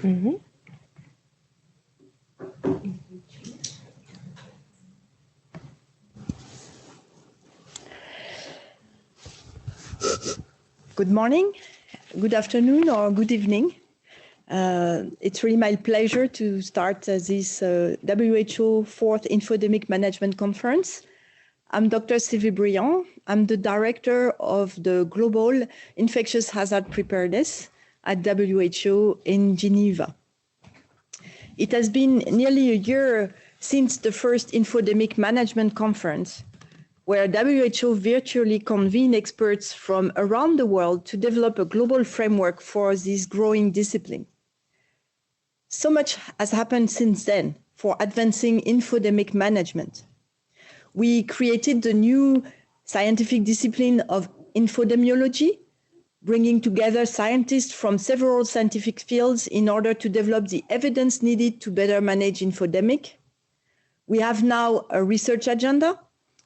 Mhm. Good morning, good afternoon, or good evening. It's really my pleasure to start this WHO 4th Infodemic Management Conference. I'm Dr. Sylvie Briand. I'm the director of the Global Infectious Hazard Preparedness at WHO in Geneva. It has been nearly a year since the first Infodemic Management Conference, where WHO virtually convened experts from around the world to develop a global framework for this growing discipline. So much has happened since then for advancing infodemic management. We created the new scientific discipline of infodemiology, bringing together scientists from several scientific fields in order to develop the evidence needed to better manage infodemic. We have now a research agenda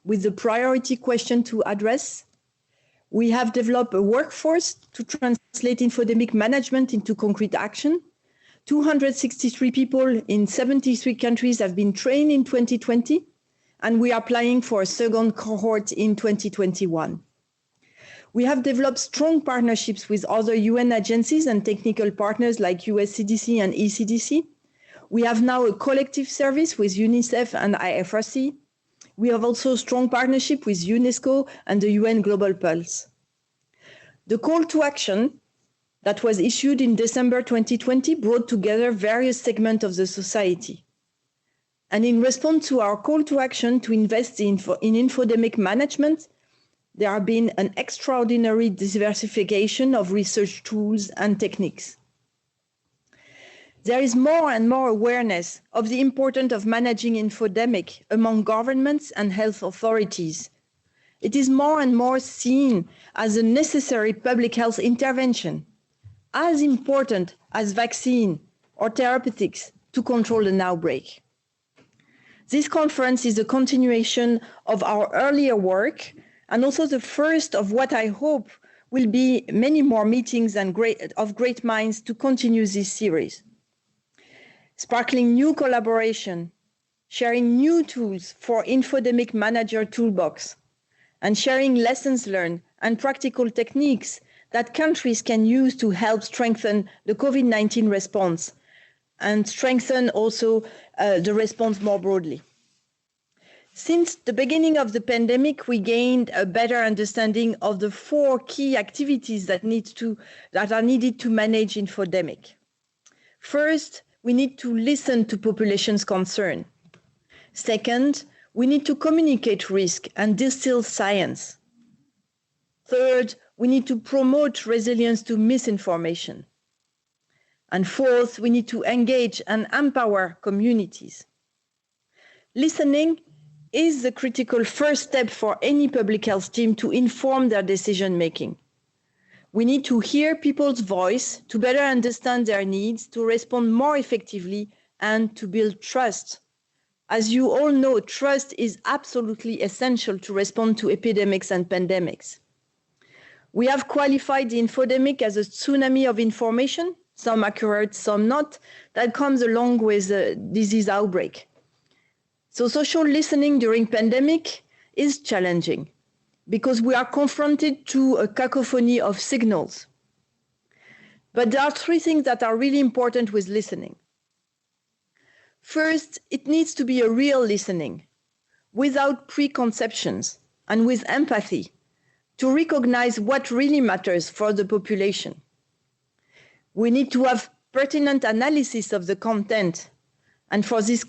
with the priority question to address. We have developed a workforce to translate infodemic management into concrete action. 263 people in 73 countries have been trained in 2020, and we are applying for a second cohort in 2021. We have developed strong partnerships with other UN agencies and technical partners like US CDC and ECDC. We have now a collective service with UNICEF and IFRC. We have also a strong partnership with UNESCO and the UN Global Pulse. The call to action that was issued in December 2020 brought together various segments of the society. And in response to our call to action to invest in infodemic management, there has been an extraordinary diversification of research tools and techniques. There is more and more awareness of the importance of managing infodemic among governments and health authorities. It is more and more seen as a necessary public health intervention, as important as vaccine or therapeutics to control an outbreak. This conference is a continuation of our earlier work and also the first of what I hope will be many more meetings of great minds to continue this series. Sparkling new collaboration, sharing new tools for infodemic manager toolbox, and sharing lessons learned and practical techniques that countries can use to help strengthen the COVID-19 response and strengthen also the response more broadly. Since the beginning of the pandemic, we gained a better understanding of the 4 key activities that are needed to manage infodemic. First, we need to listen to populations' concern. Second, we need to communicate risk and distill science. Third, we need to promote resilience to misinformation. And fourth, we need to engage and empower communities. Listening is the critical first step for any public health team to inform their decision-making. We need to hear people's voice to better understand their needs, to respond more effectively, and to build trust. As you all know, trust is absolutely essential to respond to epidemics and pandemics. We have qualified the infodemic as a tsunami of information, some accurate, some not, that comes along with a disease outbreak. So social listening during pandemic is challenging because we are confronted to a cacophony of signals. But there are 3 things that are really important with listening. First, it needs to be a real listening, without preconceptions and with empathy, to recognize what really matters for the population. We need to have pertinent analysis of the content, and for this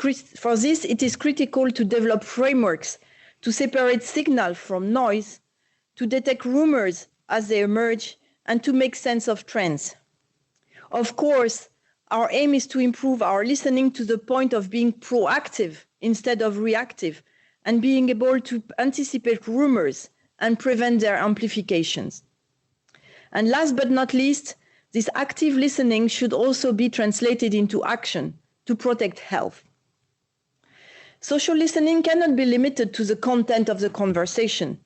it is critical to develop frameworks to separate signal from noise, to detect rumors as they emerge, and to make sense of trends. Of course, our aim is to improve our listening to the point of being proactive instead of reactive, and being able to anticipate rumors and prevent their amplifications. And last but not least, this active listening should also be translated into action to protect health. Social listening cannot be limited to the content of the conversation.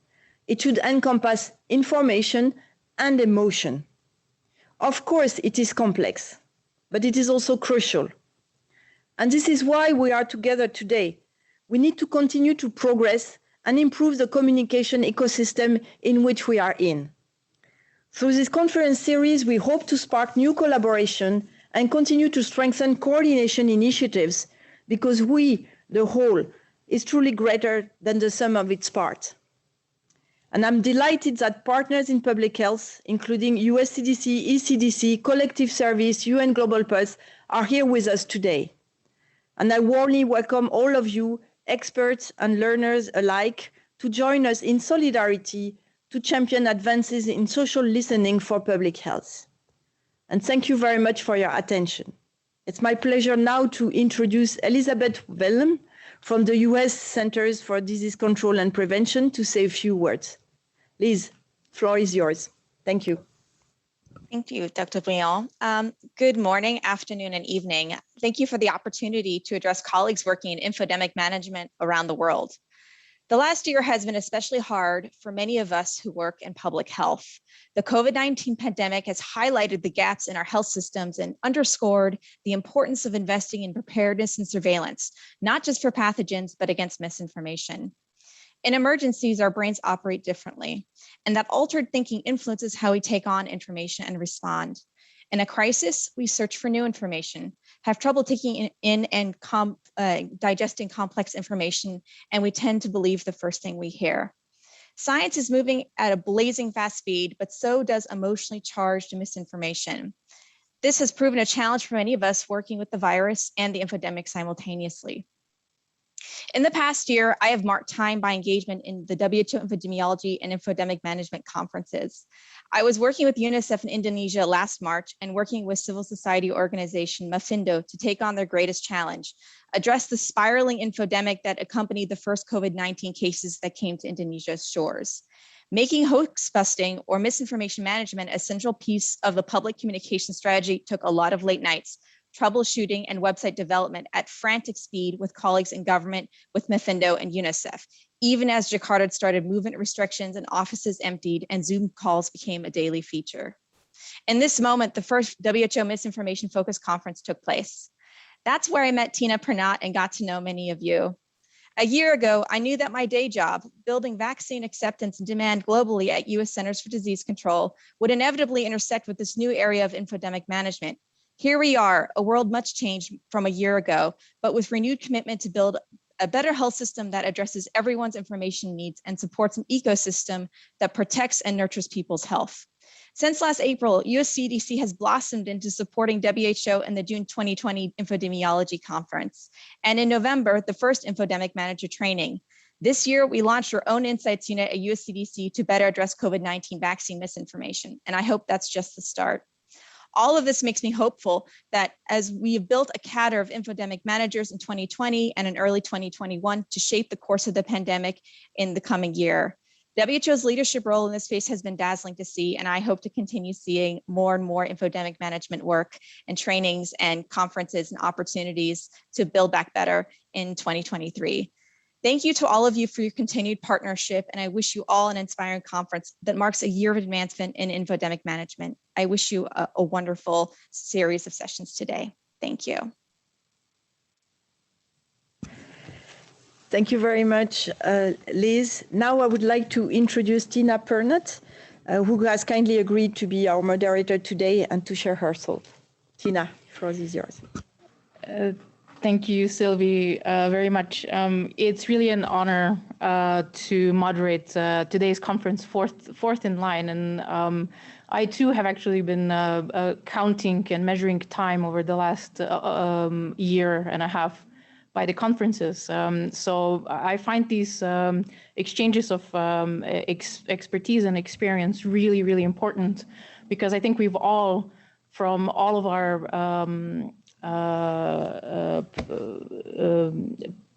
It should encompass information and emotion. Of course, it is complex, but it is also crucial. And this is why we are together today. We need to continue to progress and improve the communication ecosystem in which we are in. Through this conference series, we hope to spark new collaboration and continue to strengthen coordination initiatives because we, the whole, is truly greater than the sum of its parts. And I'm delighted that partners in public health, including US CDC, ECDC, Collective Service, UN Global Pulse, are here with us today. And I warmly welcome all of you, experts and learners alike, to join us in solidarity to champion advances in social listening for public health. And thank you very much for your attention. It's my pleasure now to introduce Elizabeth Wellham from the US Centers for Disease Control and Prevention to say a few words. Liz, floor is yours. Thank you. Thank you, Dr. Briand. Good morning, afternoon, and evening. Thank you for the opportunity to address colleagues working in infodemic management around the world. The last year has been especially hard for many of us who work in public health. The COVID-19 pandemic has highlighted the gaps in our health systems and underscored the importance of investing in preparedness and surveillance, not just for pathogens, but against misinformation. In emergencies, our brains operate differently, and that altered thinking influences how we take on information and respond. In a crisis, we search for new information, have trouble taking in and digesting complex information, and we tend to believe the first thing we hear. Science is moving at a blazing fast speed, but so does emotionally charged misinformation. This has proven a challenge for many of us working with the virus and the infodemic simultaneously. In the past year, I have marked time by engagement in the WHO Infodemiology and Infodemic Management conferences. I was working with UNICEF in Indonesia last March and working with civil society organization Mafindo to take on their greatest challenge, address the spiraling infodemic that accompanied the first COVID-19 cases that came to Indonesia's shores. Making hoax busting or misinformation management a central piece of the public communication strategy took a lot of late nights, troubleshooting, and website development at frantic speed with colleagues in government, with Mafindo and UNICEF, even as Jakarta started movement restrictions and offices emptied and Zoom calls became a daily feature. In this moment, the first WHO Misinformation Focus Conference took place. That's where I met Tina Pernat and got to know many of you. A year ago, I knew that my day job, building vaccine acceptance and demand globally at US Centers for Disease Control, would inevitably intersect with this new area of infodemic management. Here we are, a world much changed from a year ago, but with renewed commitment to build a better health system that addresses everyone's information needs and supports an ecosystem that protects and nurtures people's health. Since last April, US CDC has blossomed into supporting WHO in the June 2020 Infodemiology Conference, and in November, the first Infodemic Manager Training. This year, we launched our own insights unit at US CDC to better address COVID-19 vaccine misinformation, and I hope that's just the start. All of this makes me hopeful that as we have built a cadre of infodemic managers in 2020 and in early 2021 to shape the course of the pandemic in the coming year. WHO's leadership role in this space has been dazzling to see, and I hope to continue seeing more and more infodemic management work and trainings and conferences and opportunities to build back better in 2023. Thank you to all of you for your continued partnership, and I wish you all an inspiring conference that marks a year of advancement in infodemic management. I wish you a wonderful series of sessions today. Thank you. Thank you very much, Liz. Now I would like to introduce Tina Pernat, who has kindly agreed to be our moderator today and to share her thoughts. Tina, the floor is yours. Thank you, Sylvie, very much. It's really an honor to moderate today's conference, fourth in line. And I too have actually been counting and measuring time over the last year and a half by the conferences. So I find these exchanges of expertise and experience really, really important, because I think we've all, from all of our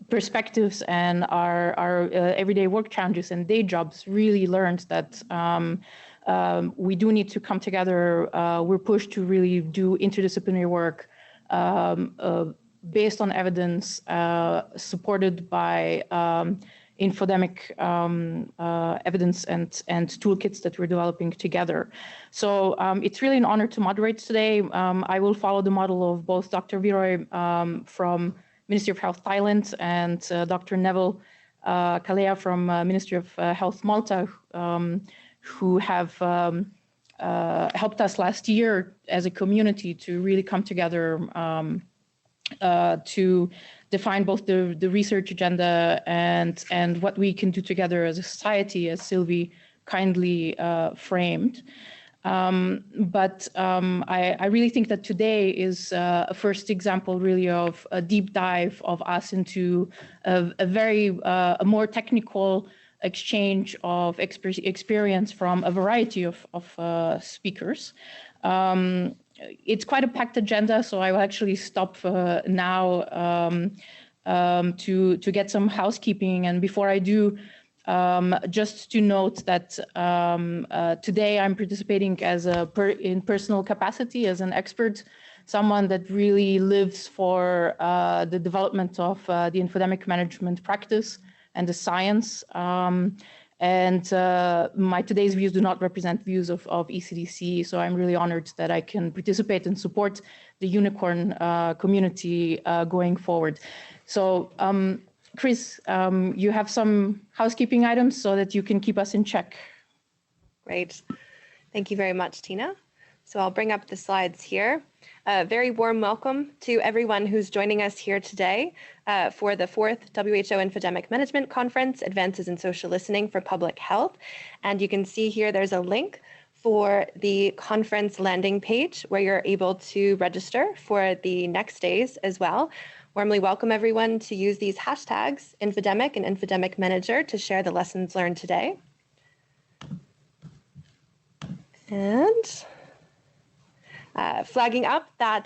perspectives and our everyday work challenges and day jobs, really learned that we do need to come together. We're pushed to really do interdisciplinary work based on evidence, supported by infodemic evidence and toolkits that we're developing together. So it's really an honor to moderate today. I will follow the model of both Dr. Viroy from Ministry of Health Thailand and Dr. Neville Kalea from Ministry of Health Malta, who have helped us last year as a community to really come together to define both the research agenda and what we can do together as a society, as Sylvie kindly framed. But I really think that today is a first example really of a deep dive of us into a more technical exchange of experience from a variety of speakers. It's quite a packed agenda, so I will actually stop now to get some housekeeping. And before I do, just to note that today I'm participating as in personal capacity as an expert, someone that really lives for the development of the infodemic management practice and the science. My today's views do not represent views of ECDC, so I'm really honored that I can participate and support the unicorn community going forward. So, Chris, you have some housekeeping items so that you can keep us in check. Great. Thank you very much, Tina. So I'll bring up the slides here. A very warm welcome to everyone who's joining us here today for the 4th WHO Infodemic Management Conference, Advances in Social Listening for Public Health. And you can see here there's a link for the conference landing page where you're able to register for the next days as well. Warmly welcome everyone to use these hashtags, Infodemic and Infodemic Manager, to share the lessons learned today. And flagging up that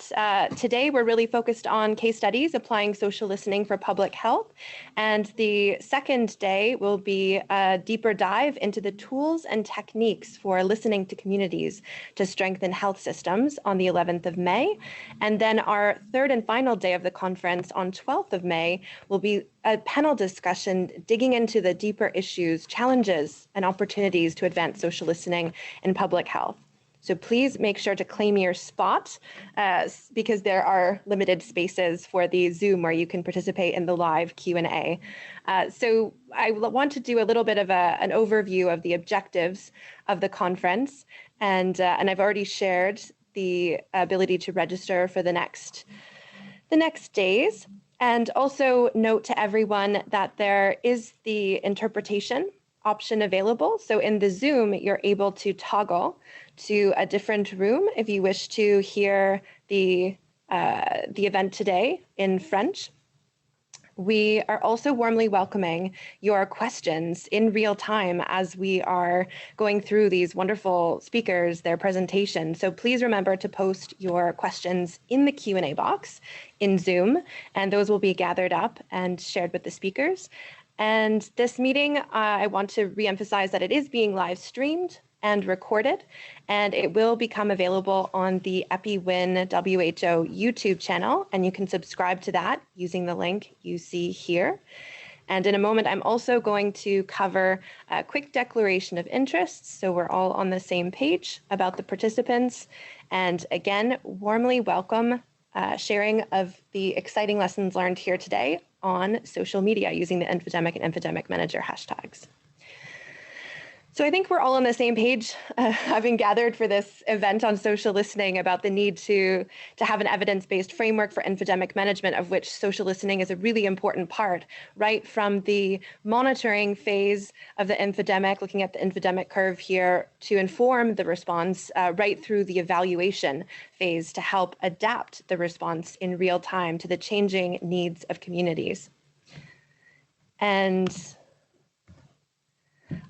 today we're really focused on case studies applying social listening for public health. And the second day will be a deeper dive into the tools and techniques for listening to communities to strengthen health systems on the 11th of May. And then our third and final day of the conference on 12th of May will be a panel discussion digging into the deeper issues, challenges, and opportunities to advance social listening in public health. So please make sure to claim your spot because there are limited spaces for the Zoom where you can participate in the live Q&A. So I want to do a little bit of an overview of the objectives of the conference. And I've already shared the ability to register for the next days. And also note to everyone that there is the interpretation option available. So in the Zoom, you're able to toggle to a different room if you wish to hear the event today in French. We are also warmly welcoming your questions in real time as we are going through these wonderful speakers, their presentation. So please remember to post your questions in the Q&A box in Zoom, and those will be gathered up and shared with the speakers. And this meeting, I want to reemphasize that it is being live streamed and recorded, and it will become available on the EpiWin WHO YouTube channel, and you can subscribe to that using the link you see here. And in a moment, I'm also going to cover a quick declaration of interests, so we're all on the same page about the participants. And again, warmly welcome sharing of the exciting lessons learned here today on social media using the Infodemic and Infodemic Manager hashtags. So I think we're all on the same page, having gathered for this event on social listening about the need to have an evidence-based framework for infodemic management, of which social listening is a really important part, right from the monitoring phase of the infodemic, looking at the infodemic curve here to inform the response, right through the evaluation phase to help adapt the response in real time to the changing needs of communities. And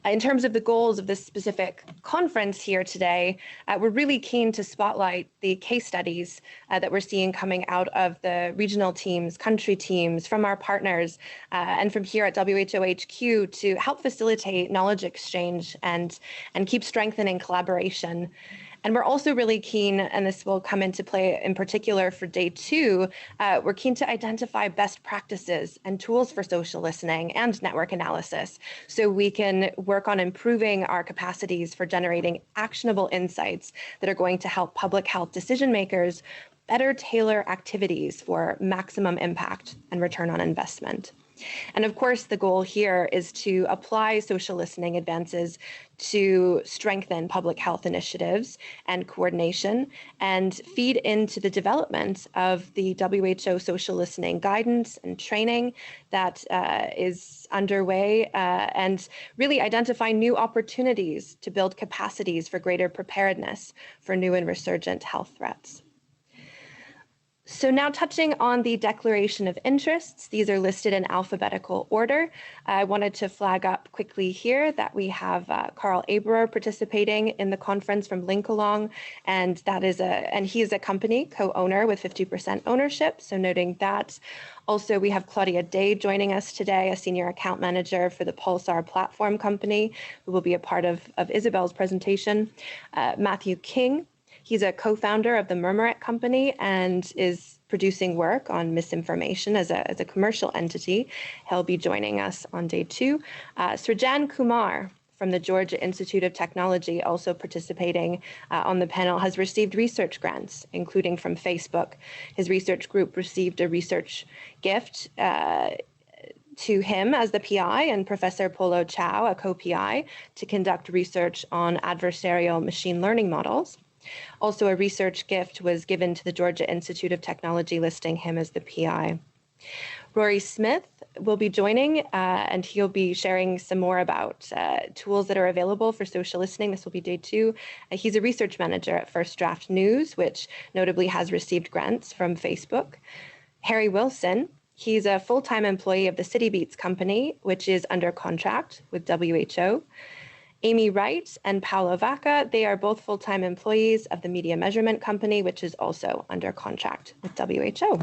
in terms of the goals of this specific conference here today, we're really keen to spotlight the case studies that we're seeing coming out of the regional teams, country teams, from our partners, and from here at WHO HQ to help facilitate knowledge exchange and keep strengthening collaboration. And we're also really keen, and this will come into play in particular for day 2, we're keen to identify best practices and tools for social listening and network analysis so we can work on improving our capacities for generating actionable insights that are going to help public health decision makers better tailor activities for maximum impact and return on investment. And of course, the goal here is to apply social listening advances to strengthen public health initiatives and coordination and feed into the development of the WHO social listening guidance and training that is underway and really identify new opportunities to build capacities for greater preparedness for new and resurgent health threats. So now touching on the declaration of interests, these are listed in alphabetical order. I wanted to flag up quickly here that we have Carl Aberer participating in the conference from Linkalong, and he is a company co-owner with 50% ownership, so noting that. Also, we have Claudia Day joining us today, a senior account manager for the Pulsar platform company, who will be a part of Isabel's presentation. Matthew King. He's a co-founder of the Murmuret Company and is producing work on misinformation as a commercial entity. He'll be joining us on day 2. Srijan Kumar from the Georgia Institute of Technology, also participating on the panel, has received research grants, including from Facebook. His research group received a research gift to him as the PI and Professor Polo Chow, a co-PI, to conduct research on adversarial machine learning models. Also, a research gift was given to the Georgia Institute of Technology, listing him as the PI. Rory Smith will be joining, and he'll be sharing some more about tools that are available for social listening. This will be day 2. He's a research manager at First Draft News, which notably has received grants from Facebook. Harry Wilson, he's a full-time employee of the City Beats company, which is under contract with WHO. Amy Wright and Paolo Vaca, they are both full-time employees of the Media Measurement Company, which is also under contract with WHO.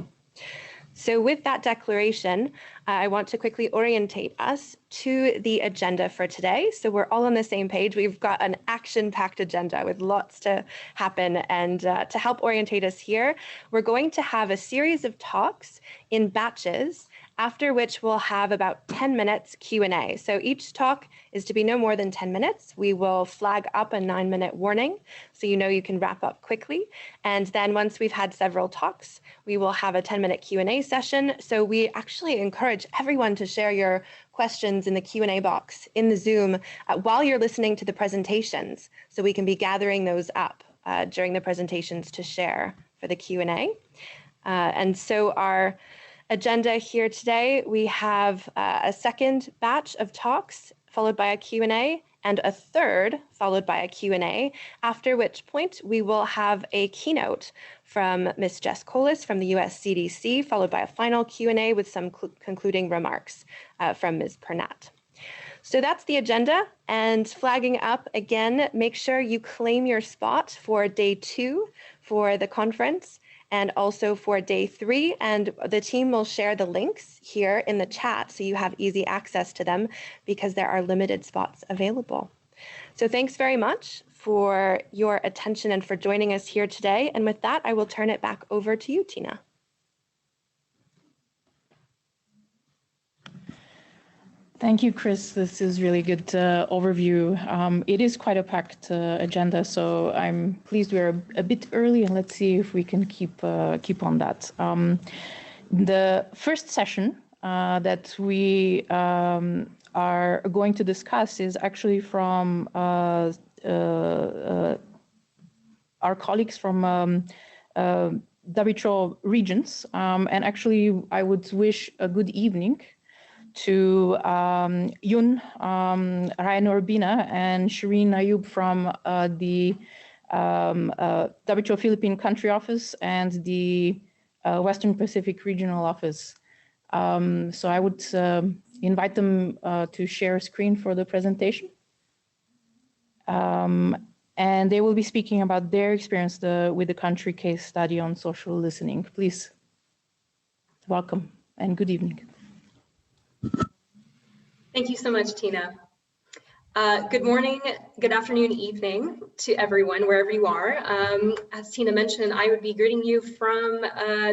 So with that declaration, I want to quickly orientate us to the agenda for today. So we're all on the same page. We've got an action-packed agenda with lots to happen. And to help orientate us here, we're going to have a series of talks in batches, after which we'll have about 10 minutes Q&A. So each talk is to be no more than 10 minutes. We will flag up a 9-minute warning, so you know you can wrap up quickly. And then once we've had several talks, we will have a 10-minute Q&A session. So we actually encourage everyone to share your questions in the Q&A box in the Zoom while you're listening to the presentations, so we can be gathering those up during the presentations to share for the Q&A. And so our agenda here today, we have a second batch of talks followed by a Q&A, and a third followed by a Q&A, after which point we will have a keynote from Ms. Jess Collis from the US CDC, followed by a final Q&A with some concluding remarks from Ms. Pernat. So that's the agenda, and flagging up again, make sure you claim your spot for day 2 for the conference, and also for day 3, and the team will share the links here in the chat so you have easy access to them because there are limited spots available. So thanks very much for your attention and for joining us here today. And with that, I will turn it back over to you, Tina. Thank you, Chris. This is really good overview. It is quite a packed agenda, so I'm pleased we're a bit early, and let's see if we can keep on that. The first session that we are going to discuss is actually from our colleagues from WHO regions, and actually I would wish a good evening to Yun, Ryan Urbina, and Shireen Ayub from the WHO Philippine Country Office and the Western Pacific Regional Office. So I would invite them to share a screen for the presentation. And they will be speaking about their experience with the country case study on social listening. Please, welcome and good evening. Thank you so much, Tina. Good morning, good afternoon, evening to everyone, wherever you are. As Tina mentioned, I would be greeting you from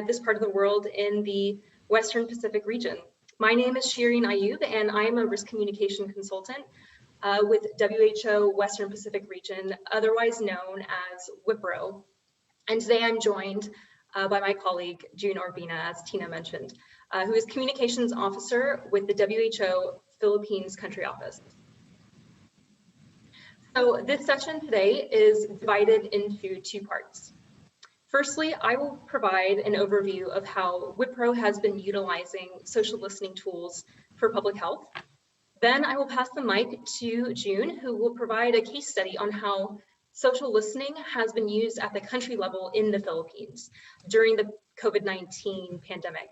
this part of the world in the Western Pacific region. My name is Shireen Ayub, and I'm a risk communication consultant with WHO Western Pacific region, otherwise known as WIPRO. And today I'm joined by my colleague, June Orbina, as Tina mentioned, who is communications officer with the WHO Philippines country office. So this session today is divided into two parts. Firstly, I will provide an overview of how WIPRO has been utilizing social listening tools for public health. Then I will pass the mic to June, who will provide a case study on how social listening has been used at the country level in the Philippines during the COVID-19 pandemic.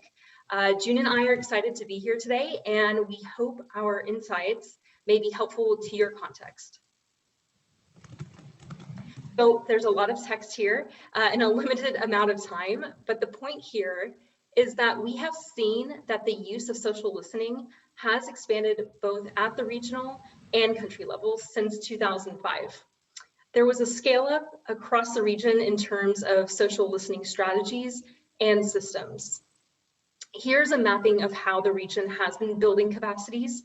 June and I are excited to be here today, and we hope our insights may be helpful to your context. So there's a lot of text here in a limited amount of time, but the point here is that we have seen that the use of social listening has expanded both at the regional and country levels since 2005. There was a scale up across the region in terms of social listening strategies and systems. Here's a mapping of how the region has been building capacities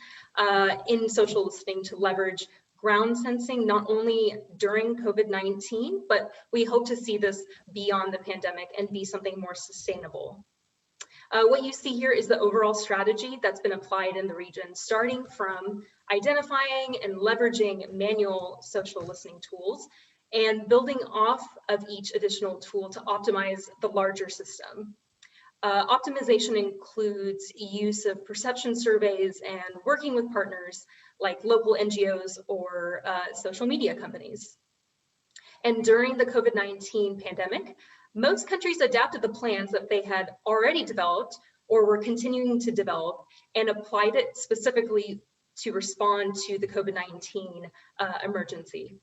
in social listening to leverage ground sensing, not only during COVID-19, but we hope to see this beyond the pandemic and be something more sustainable. What you see here is the overall strategy that's been applied in the region, starting from identifying and leveraging manual social listening tools and building off of each additional tool to optimize the larger system. Optimization includes use of perception surveys and working with partners like local NGOs or social media companies. And during the COVID-19 pandemic, most countries adapted the plans that they had already developed or were continuing to develop and applied it specifically to respond to the COVID-19 emergency.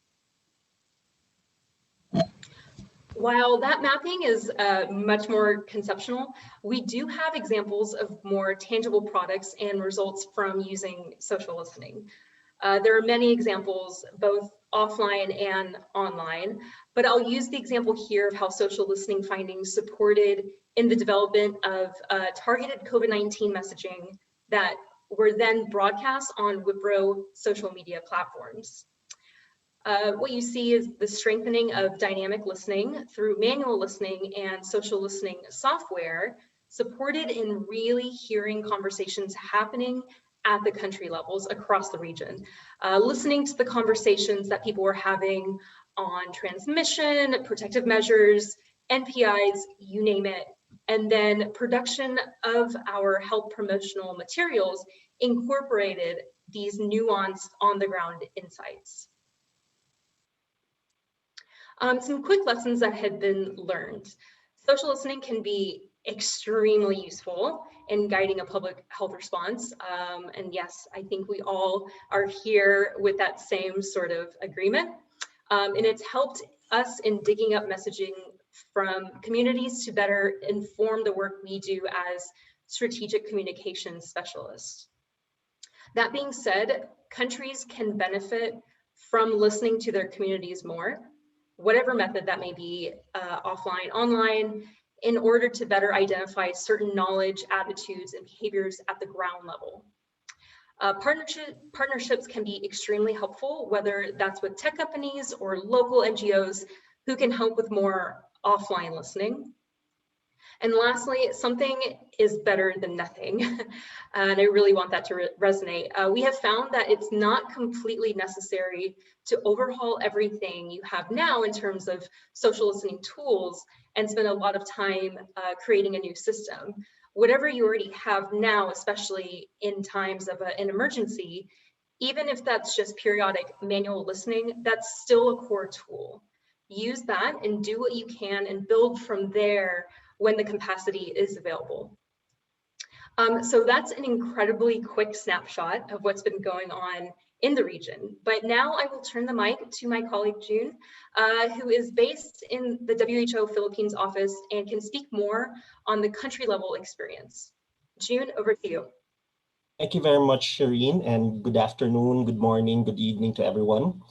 While that mapping is much more conceptual, we do have examples of more tangible products and results from using social listening. There are many examples, both offline and online, but I'll use the example here of how social listening findings supported in the development of targeted COVID-19 messaging that were then broadcast on WIPRO social media platforms. What you see is the strengthening of dynamic listening through manual listening and social listening software, supported in really hearing conversations happening at the country levels across the region, listening to the conversations that people were having on transmission, protective measures, NPIs, you name it, and then production of our health promotional materials incorporated these nuanced on-the-ground insights. Some quick lessons that had been learned. Social listening can be extremely useful in guiding a public health response. And yes, I think we all are here with that same sort of agreement. And it's helped us in digging up messaging from communities to better inform the work we do as strategic communications specialists. That being said, countries can benefit from listening to their communities more, whatever method that may be, offline, online, in order to better identify certain knowledge, attitudes, and behaviors at the ground level. Partnerships can be extremely helpful, whether that's with tech companies or local NGOs who can help with more offline listening. And lastly, something is better than nothing. And I really want that to resonate. We have found that it's not completely necessary to overhaul everything you have now in terms of social listening tools and spend a lot of time creating a new system. Whatever you already have now, especially in times of an emergency, even if that's just periodic manual listening, that's still a core tool. Use that and do what you can and build from there when the capacity is available. So that's an incredibly quick snapshot of what's been going on in the region. But now I will turn the mic to my colleague, June, who is based in the WHO Philippines office and can speak more on the country level experience. June, over to you. Thank you very much, Shireen, and good afternoon, good morning, good evening to everyone.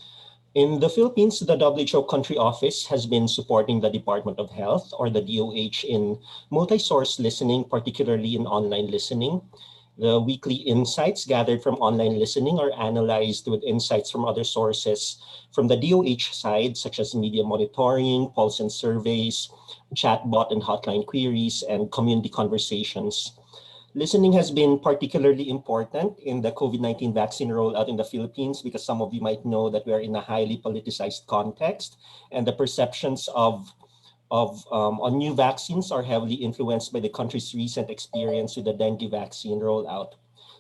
In the Philippines, the WHO Country Office has been supporting the Department of Health, or the DOH, in multi-source listening, particularly in online listening. The weekly insights gathered from online listening are analyzed with insights from other sources from the DOH side, such as media monitoring, pulse and surveys, chatbot and hotline queries, and community conversations. Listening has been particularly important in the COVID-19 vaccine rollout in the Philippines because some of you might know that we are in a highly politicized context, and the perceptions on new vaccines are heavily influenced by the country's recent experience with the dengue vaccine rollout.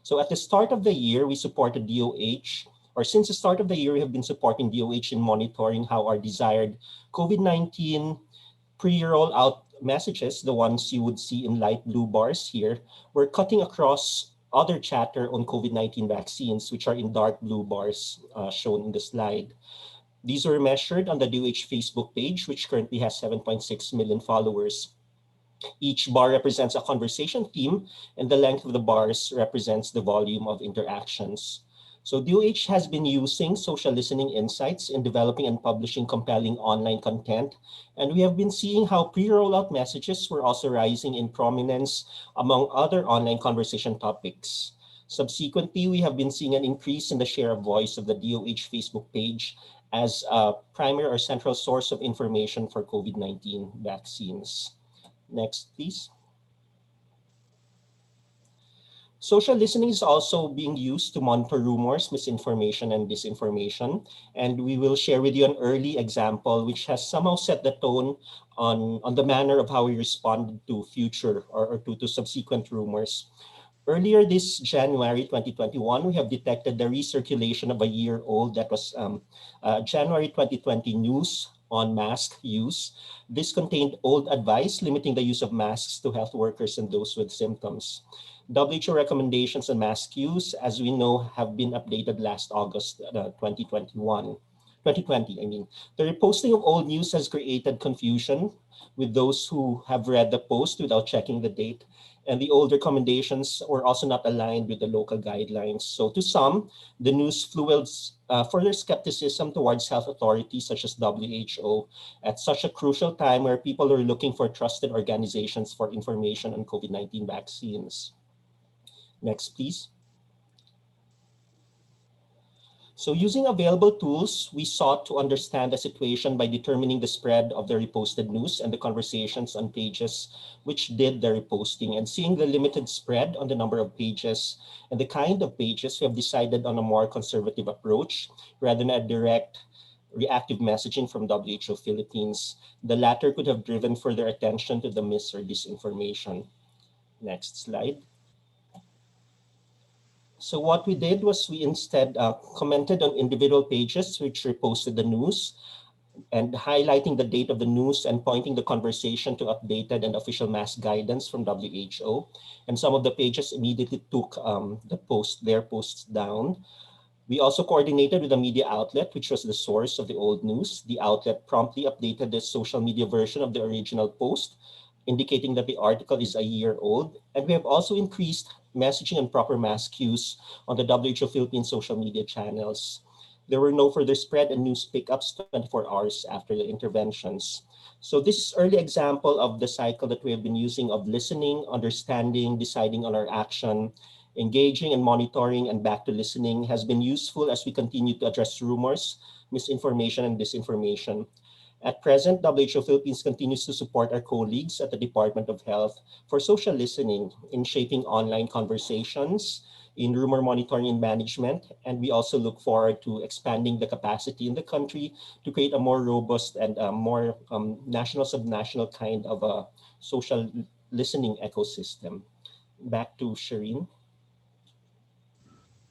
So at the start of the year, we supported DOH, or since the start of the year, we have been supporting DOH in monitoring how our desired COVID-19 pre-rollout messages, the ones you would see in light blue bars here, were cutting across other chatter on COVID-19 vaccines, which are in dark blue bars shown in the slide. These were measured on the DOH Facebook page, which currently has 7.6 million followers. Each bar represents a conversation theme, and the length of the bars represents the volume of interactions. So DOH has been using social listening insights in developing and publishing compelling online content, and we have been seeing how pre-rollout messages were also rising in prominence among other online conversation topics. Subsequently, we have been seeing an increase in the share of voice of the DOH Facebook page as a primary or central source of information for COVID-19 vaccines. Next, please. Social listening is also being used to monitor rumors, misinformation, and disinformation. And we will share with you an early example which has somehow set the tone on the manner of how we respond to future or to subsequent rumors. Earlier this January 2021, we have detected the recirculation of a year old that was January 2020 news on mask use. This contained old advice limiting the use of masks to health workers and those with symptoms. WHO recommendations on mask use, as we know, have been updated last August 2020. The reposting of old news has created confusion with those who have read the post without checking the date, and the old recommendations were also not aligned with the local guidelines. So to some, the news fuels further skepticism towards health authorities such as WHO at such a crucial time where people are looking for trusted organizations for information on COVID-19 vaccines. Next, please. So using available tools, we sought to understand the situation by determining the spread of the reposted news and the conversations on pages which did the reposting. And seeing the limited spread on the number of pages and the kind of pages, we have decided on a more conservative approach rather than a direct reactive messaging from WHO Philippines. The latter could have driven further attention to the mis or disinformation. Next slide. So what we did was we instead commented on individual pages which reposted the news and highlighting the date of the news and pointing the conversation to updated and official mask guidance from WHO. And some of the pages immediately took their posts down. We also coordinated with a media outlet, which was the source of the old news. The outlet promptly updated the social media version of the original post, indicating that the article is a year old. And we have also increased messaging and proper mask use on the WHO Philippines social media channels. There were no further spread and news pickups 24 hours after the interventions. So this is early example of the cycle that we have been using of listening, understanding, deciding on our action, engaging and monitoring, and back to listening has been useful as we continue to address rumors, misinformation, and disinformation. At present, WHO Philippines continues to support our colleagues at the Department of Health for social listening in shaping online conversations, in rumor monitoring and management, and we also look forward to expanding the capacity in the country to create a more robust and more national, subnational kind of a social listening ecosystem. Back to Shireen.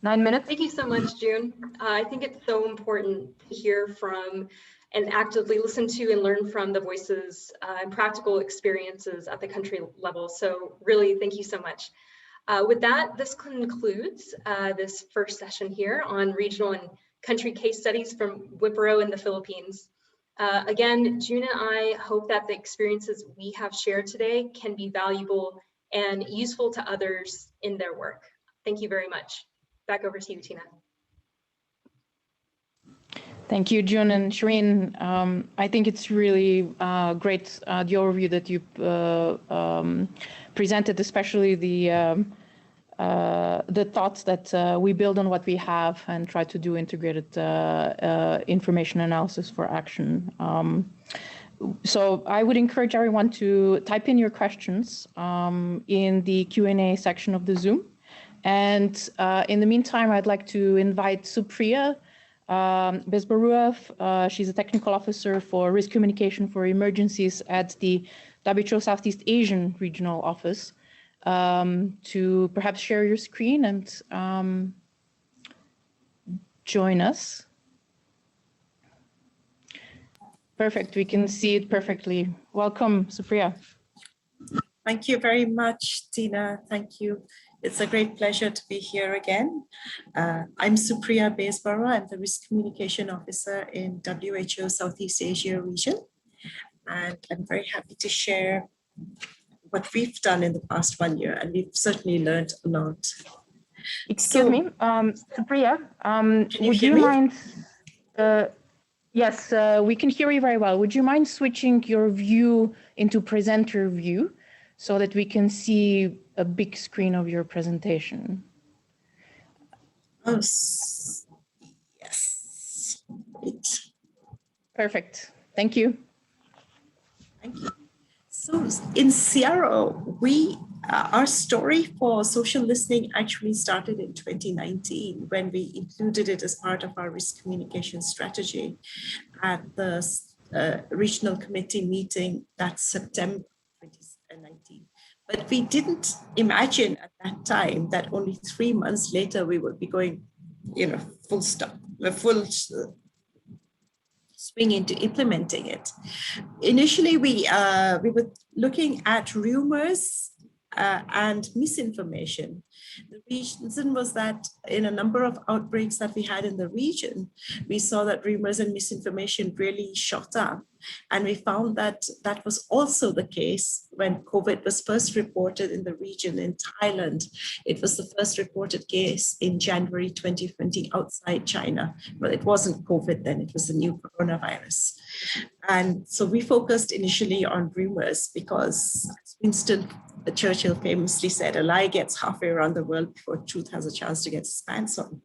9 minutes. Thank you so much, June. I think it's so important to hear from and actively listen to and learn from the voices and practical experiences at the country level. So really, thank you so much. With that, this concludes this first session here on regional and country case studies from WIPRO in the Philippines. Again, June and I hope that the experiences we have shared today can be valuable and useful to others in their work. Thank you very much. Back over to you, Tina. Thank you, June and Shireen. I think it's really great, the overview that you presented, especially the thoughts that we build on what we have and try to do integrated information analysis for action. So I would encourage everyone to type in your questions in the Q&A section of the Zoom. And in the meantime, I'd like to invite Supriya Besbarua. She's a technical officer for risk communication for emergencies at the WHO Southeast Asian Regional Office, to perhaps share your screen and join us. Perfect, we can see it perfectly. Welcome, Supriya. Thank you very much, Tina. Thank you. It's a great pleasure to be here again. I'm Supriya Besbarua. I'm the Risk Communication Officer in WHO Southeast Asia region. And I'm very happy to share what we've done in the past 1 year. And we've certainly learned a lot. Excuse me, Supriya, would you mind? Yes, we can hear you very well. Would you mind switching your view into presenter view so that we can see a big screen of your presentation? Oh, yes. Great. Perfect. Thank you. Thank you. So in CRO, our story for social listening actually started in 2019 when we included it as part of our risk communication strategy at the regional committee meeting that September 2019. But we didn't imagine at that time that only 3 months later we would be going, full swing into implementing it. Initially, we were looking at rumors and misinformation. The reason was that in a number of outbreaks that we had in the region, we saw that rumors and misinformation really shot up. And we found that that was also the case when COVID was first reported in the region in Thailand. It was the first reported case in January 2020 outside China. Well, it wasn't COVID then, it was the new coronavirus. And so we focused initially on rumors because Winston Churchill famously said, a lie gets halfway around the world before truth has a chance to get its pants on.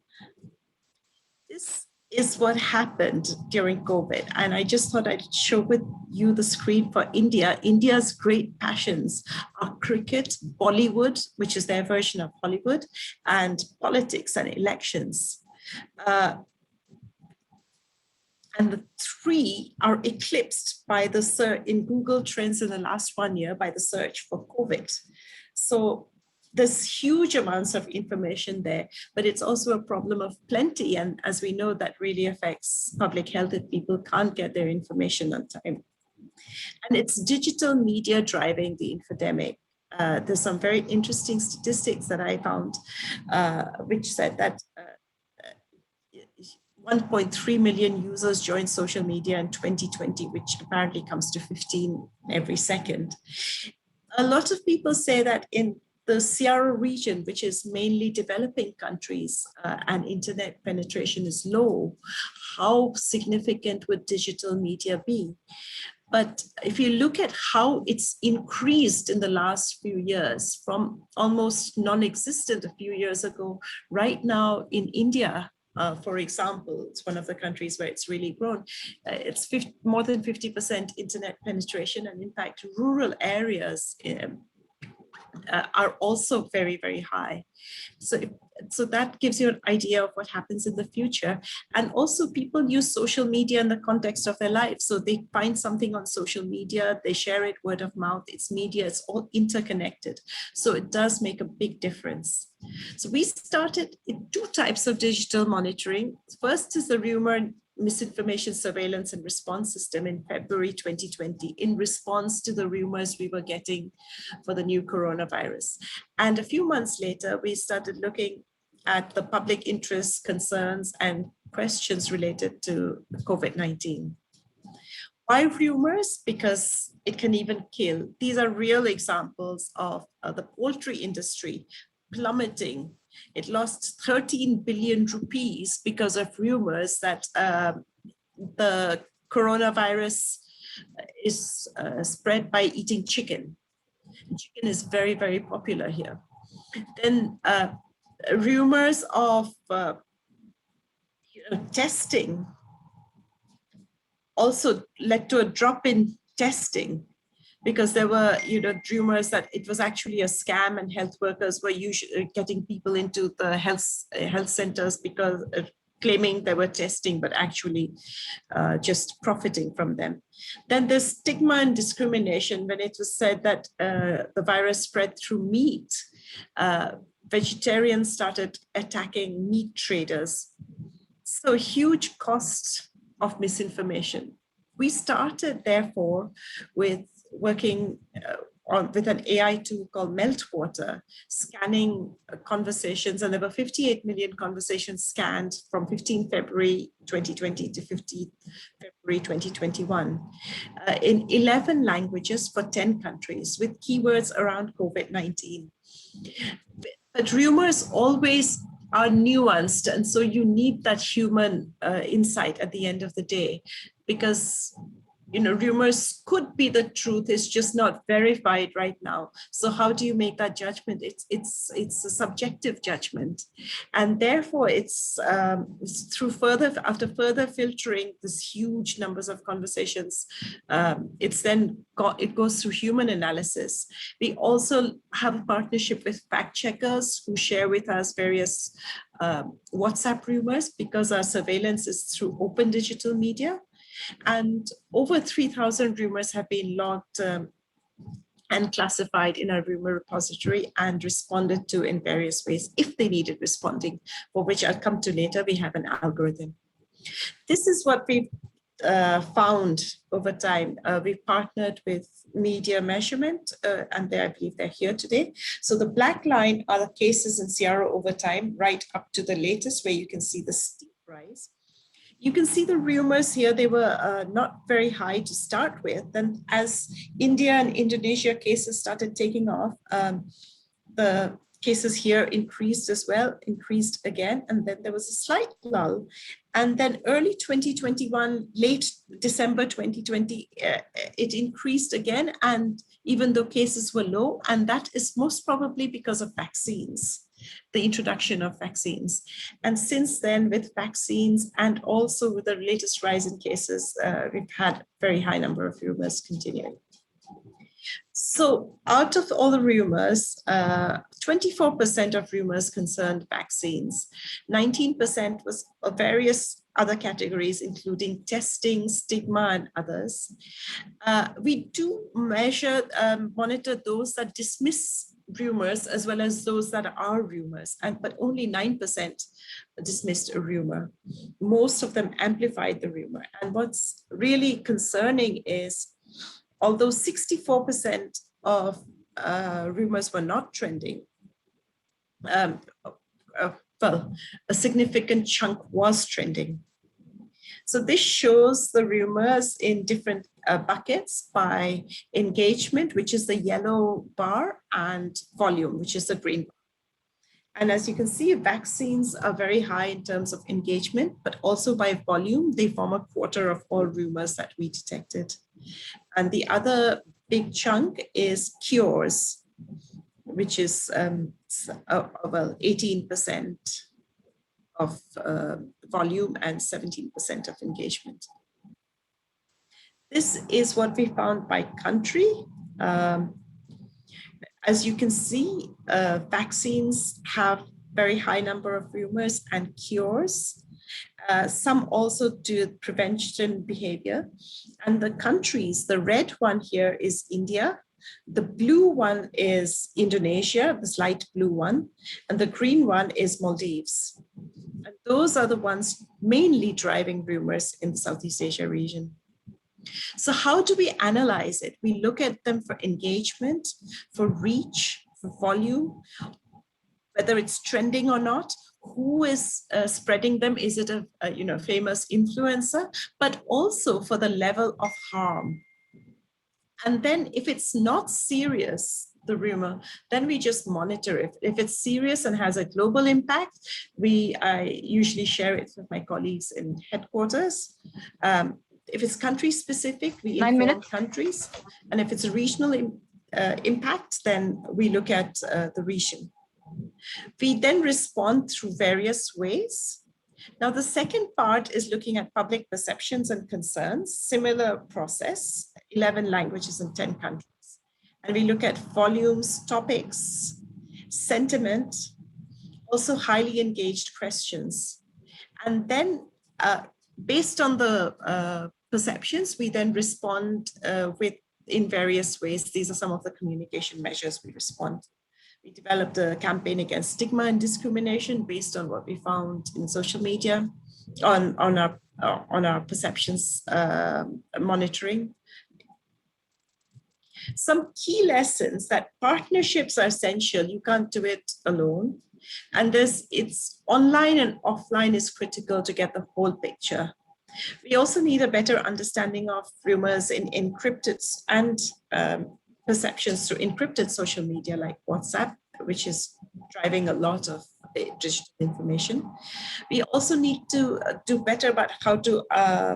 This is what happened during COVID. And I just thought I'd show with you the screen for India. India's great passions are cricket, Bollywood, which is their version of Hollywood, and politics and elections. And the three are eclipsed by the search in Google Trends in the last 1 year by the search for COVID. So there's huge amounts of information there, but it's also a problem of plenty. And as we know, that really affects public health if people can't get their information on time. And it's digital media driving the infodemic. There's some very interesting statistics that I found, which said that 1.3 million users joined social media in 2020, which apparently comes to 15 every second. A lot of people say that in the CRO region, which is mainly developing countries and internet penetration is low, how significant would digital media be? But if you look at how it's increased in the last few years, from almost non-existent a few years ago, right now in India, for example, it's one of the countries where it's really grown. It's more than 50% internet penetration. And in fact, rural areas are also very, very high. So that gives you an idea of what happens in the future. And also people use social media in the context of their lives. So they find something on social media, they share it word of mouth, it's media, it's all interconnected. So it does make a big difference. So we started in 2 types of digital monitoring. First is the rumor misinformation surveillance and response system in February 2020 in response to the rumors we were getting for the new coronavirus. And a few months later, we started looking at the public interest concerns and questions related to COVID-19. Why rumors? Because it can even kill. These are real examples of the poultry industry plummeting It lost 13 billion rupees because of rumors that the coronavirus is spread by eating chicken. Chicken is very, very popular here. Then rumors of testing also led to a drop in testing, because there were rumors that it was actually a scam and health workers were usually getting people into the health centers because claiming they were testing, but actually just profiting from them. Then there's stigma and discrimination when it was said that the virus spread through meat. Vegetarians started attacking meat traders. So huge cost of misinformation. We started, therefore, with working with an AI tool called Meltwater, scanning conversations, and there were 58 million conversations scanned from 15 February 2020 to 15 February 2021 in 11 languages for 10 countries with keywords around COVID-19. But rumors always are nuanced, and so you need that human insight at the end of the day, because rumors could be the truth, it's just not verified right now. So how do you make that judgment? It's a subjective judgment, and therefore it's through after further filtering this huge numbers of conversations, it goes through human analysis. We also have a partnership with fact checkers who share with us various WhatsApp rumors, because our surveillance is through open digital media. And over 3,000 rumors have been logged and classified in our rumor repository and responded to in various ways if they needed responding, for which I'll come to later. We have an algorithm. This is what we've found over time. We've partnered with Media Measurement, and I believe they're here today. So the black line are the cases in CRO over time, right up to the latest, where you can see the steep rise. You can see the rumors here, they were not very high to start with. Then as India and Indonesia cases started taking off, the cases here increased as well, increased again, and then there was a slight lull. And then early 2021, late December 2020, it increased again, and even though cases were low, and that is most probably because of vaccines, the introduction of vaccines. And since then, with vaccines and also with the latest rise in cases, we've had very high number of rumors continuing. So out of all the rumors, 24% of rumors concerned vaccines. 19% was of various other categories, including testing, stigma, and others. We do measure, monitor those that dismiss rumors as well as those that are rumors, but only 9% dismissed a rumor. Most of them amplified the rumor. And what's really concerning is, although 64% of rumors were not trending, well, a significant chunk was trending. So this shows the rumors in different buckets by engagement, which is the yellow bar, and volume, which is the green bar. And as you can see, vaccines are very high in terms of engagement, but also by volume, they form a quarter of all rumors that we detected. And the other big chunk is cures, which is, well, 18% of volume and 17% of engagement. This is what we found by country. As you can see, vaccines have very high number of rumors and cures. Some also do prevention behavior. And the countries, the red one here is India. The blue one is Indonesia, this light blue one. And the green one is Maldives. And those are the ones mainly driving rumors in the Southeast Asia region. So how do we analyze it? We look at them for engagement, for reach, for volume, whether it's trending or not, who is spreading them, is it a famous influencer, but also for the level of harm. And then if it's not serious, the rumor, then we just monitor it. If it's serious and has a global impact, I usually share it with my colleagues in headquarters. If it's country specific, we inform countries. And if it's a regional impact, then we look at the region. We then respond through various ways. Now, the second part is looking at public perceptions and concerns, similar process, 11 languages in 10 countries. And we look at volumes, topics, sentiment, also highly engaged questions. And then based on the perceptions, we then respond in various ways. These are some of the communication measures we respond. We developed a campaign against stigma and discrimination based on what we found in social media on our perceptions monitoring. Some key lessons that partnerships are essential. You can't do it alone. And it's online and offline is critical to get the whole picture. We also need a better understanding of rumors in encrypted and perceptions through encrypted social media like WhatsApp, which is driving a lot of digital information. We also need to do better about how to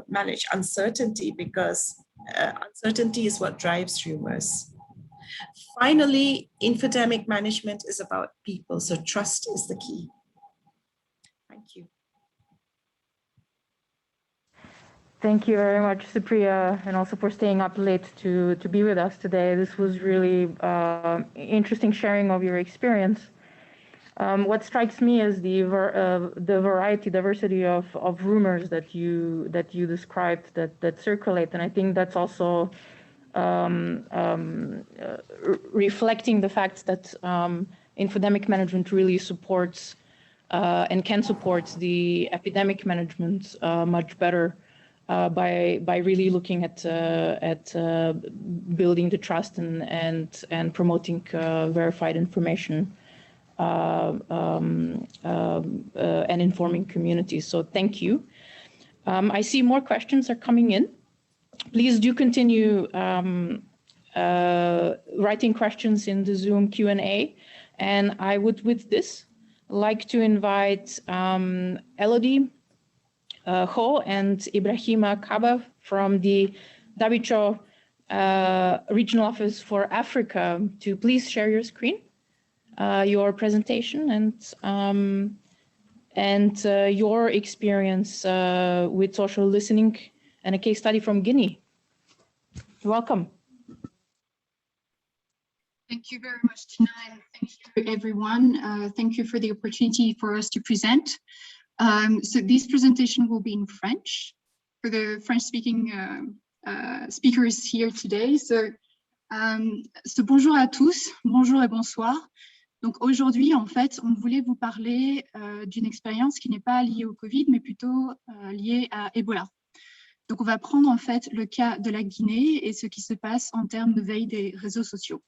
manage uncertainty, because uncertainty is what drives rumors. Finally, infodemic management is about people, so trust is the key. Thank you. Thank you very much, Supriya, and also for staying up late to be with us today. This was really interesting sharing of your experience. What strikes me is the diversity of rumors that you described that circulate, and I think that's also reflecting the fact that infodemic management really supports and can support the epidemic management much better by really looking at building the trust and promoting verified information. And informing communities. So thank you. I see more questions are coming in. Please do continue writing questions in the Zoom Q&A. And I would, with this, like to invite Elodie Ho and Ibrahima Kaba from the WHO Regional Office for Africa to please share your screen. Your presentation and your experience with social listening and a case study from Guinea. Welcome. Thank you very much, Tina, and thank you everyone. Thank you for the opportunity for us to present. So this presentation will be in French for the French-speaking speakers here today. So bonjour à tous, bonjour et bonsoir. Donc aujourd'hui, en fait, on voulait vous parler d'une expérience qui n'est pas liée au Covid, mais plutôt liée à Ebola. Donc on va prendre en fait le cas de la Guinée et ce qui se passe en termes de veille des réseaux sociaux.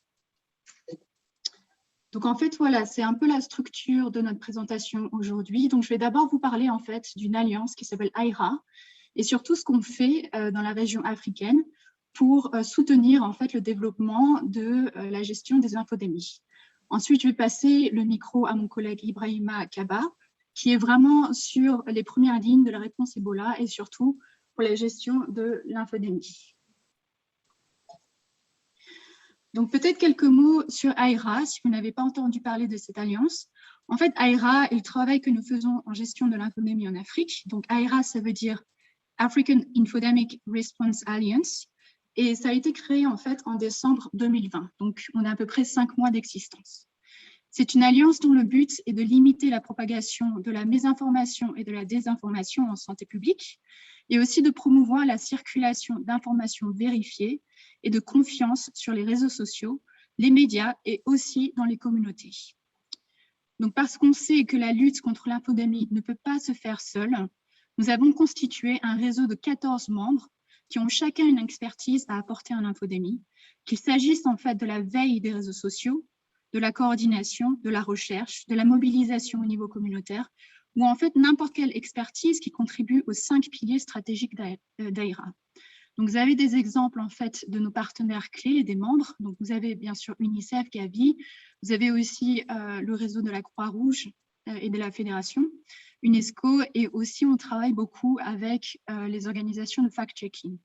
Donc en fait, voilà, c'est un peu la structure de notre présentation aujourd'hui. Donc je vais d'abord vous parler en fait d'une alliance qui s'appelle AIRA et surtout ce qu'on fait dans la région africaine pour soutenir en fait le développement de la gestion des infodémies. Ensuite, je vais passer le micro à mon collègue Ibrahima Kaba, qui est vraiment sur les premières lignes de la réponse Ebola et surtout pour la gestion de l'infodémie. Donc, peut-être quelques mots sur AIRA, si vous n'avez pas entendu parler de cette alliance. En fait, AIRA est le travail que nous faisons en gestion de l'infodémie en Afrique. Donc, AIRA, ça veut dire African Infodemic Response Alliance. Et ça a été créé en fait en décembre 2020. Donc, on a à peu près 5 mois d'existence. C'est une alliance dont le but est de limiter la propagation de la mésinformation et de la désinformation en santé publique et aussi de promouvoir la circulation d'informations vérifiées et de confiance sur les réseaux sociaux, les médias et aussi dans les communautés. Donc, parce qu'on sait que la lutte contre l'infodémie ne peut pas se faire seule, nous avons constitué un réseau de 14 membres qui ont chacun une expertise à apporter en infodémie, qu'il s'agisse en fait de la veille des réseaux sociaux, de la coordination, de la recherche, de la mobilisation au niveau communautaire, ou en fait n'importe quelle expertise qui contribue aux 5 piliers stratégiques d'AIRA. Donc, vous avez des exemples en fait de nos partenaires clés et des membres. Donc, vous avez bien sûr UNICEF, Gavi. Vous avez aussi le réseau de la Croix-Rouge et de la Fédération UNESCO. Et aussi, on travaille beaucoup avec les organisations de fact-checking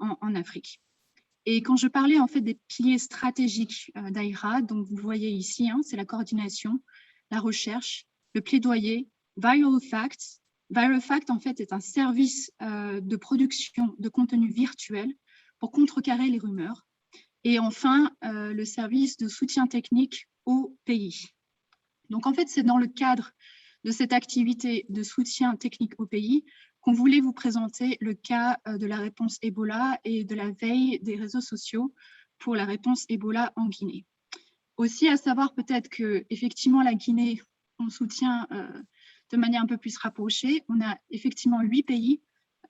en Afrique. Et quand je parlais en fait des piliers stratégiques d'AIRA, donc vous voyez ici, c'est la coordination, la recherche, le plaidoyer, Viral Facts. Viral Fact, en fait, est un service de production de contenu virtuel pour contrecarrer les rumeurs. Et enfin, le service de soutien technique au pays. Donc, en fait, c'est dans le cadre de cette activité de soutien technique au pays qu'on voulait vous présenter le cas de la réponse Ebola et de la veille des réseaux sociaux pour la réponse Ebola en Guinée. Aussi, à savoir peut-être qu'effectivement, la Guinée, on soutient de manière un peu plus rapprochée. On a effectivement 8 pays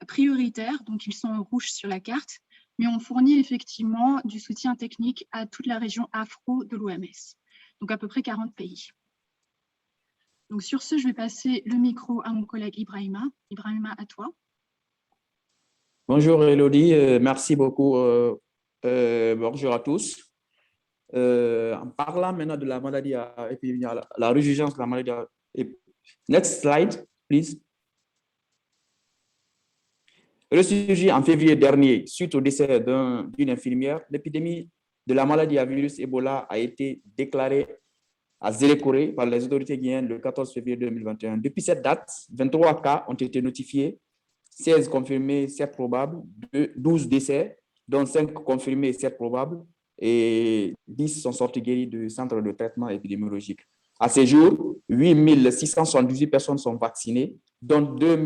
prioritaires, donc ils sont en rouge sur la carte, mais on fournit effectivement du soutien technique à toute la région afro de l'OMS, donc à peu près 40 pays. Donc sur ce, je vais passer le micro à mon collègue Ibrahima. Ibrahima, à toi. Bonjour Elodie, merci beaucoup. Bonjour à tous. En parlant maintenant de la maladie épidémique, la résurgence de la maladie. Next slide, please. Ressurgit en février dernier, suite au décès d'une infirmière, l'épidémie de la maladie à virus Ebola a été déclarée à Zélékoré par les autorités guinéennes le 14 février 2021. Depuis cette date, 23 cas ont été notifiés, 16 confirmés, 7 probables, 12 décès, dont 5 confirmés, 7 probables, et 10 sont sortis guéris du centre de traitement épidémiologique. À ce jour, 8 678 personnes sont vaccinées, dont 2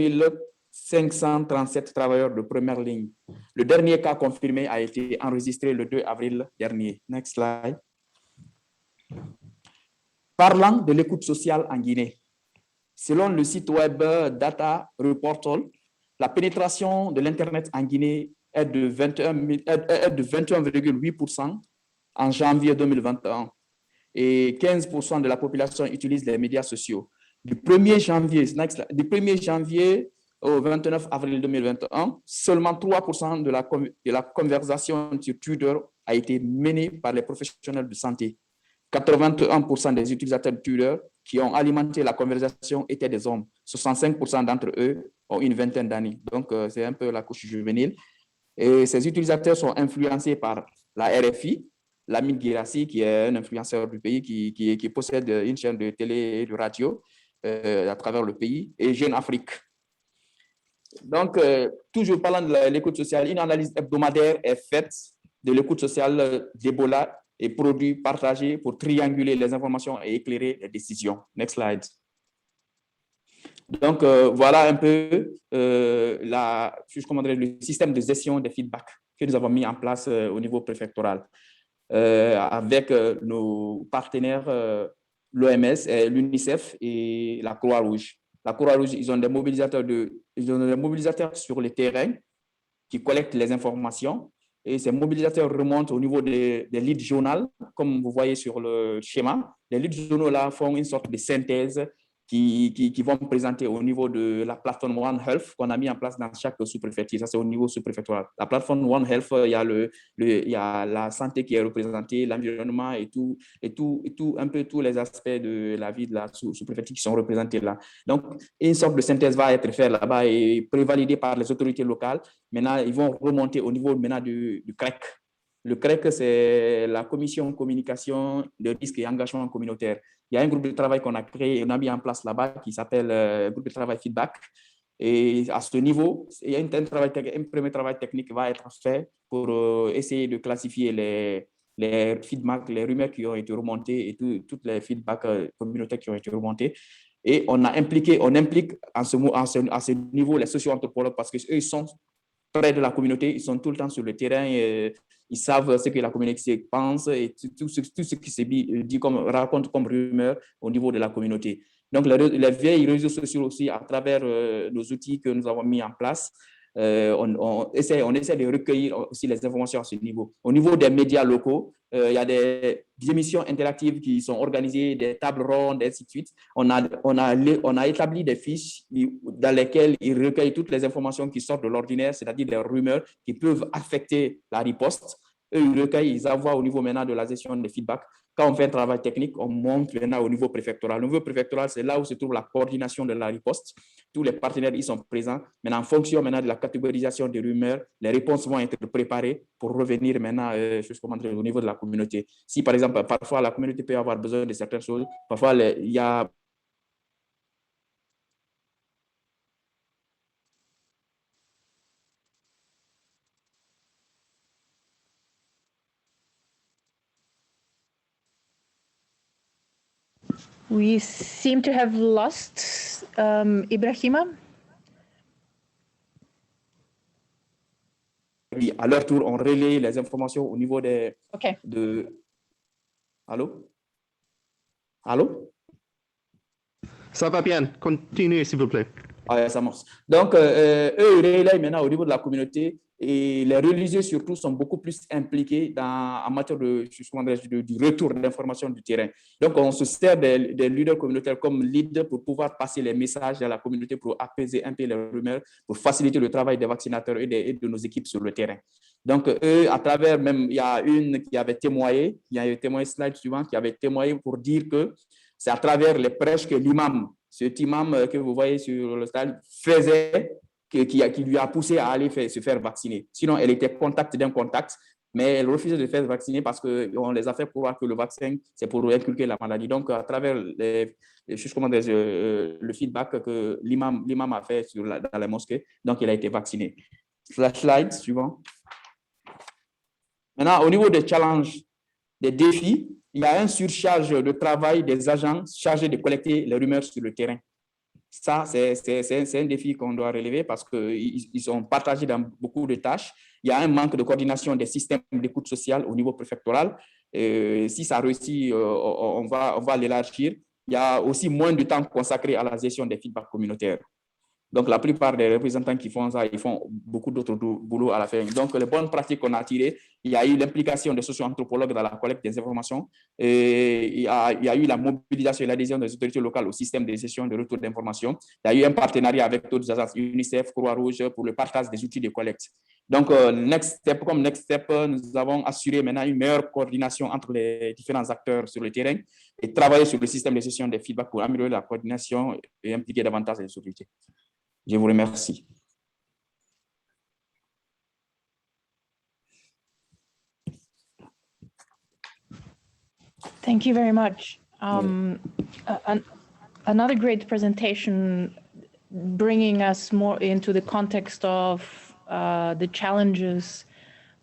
537 travailleurs de première ligne. Le dernier cas confirmé a été enregistré le 2 avril dernier. Next slide. Parlant de l'écoute sociale en Guinée, selon le site web Data Reportal, la pénétration de l'Internet en Guinée est de 21,8% en janvier 2021 et 15% de la population utilise les médias sociaux. Du 1er janvier au 29 avril 2021, seulement 3% de la conversation sur Twitter a été menée par les professionnels de santé. 81% des utilisateurs de Twitter qui ont alimenté la conversation étaient des hommes. 65% d'entre eux ont une vingtaine d'années. Donc, c'est un peu la couche juvénile. Et ces utilisateurs sont influencés par la RFI, Lamine Guirassi, qui est un influenceur du pays, qui possède une chaîne de télé et de radio à travers le pays, et Jeune Afrique. Donc, toujours parlant de l'écoute sociale, une analyse hebdomadaire est faite de l'écoute sociale d'Ebola et produits partagés pour trianguler les informations et éclairer les décisions. Next slide. Donc, voilà un peu le système de gestion des feedbacks que nous avons mis en place au niveau préfectoral avec nos partenaires, l'OMS, l'UNICEF et la Croix-Rouge. La Croix-Rouge, ils ont des mobilisateurs sur le terrain qui collectent les informations. Et ces mobilisateurs remontent au niveau des leads journal, comme vous voyez sur le schéma. Les leads journaux là font une sorte de synthèse qui vont présenter au niveau de la plateforme One Health qu'on a mis en place dans chaque sous-préfecture. Ça, c'est au niveau sous-préfectoral. La plateforme One Health, il y a la santé qui est représentée, l'environnement et un peu tous les aspects de la vie de la sous-préfecture qui sont représentés là. Donc, une sorte de synthèse va être faite là-bas et prévalidée par les autorités locales. Maintenant, ils vont remonter au niveau maintenant du CREC. Le CREC, c'est la commission communication de risque et engagement communautaire. Il y a un groupe de travail qu'on a créé, on a mis en place là-bas qui s'appelle groupe de travail feedback. Et à ce niveau, il y a un premier travail technique qui va être fait pour essayer de classifier les feedbacks, les rumeurs qui ont été remontées et tous les feedbacks communautaires qui ont été remontés. Et on implique à ce niveau les socio-anthropologues parce qu'eux, ils sont près de la communauté, ils sont tout le temps sur le terrain, ils savent ce que la communauté pense et tout ce qui se dit raconte comme rumeur au niveau de la communauté. Donc, les vieilles réseaux sociaux aussi, à travers nos outils que nous avons mis en place, on essaie de recueillir aussi les informations à ce niveau. Au niveau des médias locaux, il y a des émissions interactives qui sont organisées, des tables rondes, et ainsi de suite. On a établi des fiches dans lesquelles ils recueillent toutes les informations qui sortent de l'ordinaire, c'est-à-dire des rumeurs qui peuvent affecter la riposte. Eux, ils recueillent, ils envoient au niveau maintenant de la gestion des feedbacks. Quand on fait un travail technique, on monte maintenant au niveau préfectoral. Le niveau préfectoral, c'est là où se trouve la coordination de la riposte. Tous les partenaires y sont présents. Maintenant, en fonction maintenant de la catégorisation des rumeurs, les réponses vont être préparées pour revenir maintenant au niveau de la communauté. Si, par exemple, parfois la communauté peut avoir besoin de certaines choses, parfois il y a We seem to have lost Ibrahima. à leur tour, on relaie les informations au niveau des... Okay. Allô? Allô? Ça va bien. Continuez, s'il vous plaît. Ah, ça marche. Donc, eux, ils relayent maintenant au niveau de la communauté et les religieux, surtout, sont beaucoup plus impliqués en matière du retour d'informations du terrain. Donc, on se sert des leaders communautaires comme lead pour pouvoir passer les messages à la communauté pour apaiser un peu les rumeurs, pour faciliter le travail des vaccinateurs et de nos équipes sur le terrain. Donc, eux, à travers même, il y a une qui avait témoigné, slide suivant, qui avait témoigné pour dire que c'est à travers les prêches que l'imam, cet imam que vous voyez sur le stade, faisait, qui lui a poussé à aller se faire vacciner. Sinon, elle était contact d'un contact, mais elle refusait de faire vacciner parce qu'on les a fait croire que le vaccin, c'est pour inculquer la maladie. Donc, à travers le feedback que l'imam a fait dans la mosquée, donc il a été vacciné. Slide suivant. Maintenant, au niveau des challenges, des défis, il y a une surcharge de travail des agents chargés de collecter les rumeurs sur le terrain. Ça, c'est un défi qu'on doit relever parce qu'ils sont partagés dans beaucoup de tâches. Il y a un manque de coordination des systèmes d'écoute sociale au niveau préfectoral. Si ça réussit, on va l'élargir. Il y a aussi moins de temps consacré à la gestion des feedbacks communautaires. Donc, la plupart des représentants qui font ça, ils font beaucoup d'autres boulot à la fin. Donc, les bonnes pratiques qu'on a tirées, il y a eu l'implication des socio-anthropologues dans la collecte des informations. Et il y a eu la mobilisation et l'adhésion des autorités locales au système de gestion de retour d'informations. Il y a eu un partenariat avec d'autres agences, UNICEF, Croix-Rouge, pour le partage des outils de collecte. Donc, next step, nous avons assuré maintenant une meilleure coordination entre les différents acteurs sur le terrain et travailler sur le système de gestion des feedbacks pour améliorer la coordination et impliquer davantage les autorités. Je vous remercie. Thank you very much. Another great presentation, bringing us more into the context of the challenges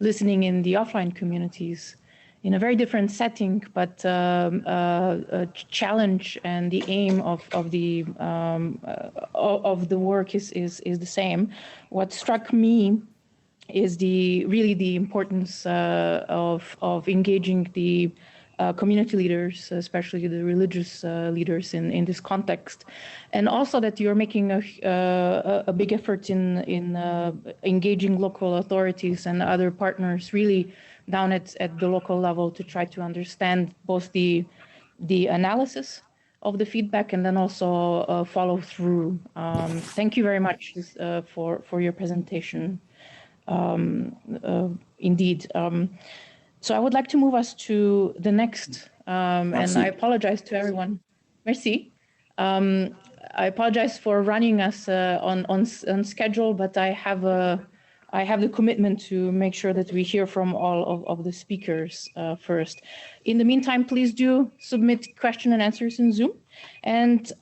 listening in the offline communities in a very different setting, but a challenge and the aim of the work is the same. What struck me is really the importance of engaging the community leaders, especially the religious leaders in this context, and also that you're making a big effort in engaging local authorities and other partners really down at the local level to try to understand both the analysis of the feedback and then also follow through. Thank you very much for your presentation. Indeed. So I would like to move us to the next, and I apologize to everyone. Merci. I apologize for running us on schedule, but I have the commitment to make sure that we hear from all of the speakers first. In the meantime, please do submit question and answers in Zoom. And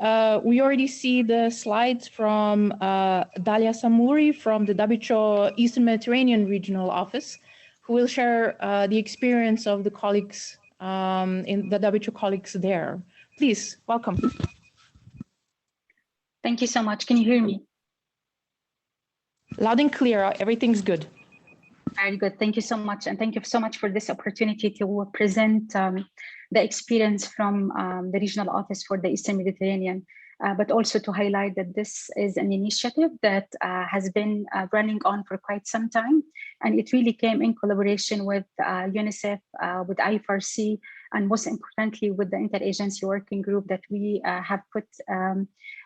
we already see the slides from Dalia Samuri from the WHO Eastern Mediterranean Regional Office, who will share the experience of the colleagues, in the WHO colleagues there. Please, welcome. Thank you so much. Can you hear me? Loud and clear, everything's good. Very good. Thank you so much. And thank you so much for this opportunity to present the experience from the regional office for the Eastern Mediterranean. but also to highlight that this is an initiative that has been running on for quite some time. And it really came in collaboration with UNICEF, with IFRC, and most importantly, with the interagency working group that we have put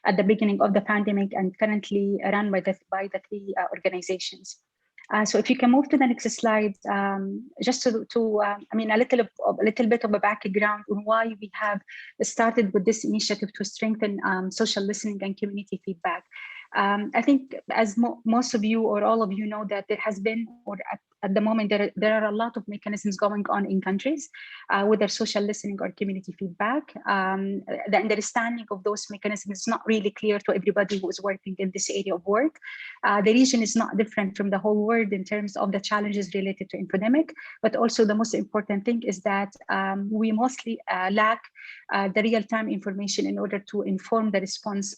at the beginning of the pandemic and currently run by the three organizations. So if you can move to the next slide, just to I mean, a little bit of a background on why we have started with this initiative to strengthen social listening and community feedback. I think as most of you or all of you know that there has been, or at the moment, there are a lot of mechanisms going on in countries with their social listening or community feedback. The understanding of those mechanisms is not really clear to everybody who is working in this area of work. The region is not different from the whole world in terms of the challenges related to infodemic, but also the most important thing is that we mostly lack the real-time information in order to inform the response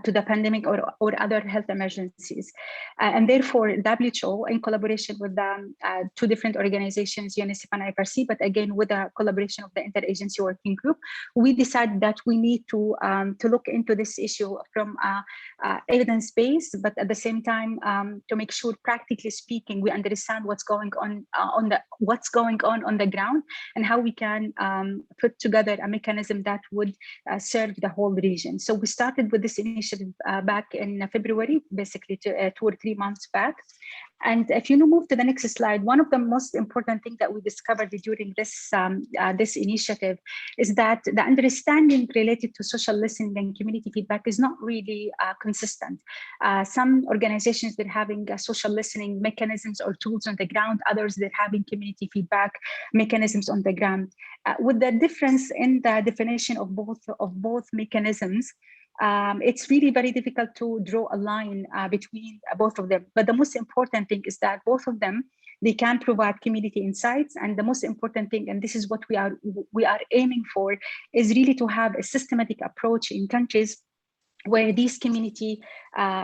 to the pandemic or other health emergencies. And therefore, WHO, in collaboration with the two different organizations, UNICEF and IFRC, but again, with the collaboration of the interagency working group, we decided that we need to look into this issue from evidence-based, but at the same time, to make sure, practically speaking, we understand what's going on on the ground and how we can put together a mechanism that would serve the whole region. So we started with this initiative back in February, basically 2 or 3 months back. And if you move to the next slide, one of the most important things that we discovered during this this initiative is that the understanding related to social listening and community feedback is not really consistent. Some organizations, they're having social listening mechanisms or tools on the ground, others they're having community feedback mechanisms on the ground. With the difference in the definition of both mechanisms, it's really very difficult to draw a line between both of them. But the most important thing is that both of them, they can provide community insights. And the most important thing, and this is what we are aiming for, is really to have a systematic approach in countries where these community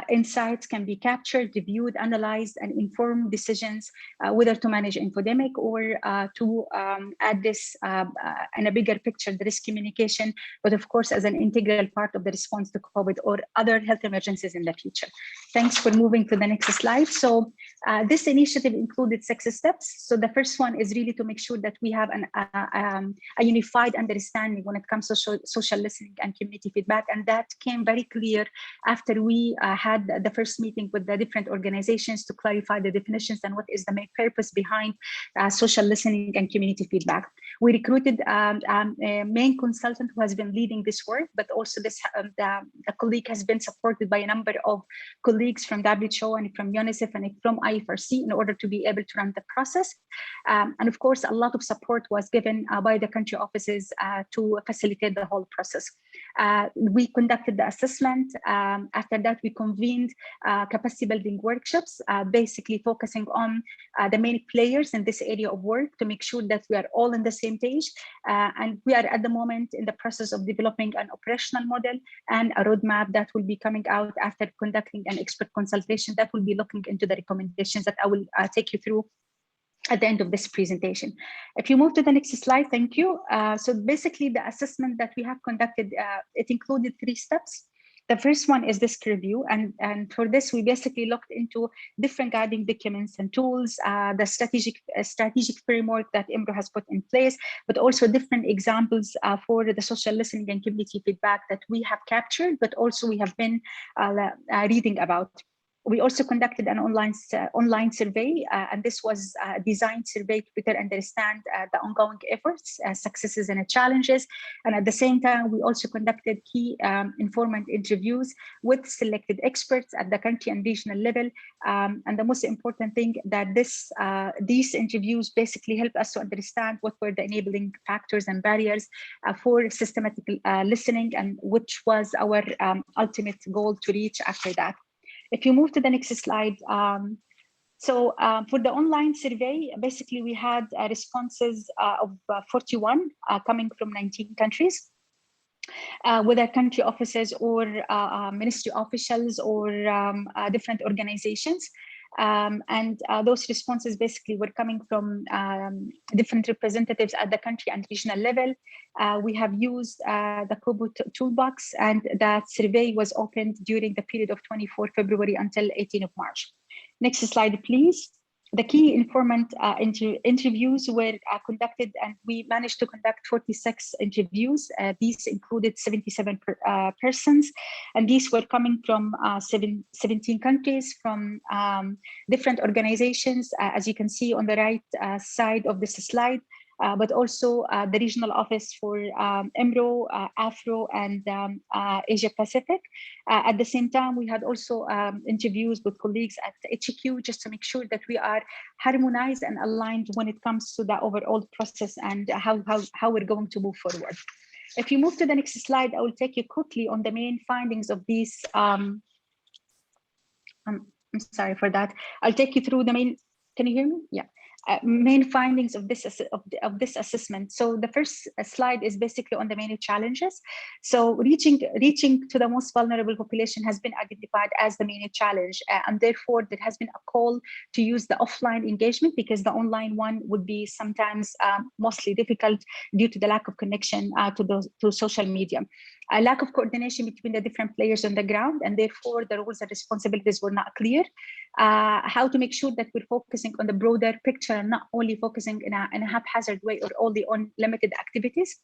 insights can be captured, reviewed, analyzed, and inform decisions whether to manage infodemic or to add this in a bigger picture, the risk communication, but of course as an integral part of the response to COVID or other health emergencies in the future. Thanks for moving to the next slide. So this initiative included 6 steps. So the first one is really to make sure that we have a unified understanding when it comes to social listening and community feedback, and that came very clear after we had the first meeting with the different organizations to clarify the definitions and what is the main purpose behind social listening and community feedback. We recruited a main consultant who has been leading this work, but also the colleague has been supported by a number of colleagues from WHO and from UNICEF and from IFRC in order to be able to run the process. And of course, a lot of support was given by the country offices to facilitate the whole process. We conducted the assessment. After that, we convened capacity building workshops, basically focusing on the main players in this area of work to make sure that we are all on the same page. And we are at the moment in the process of developing an operational model and a roadmap that will be coming out after conducting an expert consultation that will be looking into the recommendations that I will take you through at the end of this presentation. If you move to the next slide, thank you. So basically the assessment that we have conducted, it included 3 steps. The first one is this review, and for this we basically looked into different guiding documents and tools, the strategic framework that IMRO has put in place, but also different examples for the social listening and community feedback that we have captured, but also we have been reading about. We also conducted an online survey, and this was a designed survey to better understand the ongoing efforts, successes and challenges. And at the same time, we also conducted key informant interviews with selected experts at the country and regional level. And the most important thing that these interviews basically help us to understand what were the enabling factors and barriers for systematic listening, and which was our ultimate goal to reach after that. If you move to the next slide, for the online survey, basically we had responses of 41 coming from 19 countries, whether country offices or ministry officials or different organizations. And those responses basically were coming from different representatives at the country and regional level. We have used the Kobo toolbox, and that survey was opened during the period of 24 February until 18 of March. Next slide, please. The key informant interviews were conducted, and we managed to conduct 46 interviews. These included 77 persons, and these were coming from 17 countries, from different organizations, as you can see on the right side of this slide, but also the regional office for EMRO, Afro, and Asia Pacific. At the same time, we had also interviews with colleagues at HQ just to make sure that we are harmonized and aligned when it comes to the overall process and how we're going to move forward. If you move to the next slide, I will take you quickly on the main findings of these. I'm sorry for that. I'll take you through the main. Can you hear me? Yeah. Main findings of this assessment. So the first slide is basically on the main challenges. So reaching to the most vulnerable population has been identified as the main challenge, and therefore there has been a call to use the offline engagement, because the online one would be sometimes mostly difficult due to the lack of connection to social media. A lack of coordination between the different players on the ground, and therefore the roles and responsibilities were not clear. How to make sure that we're focusing on the broader picture and not only focusing in a haphazard way or only on limited activities.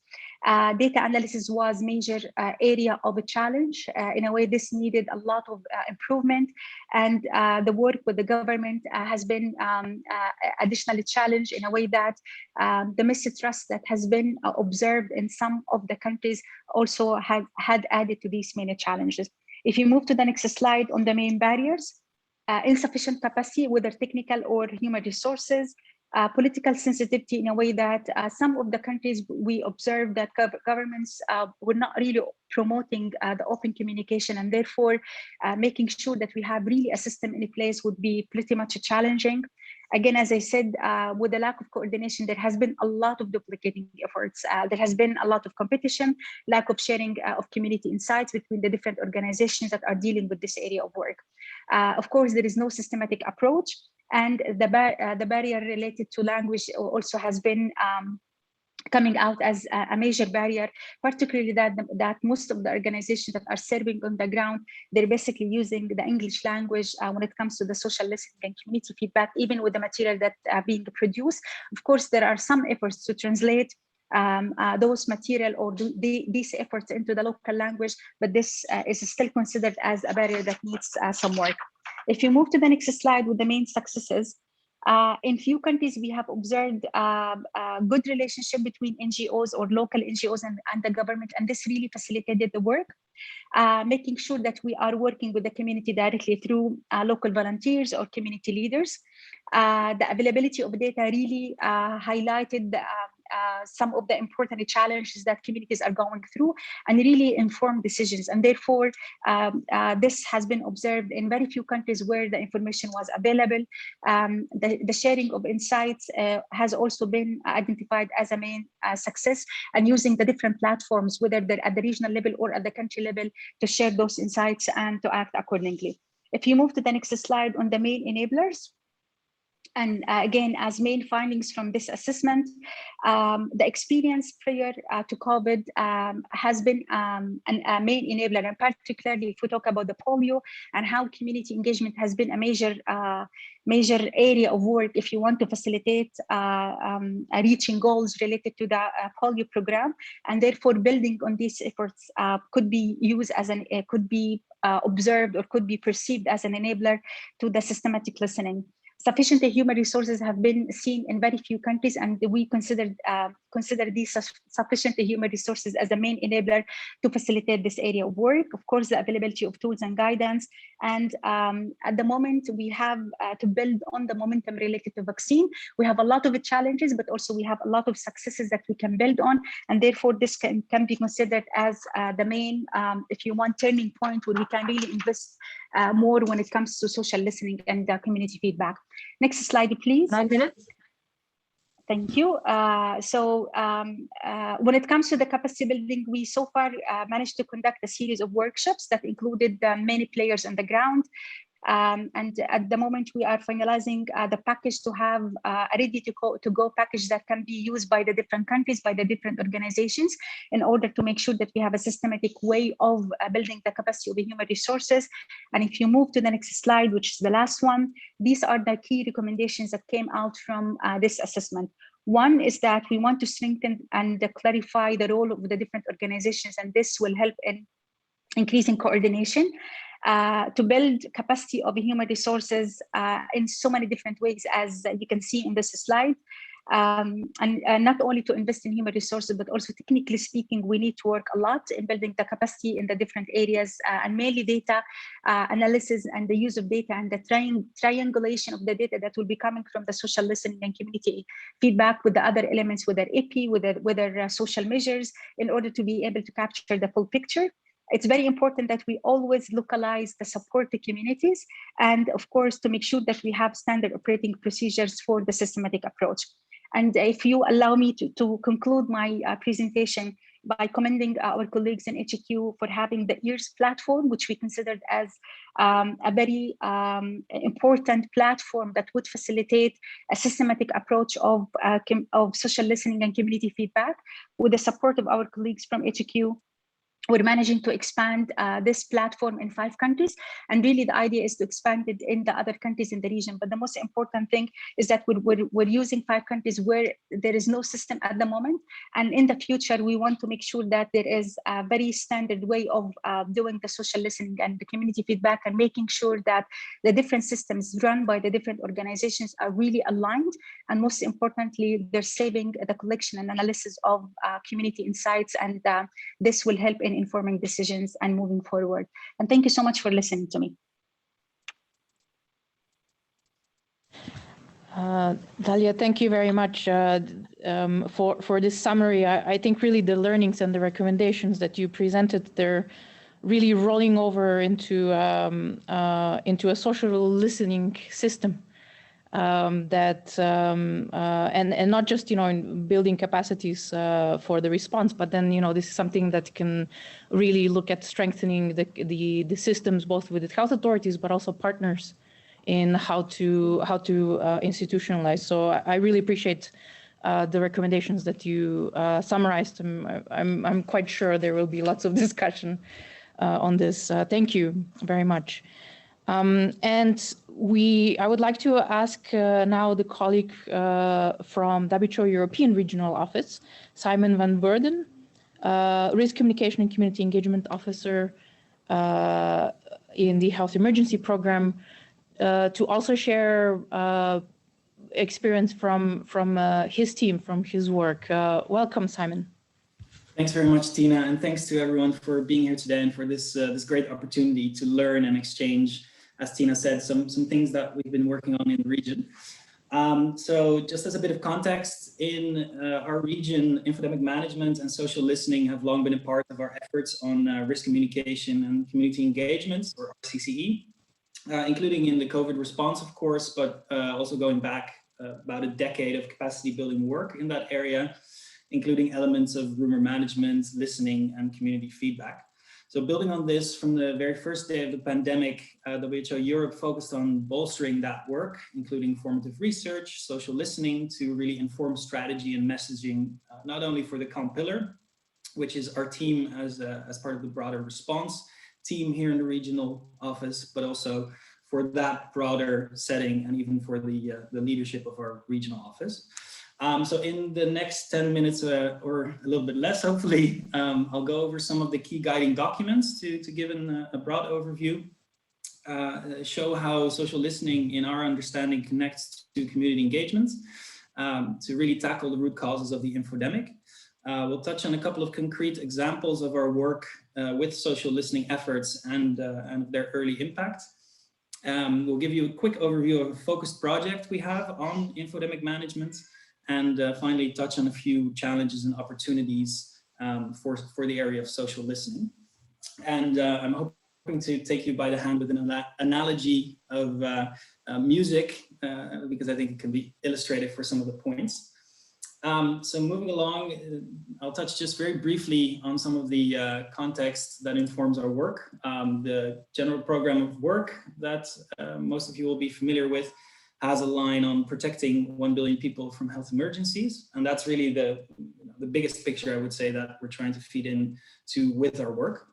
Data analysis was major area of a challenge. In a way, this needed a lot of improvement, and the work with the government has been additionally challenged in a way that the mistrust that has been observed in some of the countries also had added to these many challenges. If you move to the next slide on the main barriers, insufficient capacity, whether technical or human resources, political sensitivity, in a way that some of the countries we observed that governments were not really promoting the open communication, and therefore making sure that we have really a system in place would be pretty much challenging. Again, as I said, with the lack of coordination, there has been a lot of duplicating efforts. There has been a lot of competition, lack of sharing of community insights between the different organizations that are dealing with this area of work. Of course, there is no systematic approach, and the barrier related to language also has been coming out as a major barrier, particularly that most of the organizations that are serving on the ground, they're basically using the English language when it comes to the social listening and community feedback, even with the material that are being produced. Of course, there are some efforts to translate those material or these efforts into the local language, but this is still considered as a barrier that needs some work. If you move to the next slide with the main successes, in few countries, we have observed a good relationship between NGOs or local NGOs and the government, and this really facilitated the work, making sure that we are working with the community directly through local volunteers or community leaders. The availability of data really highlighted some of the important challenges that communities are going through and really informed decisions. And therefore, this has been observed in very few countries where the information was available. The sharing of insights has also been identified as a main success, and using the different platforms, whether they're at the regional level or at the country level, to share those insights and to act accordingly. If you move to the next slide on the main enablers, and again, as main findings from this assessment, the experience prior to COVID has been a main enabler, and particularly if we talk about the polio and how community engagement has been a major area of work if you want to facilitate reaching goals related to the polio program, and therefore building on these efforts could be used as could be observed or could be perceived as an enabler to the systematic listening. Sufficient human resources have been seen in very few countries, and we consider these sufficient human resources as a main enabler to facilitate this area of work. Of course, the availability of tools and guidance, and at the moment we have to build on the momentum related to vaccine. We have a lot of challenges, but also we have a lot of successes that we can build on, and therefore this can be considered as the main, if you want, turning point where we can really invest more when it comes to social listening and community feedback. Next slide, please. 9 minutes. Thank you. When it comes to the capacity building, we so far managed to conduct a series of workshops that included many players on the ground. And at the moment, we are finalizing the package to have a ready-to-go package that can be used by the different countries, by the different organizations, in order to make sure that we have a systematic way of building the capacity of the human resources. And if you move to the next slide, which is the last one, these are the key recommendations that came out from this assessment. One is that we want to strengthen and clarify the role of the different organizations, and this will help in increasing coordination to build capacity of human resources in so many different ways, as you can see in this slide. And not only to invest in human resources, but also technically speaking, we need to work a lot in building the capacity in the different areas, and mainly data analysis and the use of data and the triangulation of the data that will be coming from the social listening and community feedback with the other elements, whether EP, whether social measures, in order to be able to capture the full picture. It's very important that we always localize the support to communities, and of course, to make sure that we have standard operating procedures for the systematic approach. And if you allow me to conclude my presentation by commending our colleagues in HQ for having the EARS platform, which we considered as a very important platform that would facilitate a systematic approach of social listening and community feedback. With the support of our colleagues from HQ, we're managing to expand this platform in 5 countries. And really the idea is to expand it in the other countries in the region. But the most important thing is that we're using 5 countries where there is no system at the moment. And in the future, we want to make sure that there is a very standard way of doing the social listening and the community feedback, and making sure that the different systems run by the different organizations are really aligned. And most importantly, they're saving the collection and analysis of community insights. And this will help in informing decisions and moving forward. And thank you so much for listening to me. Dalia, thank you very much for this summary. I think really the learnings and the recommendations that you presented, they're really rolling over into a social listening system. And not just in building capacities for the response, but then this is something that can really look at strengthening the systems, both with the health authorities but also partners in how to institutionalize. So I really appreciate the recommendations that you summarized. I'm quite sure there will be lots of discussion on this. Thank you very much. And I would like to ask now the colleague from WHO European Regional Office, Simon van Beurden, Risk Communication and Community Engagement Officer in the Health Emergency Program, to also share experience from his team, from his work. Welcome, Simon. Thanks very much, Tina, and thanks to everyone for being here today and for this great opportunity to learn and exchange, as Tina said, some things that we've been working on in the region. So just as a bit of context, in our region, infodemic management and social listening have long been a part of our efforts on risk communication and community engagement, or RCCE, including in the COVID response, of course, but also going back about a decade of capacity building work in that area, including elements of rumor management, listening, and community feedback. So building on this, from the very first day of the pandemic, WHO Europe focused on bolstering that work, including formative research, social listening, to really inform strategy and messaging, not only for the COM pillar, which is our team as part of the broader response team here in the regional office, but also for that broader setting and even for the leadership of our regional office. So in the next 10 minutes or a little bit less, hopefully, I'll go over some of the key guiding documents to give a broad overview, show how social listening in our understanding connects to community engagement, to really tackle the root causes of the infodemic. We'll touch on a couple of concrete examples of our work with social listening efforts and their early impact. We'll give you a quick overview of a focused project we have on infodemic management, and finally touch on a few challenges and opportunities for the area of social listening. And I'm hoping to take you by the hand with an analogy of music, because I think it can be illustrative for some of the points. So moving along, I'll touch just very briefly on some of the context that informs our work. The general program of work that most of you will be familiar with has a line on protecting 1 billion people from health emergencies. And that's really the biggest picture, I would say, that we're trying to feed into with our work.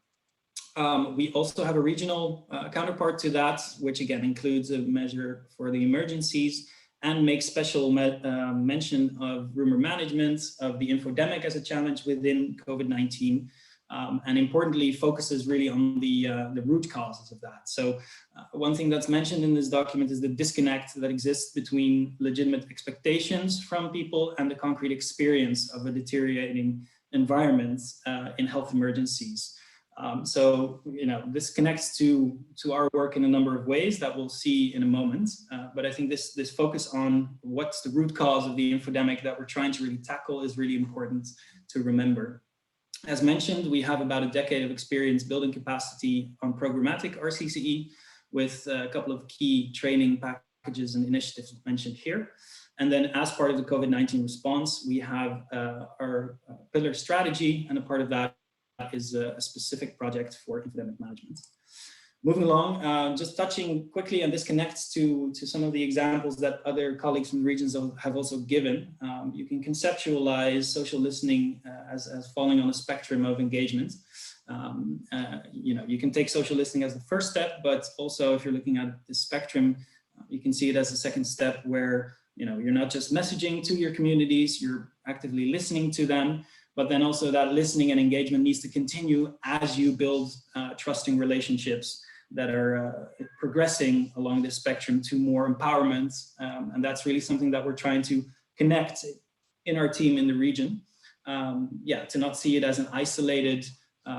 We also have a regional counterpart to that, which again includes a measure for the emergencies and makes special mention of rumor management, of the infodemic as a challenge within COVID-19, and importantly focuses really on the root causes of that. So one thing that's mentioned in this document is the disconnect that exists between legitimate expectations from people and the concrete experience of a deteriorating environment in health emergencies. So, this connects to our work in a number of ways that we'll see in a moment. But I think this focus on what's the root cause of the infodemic that we're trying to really tackle is really important to remember. As mentioned, we have about a decade of experience building capacity on programmatic RCCE with a couple of key training packages and initiatives mentioned here. And then as part of the COVID-19 response, we have our pillar strategy, and a part of that is a specific project for infodemic management. Moving along, just touching quickly, and this connects to some of the examples that other colleagues from the regions have also given. You can conceptualize social listening as falling on a spectrum of engagement. You can take social listening as the first step, but also if you're looking at the spectrum, you can see it as a second step where you're not just messaging to your communities, you're actively listening to them. But then also that listening and engagement needs to continue as you build trusting relationships that are progressing along this spectrum to more empowerment. And that's really something that we're trying to connect in our team in the region. To not see it as an isolated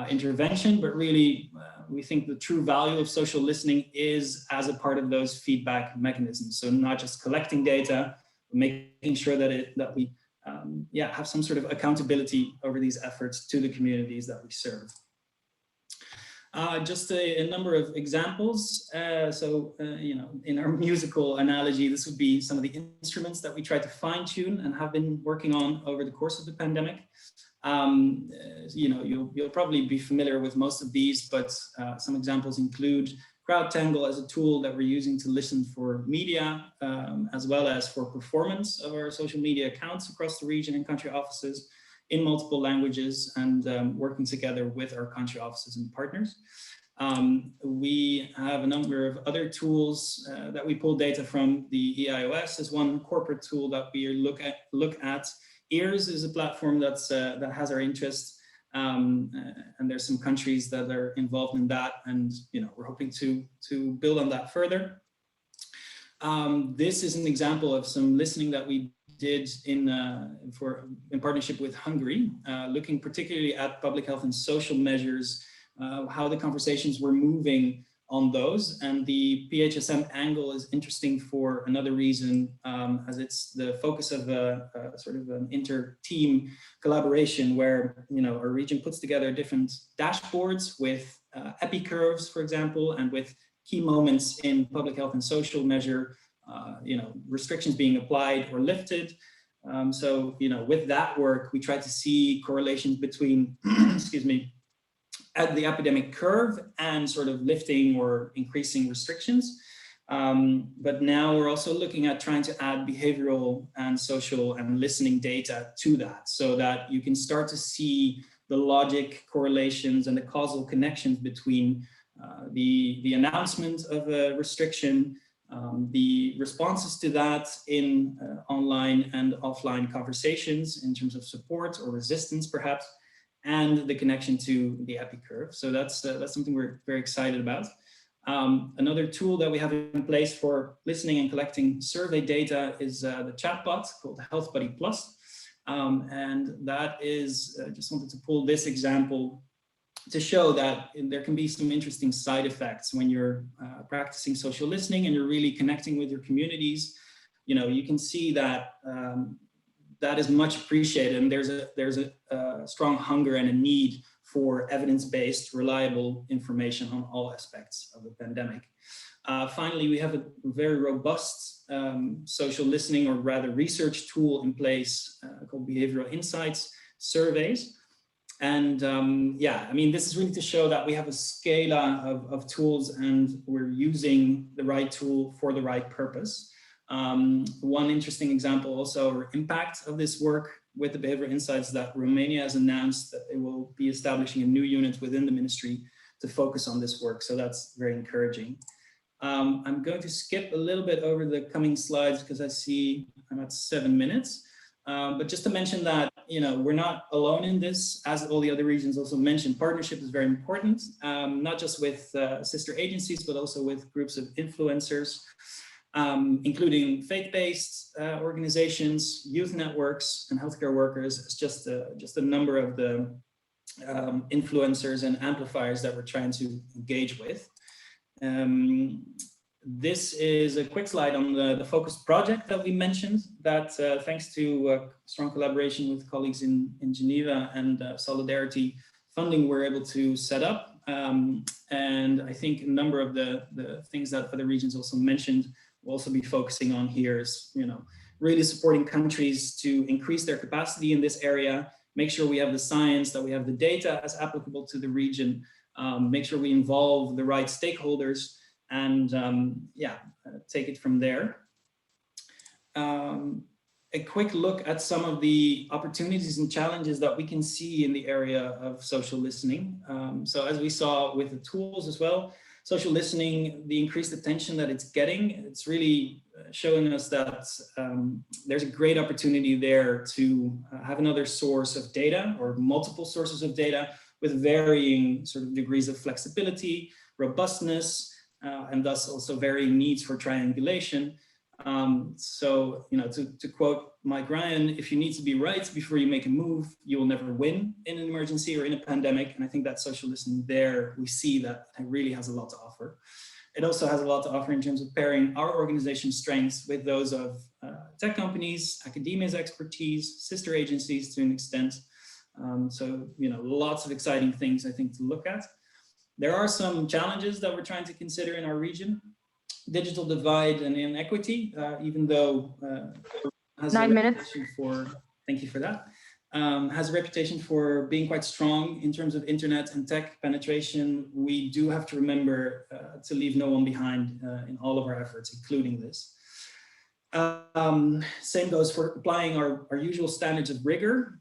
intervention, but really we think the true value of social listening is as a part of those feedback mechanisms. So not just collecting data, but making sure that we have some sort of accountability over these efforts to the communities that we serve. Just a number of examples. In our musical analogy, this would be some of the instruments that we try to fine tune and have been working on over the course of the pandemic. You'll probably be familiar with most of these, but some examples include CrowdTangle as a tool that we're using to listen for media, as well as for performance of our social media accounts across the region and country offices in multiple languages, and working together with our country offices and partners. We have a number of other tools that we pull data from. The EIOS is one corporate tool that we look at. EARS is a platform that has our interest. And there's some countries that are involved in that, and we're hoping to build on that further. This is an example of some listening that we did in partnership with Hungary, looking particularly at public health and social measures, how the conversations were moving on those. And the PHSM angle is interesting for another reason, as it's the focus of a sort of an inter-team collaboration where our region puts together different dashboards with epi curves, for example, and with key moments in public health and social measure, restrictions being applied or lifted. With that work, we try to see correlations between, excuse me, at the epidemic curve and sort of lifting or increasing restrictions. But now we're also looking at trying to add behavioral and social and listening data to that, so that you can start to see the logic correlations and the causal connections between the announcement of a restriction, the responses to that in online and offline conversations in terms of support or resistance perhaps, and the connection to the epi curve. So that's something we're very excited about. Another tool that we have in place for listening and collecting survey data is the chatbot called Health Buddy Plus. And that is, I just wanted to pull this example to show that there can be some interesting side effects when you're practicing social listening and you're really connecting with your communities. You can see that that is much appreciated, and there's a strong hunger and a need for evidence-based, reliable information on all aspects of the pandemic. Finally, we have a very robust social listening, or rather research tool in place called Behavioral Insights surveys. And yeah, I mean, this is really to show that we have a scala of tools and we're using the right tool for the right purpose. One interesting example also, or impact of this work with the Behavioral Insights, that Romania has announced that they will be establishing a new unit within the ministry to focus on this work. So that's very encouraging. I'm going to skip a little bit over the coming slides because I see I'm at 7 minutes. But just to mention that, you know, we're not alone in this. As all the other regions also mentioned, partnership is very important, not just with sister agencies, but also with groups of influencers, including faith-based organizations, youth networks, and healthcare workers. It's just a number of the influencers and amplifiers that we're trying to engage with. This is a quick slide on the focused project that we mentioned, that thanks to strong collaboration with colleagues in Geneva and Solidarity funding, we're able to set up. And I think a number of the things that other regions also mentioned will also be focusing on here is, you know, really supporting countries to increase their capacity in this area, make sure we have the science, that we have the data as applicable to the region, make sure we involve the right stakeholders, and yeah, take it from there. A quick look at some of the opportunities and challenges that we can see in the area of social listening. So as we saw with the tools as well, social listening, the increased attention that it's getting, it's really showing us that there's a great opportunity there to have another source of data, or multiple sources of data, with varying sort of degrees of flexibility, robustness, and thus also varying needs for triangulation. So, you know, to quote Mike Ryan, if you need to be right before you make a move, you will never win in an emergency or in a pandemic. And I think that social listening there, we see that it really has a lot to offer. It also has a lot to offer in terms of pairing our organization's strengths with those of tech companies, academia's expertise, sister agencies to an extent. So, you know, lots of exciting things, I think, to look at. There are some challenges that we're trying to consider in our region. Digital divide and inequity, even though has 9 minutes for, thank you for that, has a reputation for being quite strong in terms of internet and tech penetration. We do have to remember to leave no one behind in all of our efforts, including this. Same goes for applying our usual standards of rigor.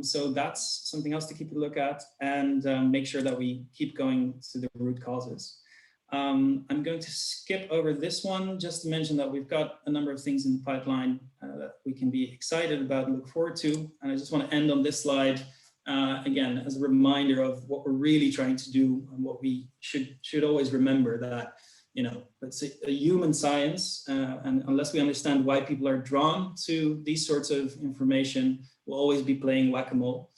So that's something else to keep a look at, and make sure that we keep going to the root causes. I'm going to skip over this one just to mention that we've got a number of things in the pipeline that we can be excited about and look forward to. And I just want to end on this slide again as a reminder of what we're really trying to do, and what we should always remember, that, you know, it's a human science, and unless we understand why people are drawn to these sorts of information, we'll always be playing whack-a-mole.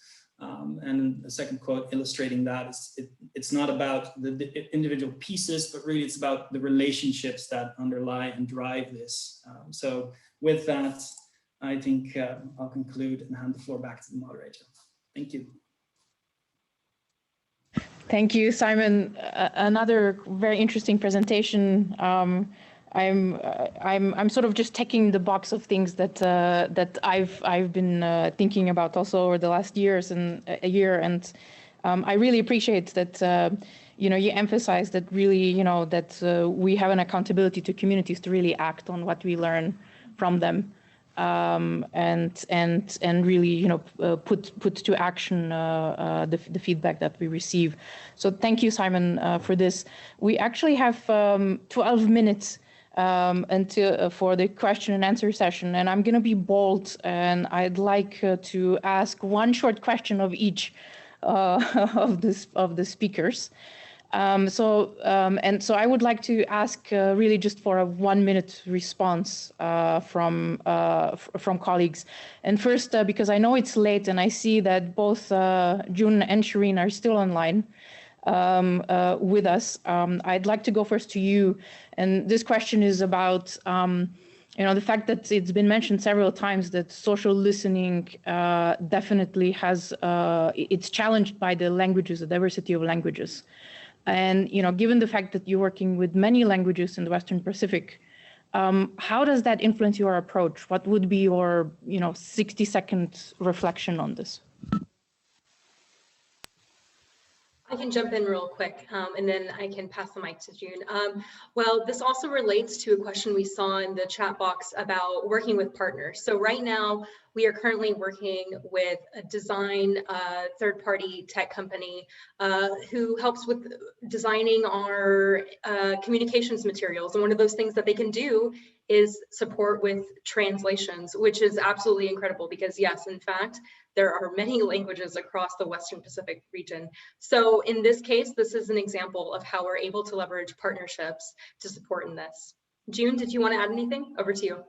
And the second quote illustrating that is, it's not about the individual pieces, but really it's about the relationships that underlie and drive this. So with that, I think I'll conclude and hand the floor back to the moderator. Thank you. Thank you, Simon. Another very interesting presentation. I'm sort of just ticking the box of things that that I've been thinking about also over the last years and a year, and I really appreciate that you know, you emphasize that really, you know, that we have an accountability to communities to really act on what we learn from them, and really, you know, put to action the feedback that we receive. So thank you, Simon, for this. We actually have 12 minutes until for the question and answer session, and I'm going to be bold, and I'd like to ask one short question of each of the speakers. So I would like to ask really just for a 1 minute response from colleagues. And first, because I know it's late and I see that both June and Shireen are still online with us, I'd like to go first to you. And this question is about you know, the fact that it's been mentioned several times that social listening definitely has it's challenged by the languages, the diversity of languages. And given the fact that you're working with many languages in the Western Pacific, how does that influence your approach? What would be your 60-second reflection on this? I can jump in real quick, and then I can pass the mic to June. Well, this also relates to a question we saw in the chat box about working with partners. So right now, we are currently working with a design third-party tech company who helps with designing our communications materials. And one of those things that they can do is support with translations, which is absolutely incredible because yes, in fact, there are many languages across the Western Pacific region. So in this case, this is an example of how we're able to leverage partnerships to support in this. June, did you want to add anything? Over to you.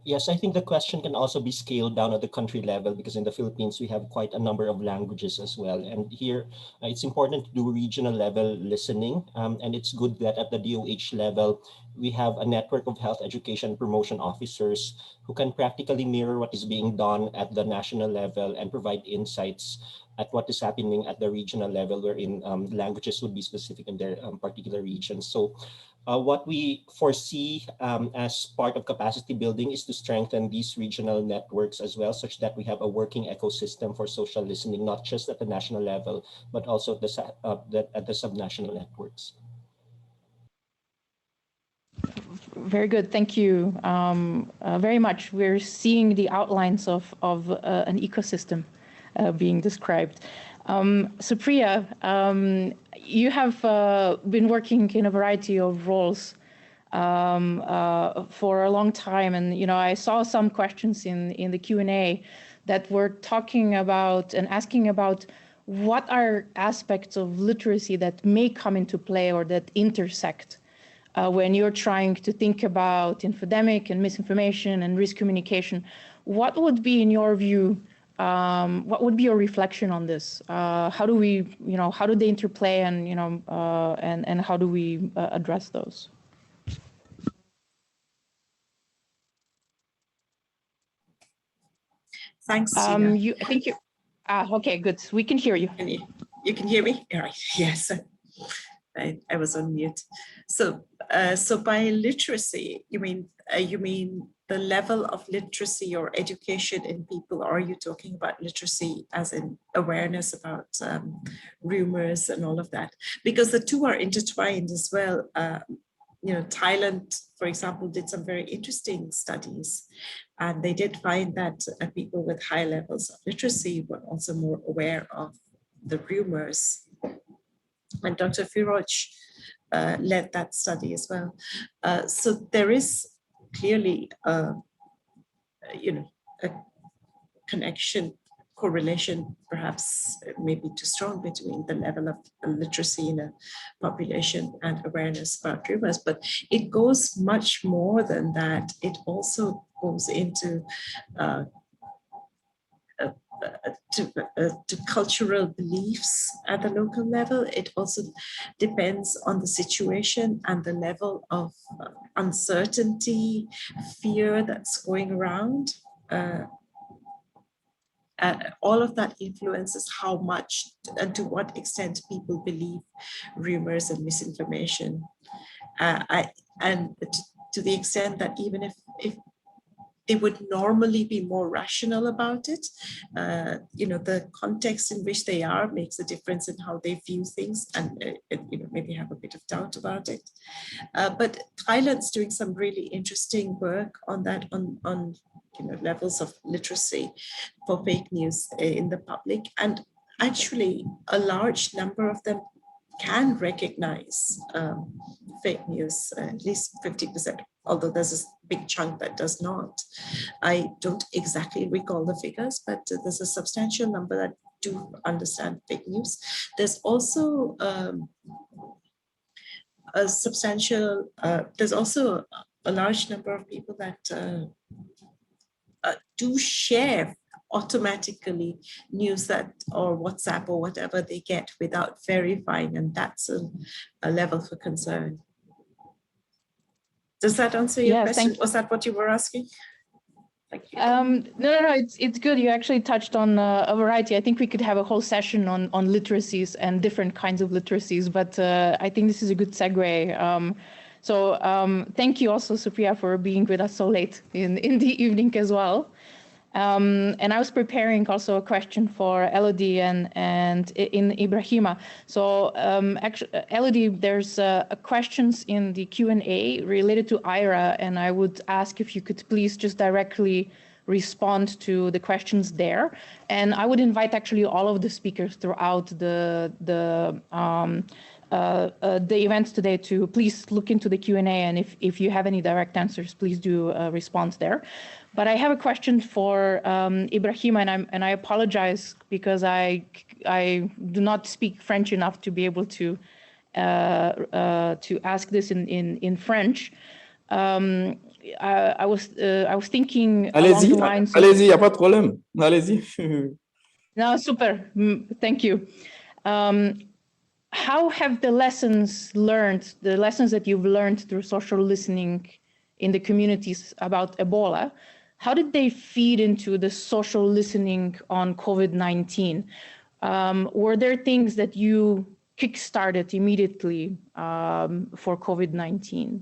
Yes, I think the question can also be scaled down at the country level because in the Philippines, we have quite a number of languages as well. And here, it's important to do regional level listening. And it's good that at the DOH level, we have a network of health education promotion officers who can practically mirror what is being done at the national level and provide insights at what is happening at the regional level, wherein languages would be specific in their particular region. So what we foresee as part of capacity building is to strengthen these regional networks as well, such that we have a working ecosystem for social listening, not just at the national level, but also at the subnational networks. Very good, thank you very much. We're seeing the outlines of an ecosystem being described. Supriya, you have been working in a variety of roles for a long time, and I saw some questions in the Q&A that were talking about and asking about what are aspects of literacy that may come into play or that intersect when you're trying to think about infodemic and misinformation and risk communication. What would be, in your view, what would be your reflection on this? How do we, how do they interplay, and and how do we address those? Thanks, Tina. I think you. Okay, good. We can hear you. You can hear me? All right. Yes. I was on mute. So, so by literacy, you mean the level of literacy or education in people, or are you talking about literacy as in awareness about rumors and all of that? Because the two are intertwined as well. Thailand, for example, did some very interesting studies, and they did find that people with high levels of literacy were also more aware of the rumors. And Dr. Firoj led that study as well. So there is clearly, a correlation, perhaps maybe too strong, between the level of literacy in a population and awareness about rumors. But it goes much more than that. It also goes into to cultural beliefs at the local level. It also depends on the situation and the level of uncertainty, fear that's going around. All of that influences how much and to what extent people believe rumors and misinformation. And to the extent that even if they would normally be more rational about it, the context in which they are makes a difference in how they view things, and maybe have a bit of doubt about it. But Thailand's doing some really interesting work on that, on levels of literacy for fake news in the public, and actually a large number of them can recognize fake news, at least 50%, although there's a big chunk that does not. I don't exactly recall the figures, but there's a substantial number that do understand fake news. There's also there's also a large number of people that do share automatically news that, or WhatsApp or whatever they get, without verifying, and that's a level for concern. Does that answer your question? Was that what you were asking? Thank you. No, it's good. You actually touched on a variety. I think we could have a whole session on literacies and different kinds of literacies, but I think this is a good segue. Thank you also, Supriya, for being with us so late in the evening as well. And I was preparing also a question for Elodie and in Ibrahima. So actually, Elodie, there's questions in the Q&A related to IRA, and I would ask if you could please just directly respond to the questions there. And I would invite actually all of the speakers throughout the events today to please look into the Q&A, and if you have any direct answers, please do respond there. But I have a question for Ibrahima, and I apologize because I do not speak French enough to be able to ask this in French. I was thinking along the lines of... Allez-y, y a pas de problème. Allez-y. No, super. Thank you. How have the lessons that you've learned through social listening in the communities about Ebola, how did they feed into the social listening on COVID-19? Were there things that you kickstarted immediately for COVID-19?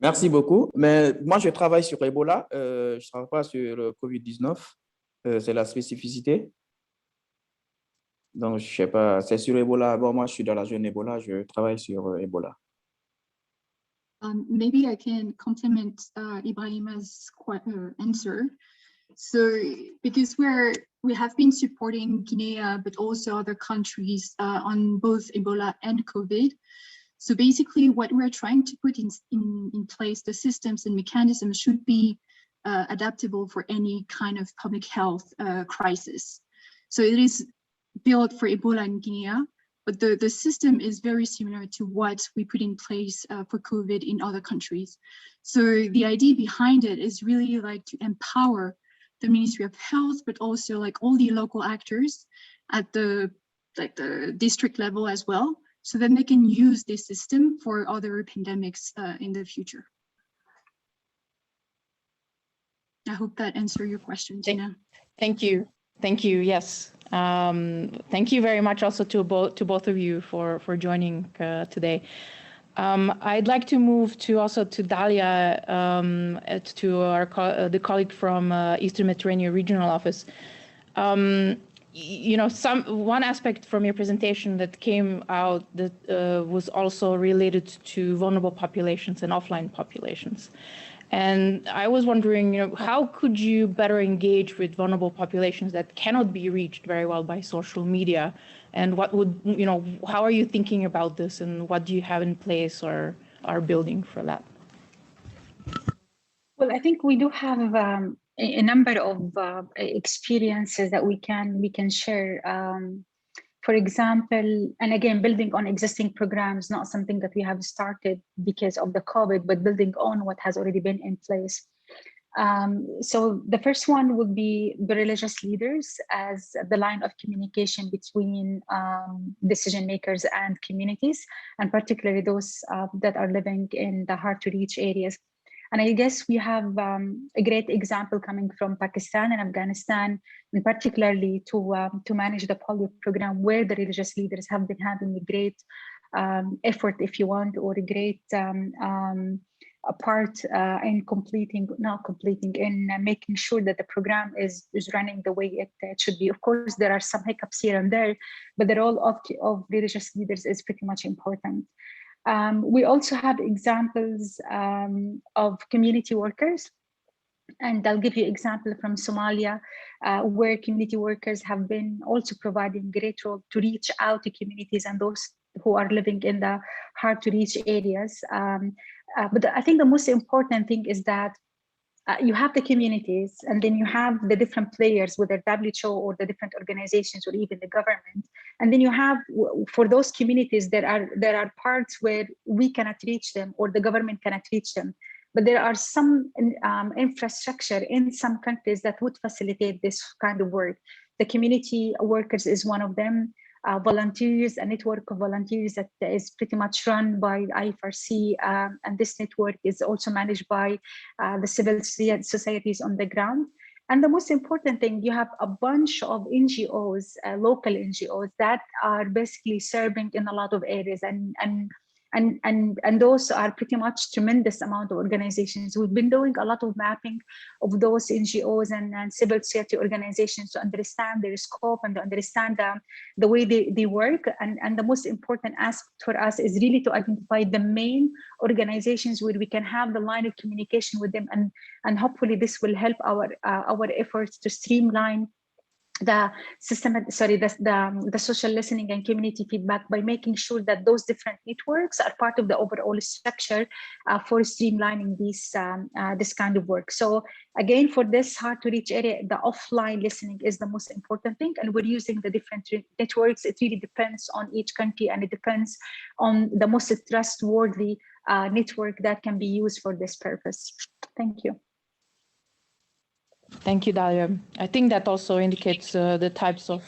Merci beaucoup. Mais moi, je travaille sur Ebola. Je ne travaille pas sur le COVID-19. C'est la spécificité. Donc, je ne sais pas. C'est sur Ebola. Bon, moi, je suis dans la zone Ebola. Je travaille sur Ebola. Maybe I can complement Ibrahima's answer. So, because we have been supporting Guinea, but also other countries on both Ebola and COVID. So basically what we're trying to put in place, the systems and mechanisms should be adaptable for any kind of public health crisis. So it is built for Ebola in Guinea, but the system is very similar to what we put in place for COVID in other countries. So the idea behind it is really like to empower the Ministry of Health, but also like all the local actors at the district level as well, so that they can use this system for other pandemics in the future. I hope that answered your question, Tina. Thank you. Thank you. Yes. Thank you very much also to both of you for joining today. I'd like to move to Dalia, to the colleague from Eastern Mediterranean Regional Office. You know, one aspect from your presentation that came out that was also related to vulnerable populations and offline populations. And I was wondering, you know, how could you better engage with vulnerable populations that cannot be reached very well by social media? And what would, you know, how are you thinking about this, and what do you have in place or are building for that? Well, I think we do have a number of experiences that we can share. For example, and again, building on existing programs, not something that we have started because of the COVID, but building on what has already been in place. So the first one would be the religious leaders as the line of communication between decision makers and communities, and particularly those that are living in the hard to reach areas. And I guess we have a great example coming from Pakistan and Afghanistan, and particularly to manage the polio program, where the religious leaders have been having a great effort, if you want, or a great part in making sure that the program is running the way it should be. Of course, there are some hiccups here and there, but the role of religious leaders is pretty much important. We also have examples of community workers, and I'll give you an example from Somalia, where community workers have been also providing great role to reach out to communities and those who are living in the hard to reach areas. But I think the most important thing is that you have the communities, and then you have the different players, whether WHO or the different organizations or even the government. And then you have, for those communities, there are parts where we cannot reach them or the government cannot reach them. But there are some infrastructure in some countries that would facilitate this kind of work. The community workers is one of them. volunteers, a network of volunteers that is pretty much run by IFRC, and this network is also managed by the civil societies on the ground. And the most important thing, you have a bunch of NGOs, local NGOs that are basically serving in a lot of areas, and those are pretty much tremendous amount of organizations. We've been doing a lot of mapping of those NGOs and civil society organizations to understand their scope and to understand the way they work. And the most important aspect for us is really to identify the main organizations where we can have the line of communication with them, and hopefully this will help our efforts to streamline the social listening and community feedback by making sure that those different networks are part of the overall structure for streamlining this kind of work. So again, for this hard to reach area, the offline listening is the most important thing, and we're using the different networks. It really depends on each country, and it depends on the most trustworthy network that can be used for this purpose. Thank you. Thank you, Dalia. I think that also indicates the types of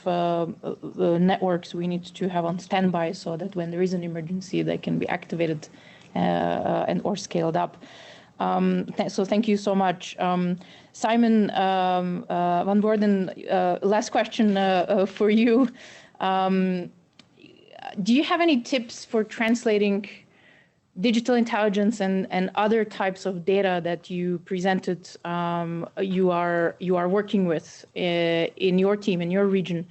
networks we need to have on standby, so that when there is an emergency, they can be activated and or scaled up. So thank you so much. Simon van Woerden, last question for you. Do you have any tips for translating digital intelligence and other types of data that you presented, you are working with in your team, in your region?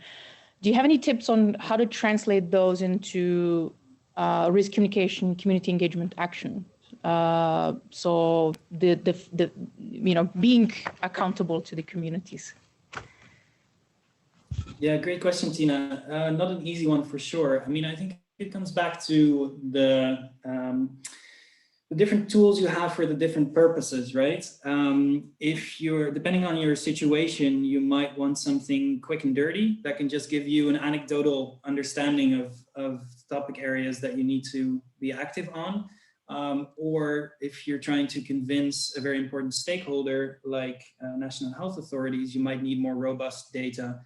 Do you have any tips on how to translate those into risk communication, community engagement action? So the being accountable to the communities. Yeah, great question, Tina. Not an easy one for sure. I mean, I think it comes back to the different tools you have for the different purposes, right? If you're, depending on your situation, you might want something quick and dirty that can just give you an anecdotal understanding of topic areas that you need to be active on. Or if you're trying to convince a very important stakeholder like national health authorities, you might need more robust data.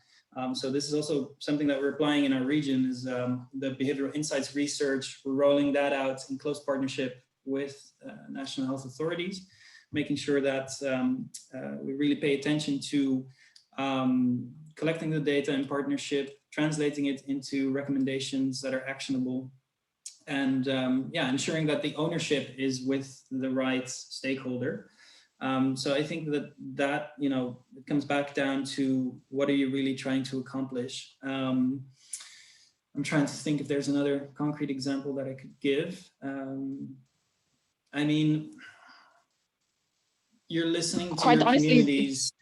So this is also something that we're applying in our region, is the behavioral insights research. We're rolling that out in close partnership with national health authorities, making sure that we really pay attention to collecting the data in partnership, translating it into recommendations that are actionable, and ensuring that the ownership is with the right stakeholder. So I think that it comes back down to what are you really trying to accomplish. I'm trying to think if there's another concrete example that I could give. I mean, you're listening to your communities.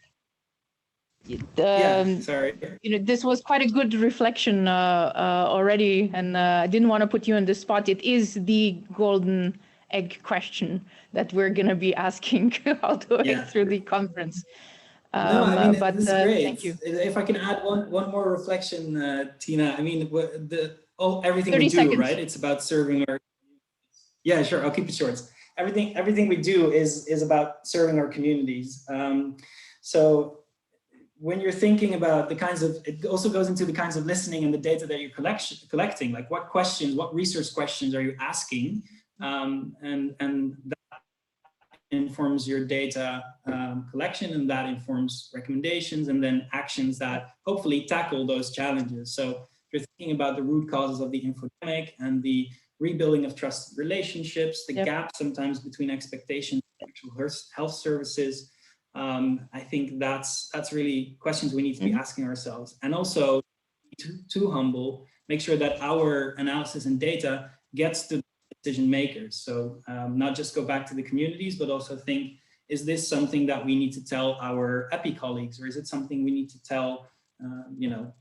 Sorry. This was quite a good reflection already, and I didn't want to put you on the spot. It is the golden egg question that we're going to be asking all the way through the conference. No, I mean, but this is great. Thank you. If I can add one more reflection, Tina. I mean, everything we do, seconds. right? It's about serving our. Yeah, sure. I'll keep it short. Everything we do is about serving our communities. So when you're thinking about the kinds of, it also goes into the kinds of listening and the data that you're collecting. Like what questions, what research questions are you asking? And that informs your data collection, and that informs recommendations and then actions that hopefully tackle those challenges. So if you're thinking about the root causes of the infodemic and the rebuilding of trusted relationships, the gap sometimes between expectations and actual health services, I think that's really questions we need to be asking ourselves. And also, too humble, make sure that our analysis and data gets to decision makers. So not just go back to the communities, but also think, is this something that we need to tell our EPI colleagues, or is it something we need to tell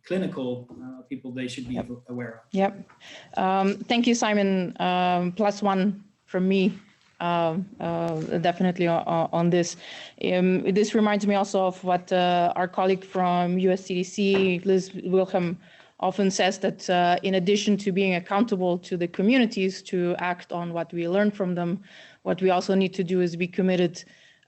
clinical people they should be aware of? Yep. Thank you, Simon. +1 from me, definitely on this. This reminds me also of what our colleague from USCDC, Liz Wilhelm, often says, that in addition to being accountable to the communities to act on what we learn from them, what we also need to do is be committed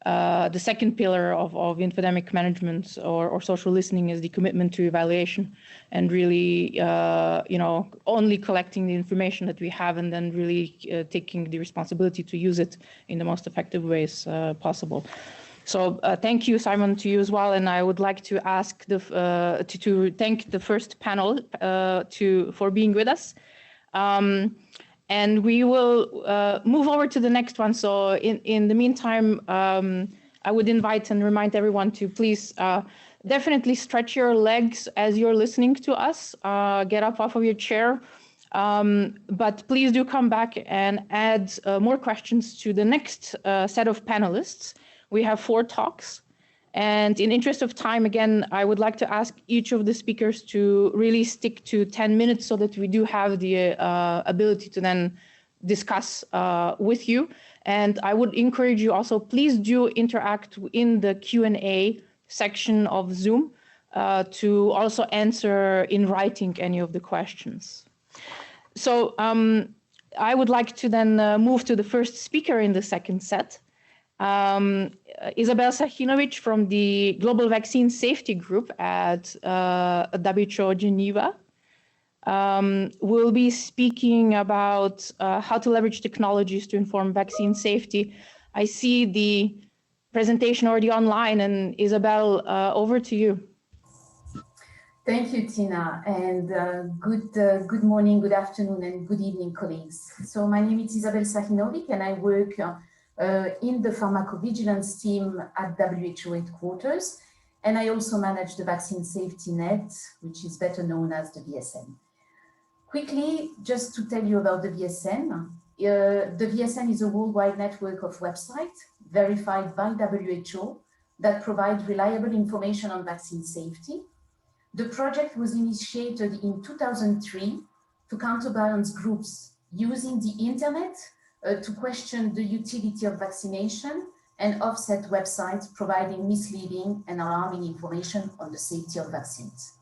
the second pillar of infodemic management or social listening is the commitment to evaluation and really, only collecting the information that we have and then really taking the responsibility to use it in the most effective ways possible. So thank you, Simon, to you as well. And I would like to ask to thank the first panel for being with us. And we will move over to the next one. So in the meantime, I would invite and remind everyone to please definitely stretch your legs as you're listening to us. Get up off of your chair. But please do come back and add more questions to the next set of panelists. We have 4 talks. And in interest of time, again, I would like to ask each of the speakers to really stick to 10 minutes so that we do have the ability to then discuss with you. And I would encourage you also, please do interact in the Q&A section of Zoom to also answer in writing any of the questions. So I would like to then move to the first speaker in the second set. Isabel Sahinovic from the Global Vaccine Safety Group at WHO Geneva will be speaking about how to leverage technologies to inform vaccine safety. I see the presentation already online, and Isabel, over to you. Thank you, Tina, and good morning, good afternoon, and good evening, colleagues. So my name is Isabel Sahinovic, and I work in the pharmacovigilance team at WHO headquarters, and I also manage the Vaccine Safety Net, which is better known as the VSN. Quickly, just to tell you about the VSN, the VSN is a worldwide network of websites verified by WHO that provide reliable information on vaccine safety. The project was initiated in 2003 to counterbalance groups using the internet to question the utility of vaccination and offset websites providing misleading and alarming information on the safety of vaccines.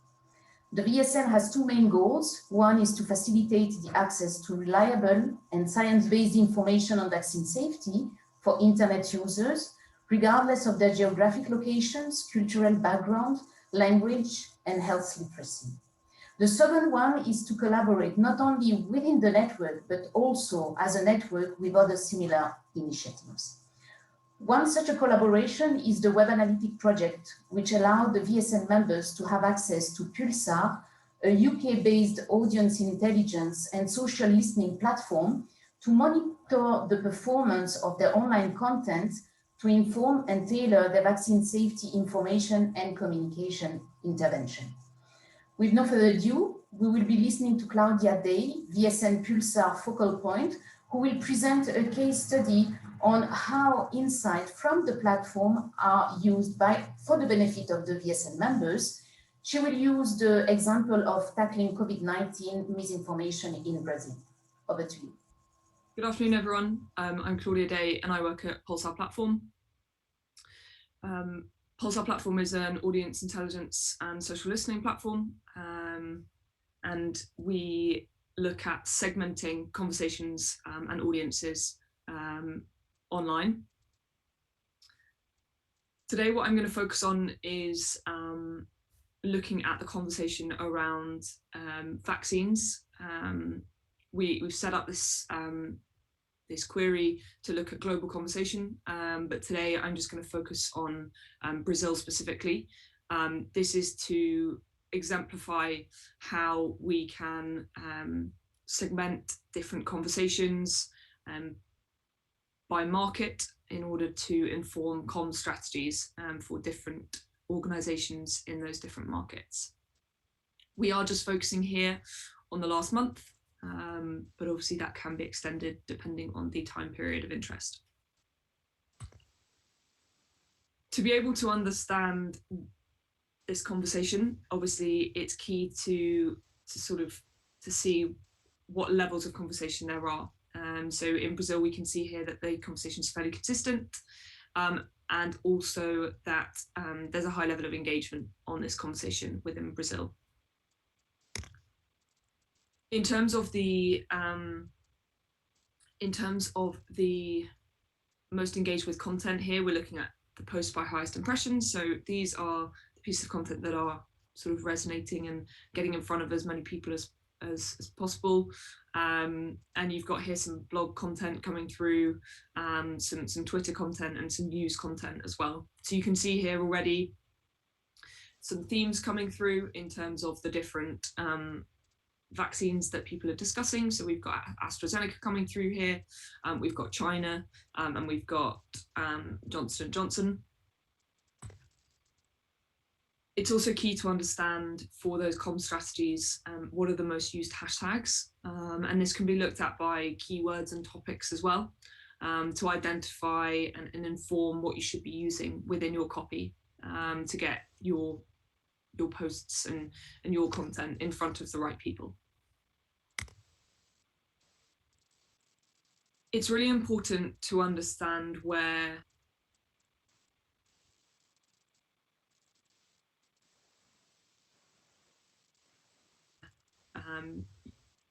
The VSN has 2 main goals. One is to facilitate the access to reliable and science-based information on vaccine safety for internet users, regardless of their geographic locations, cultural background, language, and health literacy. The second one is to collaborate not only within the network, but also as a network with other similar initiatives. One such a collaboration is the Web Analytic project, which allowed the VSN members to have access to Pulsar, a UK-based audience intelligence and social listening platform to monitor the performance of their online content to inform and tailor their vaccine safety information and communication intervention. With no further ado, we will be listening to Claudia Day, VSN Pulsar focal point, who will present a case study on how insights from the platform are used for the benefit of the VSN members. She will use the example of tackling COVID-19 misinformation in Brazil. Over to you. Good afternoon, everyone. I'm Claudia Day, and I work at Pulsar Platform. Pulsar Platform is an audience intelligence and social listening platform, and we look at segmenting conversations and audiences online. Today, what I'm going to focus on is looking at the conversation around vaccines. We've set up this this query to look at global conversation, but today I'm just going to focus on Brazil specifically. This is to exemplify how we can segment different conversations by market in order to inform comm strategies for different organizations in those different markets. We are just focusing here on the last month, but obviously that can be extended depending on the time period of interest. To be able to understand this conversation, obviously it's key to see what levels of conversation there are. So in Brazil, we can see here that the conversation is fairly consistent, and also that there's a high level of engagement on this conversation within Brazil. In terms of the most engaged with content here. We're looking at the posts by highest impressions. So these are the pieces of content that are sort of resonating and getting in front of as many people as possible. And you've got here some blog content coming through, some Twitter content and some news content as well. So you can see here already some themes coming through in terms of the different vaccines that people are discussing. So we've got AstraZeneca coming through here, we've got China, and we've got Johnson & Johnson. It's also key to understand for those comm strategies, what are the most used hashtags? And this can be looked at by keywords and topics as well, to identify and inform what you should be using within your copy, to get your posts and your content in front of the right people. It's really important to understand where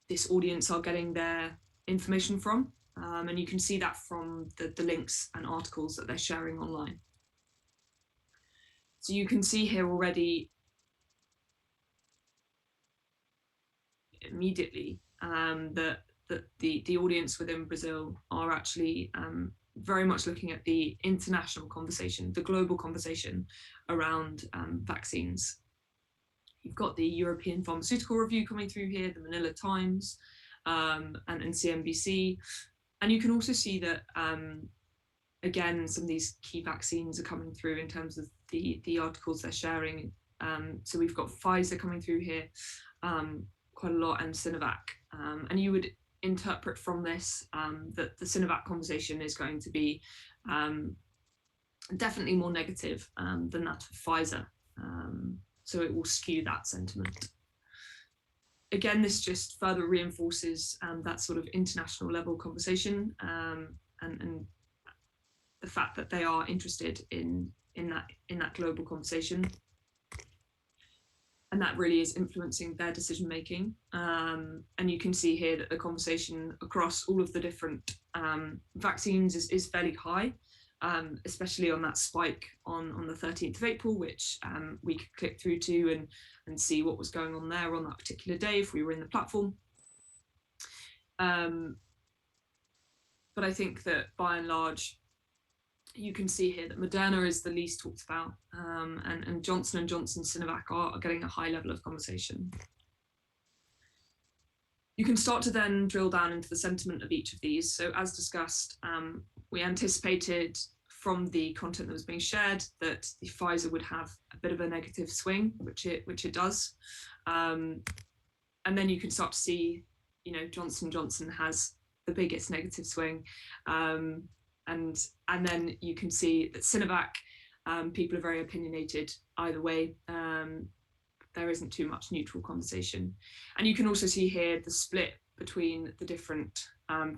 this audience are getting their information from. And you can see that from the links and articles that they're sharing online. So you can see here already immediately that the audience within Brazil are actually very much looking at the international conversation, the global conversation around vaccines. You've got the European Pharmaceutical Review coming through here, the Manila Times, and CNBC. And you can also see that, again, some of these key vaccines are coming through in terms of the articles they're sharing. So we've got Pfizer coming through here quite a lot, and Sinovac. And you would interpret from this that the Sinovac conversation is going to be definitely more negative than that of Pfizer. So it will skew that sentiment. Again, this just further reinforces that sort of international level conversation, and the fact that they are interested in that global conversation, and that really is influencing their decision making. And you can see here that the conversation across all of the different vaccines is fairly high. Especially on that spike on the 13th of April, which we could click through to and see what was going on there on that particular day if we were in the platform. But I think that by and large, you can see here that Moderna is the least talked about, and Johnson & Johnson, Sinovac are getting a high level of conversation. You can start to then drill down into the sentiment of each of these. So as discussed, we anticipated from the content that was being shared that the Pfizer would have a bit of a negative swing, which it does. And then you can start to see, Johnson & Johnson has the biggest negative swing. And then you can see that Sinovac, people are very opinionated either way. There isn't too much neutral conversation. And you can also see here the split between the different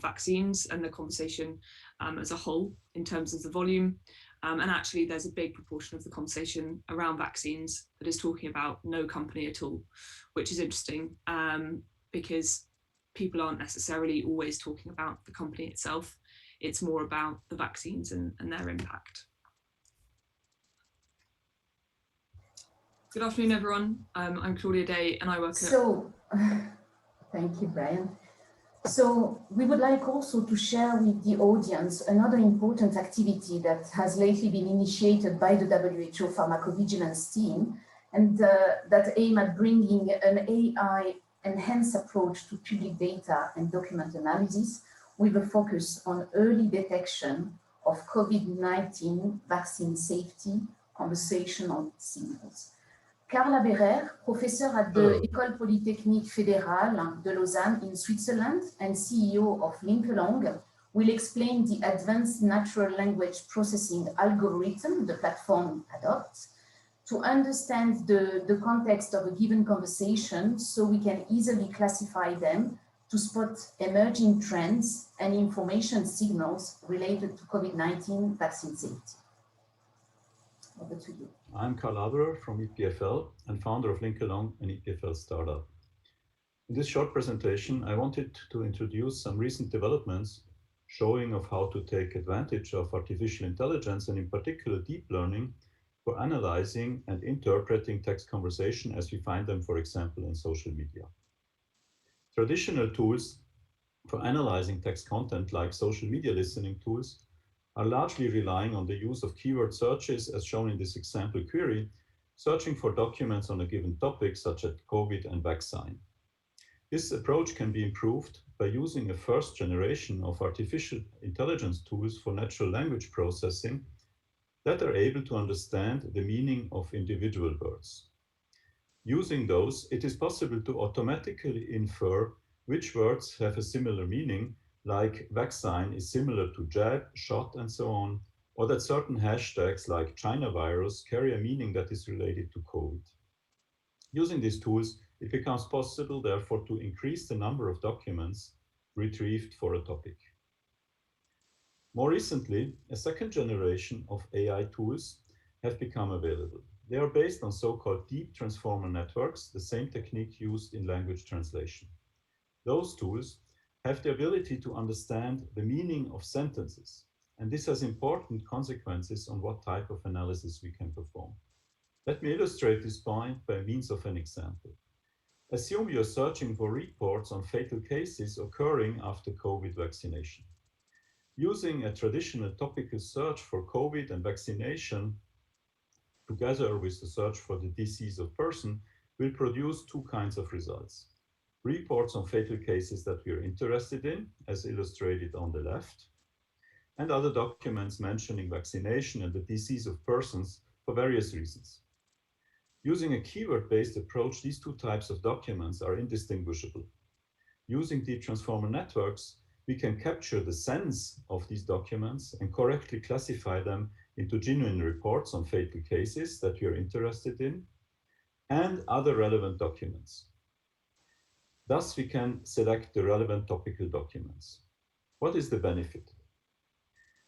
vaccines and the conversation as a whole in terms of the volume. And actually there's a big proportion of the conversation around vaccines that is talking about no company at all, which is interesting because people aren't necessarily always talking about the company itself. It's more about the vaccines and their impact. Good afternoon, everyone. I'm Claudia Day, and I work at... Thank you, Brian. So we would like also to share with the audience another important activity that has lately been initiated by the WHO pharmacovigilance team, and that aim at bringing an AI-enhanced approach to public data and document analysis with a focus on early detection of COVID-19 vaccine safety conversational signals. Carla Berrer, professor at the École Polytechnique Fédérale de Lausanne in Switzerland and CEO of Linkelong, will explain the advanced natural language processing algorithm the platform adopts to understand the context of a given conversation so we can easily classify them to spot emerging trends and information signals related to COVID-19 vaccine safety. Over to you. I'm Karl Aberer from EPFL and founder of Linkelong, an EPFL startup. In this short presentation, I wanted to introduce some recent developments showing of how to take advantage of artificial intelligence and in particular deep learning for analyzing and interpreting text conversation as we find them, for example, in social media. Traditional tools for analyzing text content like social media listening tools are largely relying on the use of keyword searches as shown in this example query, searching for documents on a given topic such as COVID and vaccine. This approach can be improved by using a first generation of artificial intelligence tools for natural language processing that are able to understand the meaning of individual words. Using those, it is possible to automatically infer which words have a similar meaning, like vaccine is similar to jab, shot, and so on, or that certain hashtags like China virus carry a meaning that is related to COVID. Using these tools, it becomes possible, therefore, to increase the number of documents retrieved for a topic. More recently, a second generation of AI tools have become available. They are based on so-called deep transformer networks, the same technique used in language translation. Those tools have the ability to understand the meaning of sentences, and this has important consequences on what type of analysis we can perform. Let me illustrate this point by means of an example. Assume you're searching for reports on fatal cases occurring after COVID vaccination. Using a traditional topical search for COVID and vaccination together with the search for the disease of person will produce two kinds of results. Reports on fatal cases that we are interested in, as illustrated on the left, and other documents mentioning vaccination and the disease of persons for various reasons. Using a keyword-based approach, these two types of documents are indistinguishable. Using deep transformer networks, we can capture the sense of these documents and correctly classify them into genuine reports on fatal cases that we are interested in and other relevant documents. Thus, we can select the relevant topical documents. What is the benefit?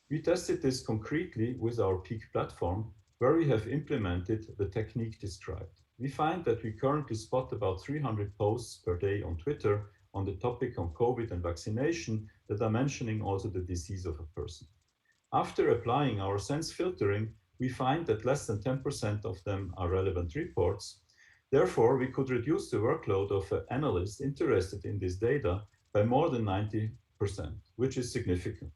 We tested this concretely with our Peak platform, where we have implemented the technique described. We find that we currently spot about 300 posts per day on Twitter on the topic on COVID and vaccination that are mentioning also the disease of a person. After applying our sense filtering, we find that less than 10% of them are relevant reports. Therefore, we could reduce the workload of an analyst interested in this data by more than 90%, which is significant.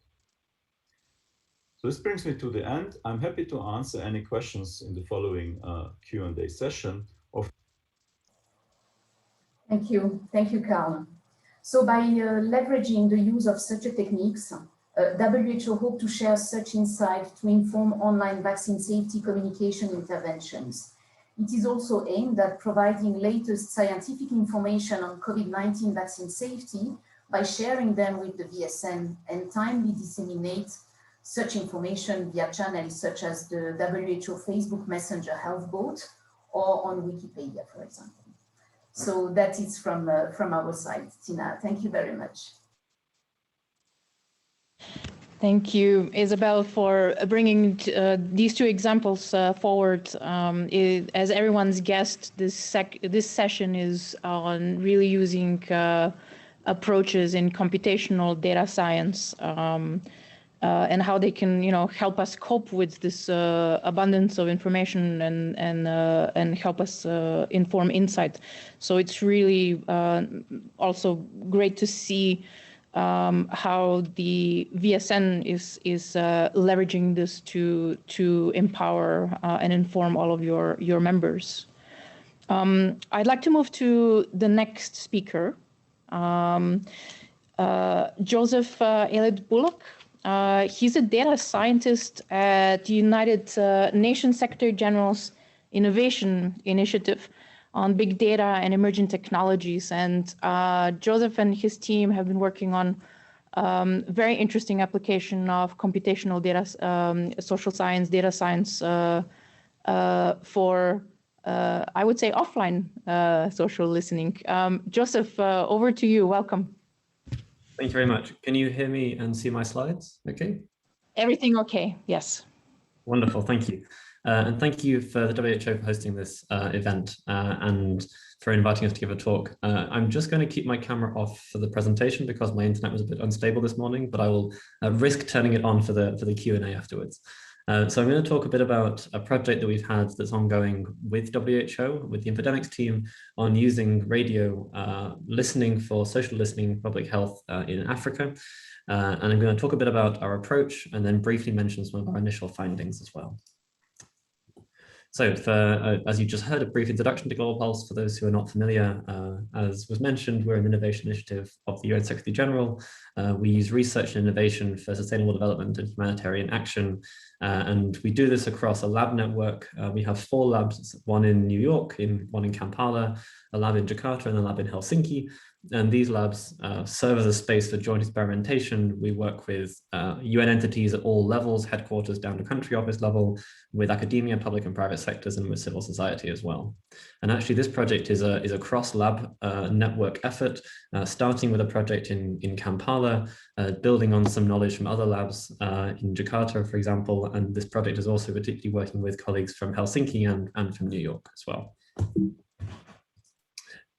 So this brings me to the end. I'm happy to answer any questions in the following Q&A session. Thank you, Carl. So by leveraging the use of such techniques, WHO hope to share such insight to inform online vaccine safety communication interventions. It is also aimed at providing latest scientific information on COVID-19 vaccine safety by sharing them with the VSN and timely disseminate such information via channels such as the WHO Facebook Messenger Health Bot or on Wikipedia, for example. So that is from our side. Tina, thank you very much. Thank you, Isabel, for bringing these two examples forward. As everyone's guessed, this session is on really using approaches in computational data science and how they can, help us cope with this abundance of information and help us inform insight. So it's really also great to see how the VSN is leveraging this to empower and inform all of your members. I'd like to move to the next speaker, Joseph Elliott Bullock. He's a data scientist at the United Nations Secretary General's Innovation Initiative on big data and emerging technologies. And Joseph and his team have been working on very interesting application of computational data, social science, data science for, I would say, offline social listening. Joseph, over to you. Welcome. Thank you very much. Can you hear me and see my slides? Okay. Everything okay? Yes. Wonderful, thank you. And thank you for the WHO for hosting this event and for inviting us to give a talk. I'm just going to keep my camera off for the presentation because my internet was a bit unstable this morning, but I will risk turning it on for the Q&A afterwards. So I'm going to talk a bit about a project that we've had that's ongoing with WHO, with the Infodemics team, on using radio listening for social listening, public health in Africa. And I'm going to talk a bit about our approach and then briefly mention some of our initial findings as well. So as you just heard, a brief introduction to Global Pulse for those who are not familiar. As was mentioned, we're an innovation initiative of the UN Secretary General. We use research and innovation for sustainable development and humanitarian action. And we do this across a lab network. We have 4 labs, one in New York, one in Kampala, a lab in Jakarta, and a lab in Helsinki. And these labs serve as a space for joint experimentation. We work with UN entities at all levels, headquarters down to country office level, with academia, public and private sectors, and with civil society as well. And actually this project is a cross-lab network effort, starting with a project in Kampala, building on some knowledge from other labs in Jakarta, for example. And this project is also particularly working with colleagues from Helsinki and from New York as well.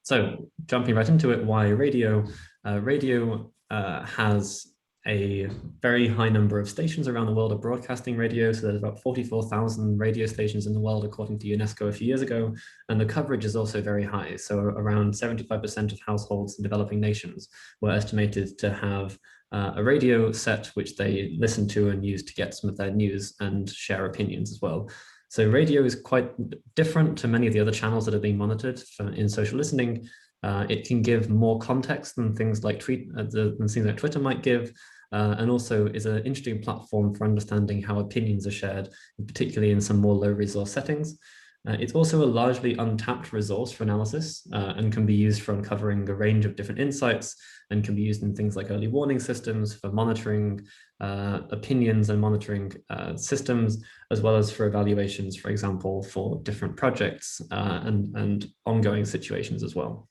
So jumping right into it, why radio? Radio has a very high number of stations around the world of broadcasting radio. So there's about 44,000 radio stations in the world, according to UNESCO a few years ago. And the coverage is also very high. So around 75% of households in developing nations were estimated to have a radio set which they listen to and use to get some of their news and share opinions as well. So radio is quite different to many of the other channels that are being monitored in social listening. It can give more context than things like Twitter might give, and also is an interesting platform for understanding how opinions are shared, particularly in some more low resource settings. It's also a largely untapped resource for analysis and can be used for uncovering a range of different insights, and can be used in things like early warning systems for monitoring opinions and monitoring systems, as well as for evaluations, for example, for different projects and ongoing situations as well.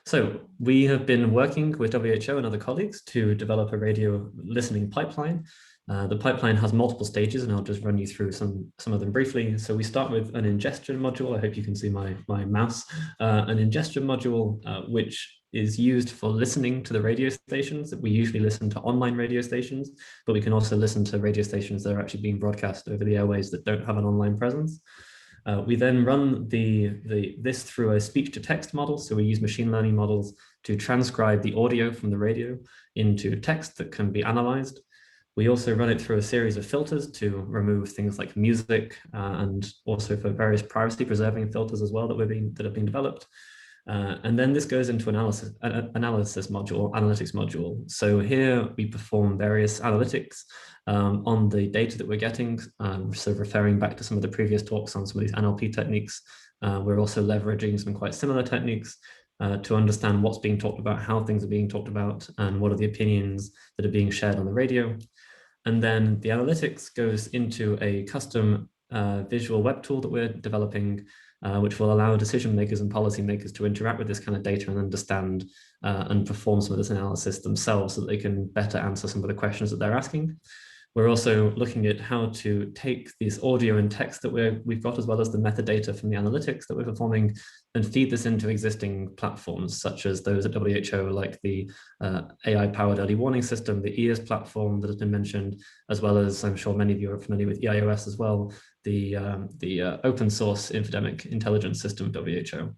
So we have been working with WHO and other colleagues to develop a radio listening pipeline. The pipeline has multiple stages, and I'll just run you through some of them briefly. So we start with an ingestion module. I hope you can see my mouse. An ingestion module, which is used for listening to the radio stations. We usually listen to online radio stations, but we can also listen to radio stations that are actually being broadcast over the airways that don't have an online presence. We then run this through a speech-to-text model. So we use machine learning models to transcribe the audio from the radio into text that can be analyzed. We also run it through a series of filters to remove things like music and also for various privacy-preserving filters as well that have been developed. And then this goes into analytics module. So here we perform various analytics on the data that we're getting. So referring back to some of the previous talks on some of these NLP techniques, we're also leveraging some quite similar techniques to understand what's being talked about, how things are being talked about, and what are the opinions that are being shared on the radio. And then the analytics goes into a custom visual web tool that we're developing, which will allow decision makers and policymakers to interact with this kind of data and understand and perform some of this analysis themselves so that they can better answer some of the questions that they're asking. We're also looking at how to take this audio and text that we've got, as well as the metadata from the analytics that we're performing, and feed this into existing platforms, such as those at WHO, like the AI-powered early warning system, the EARS platform that has been mentioned, as well as, I'm sure many of you are familiar with EIOS as well, the open source Infodemic intelligence system at WHO.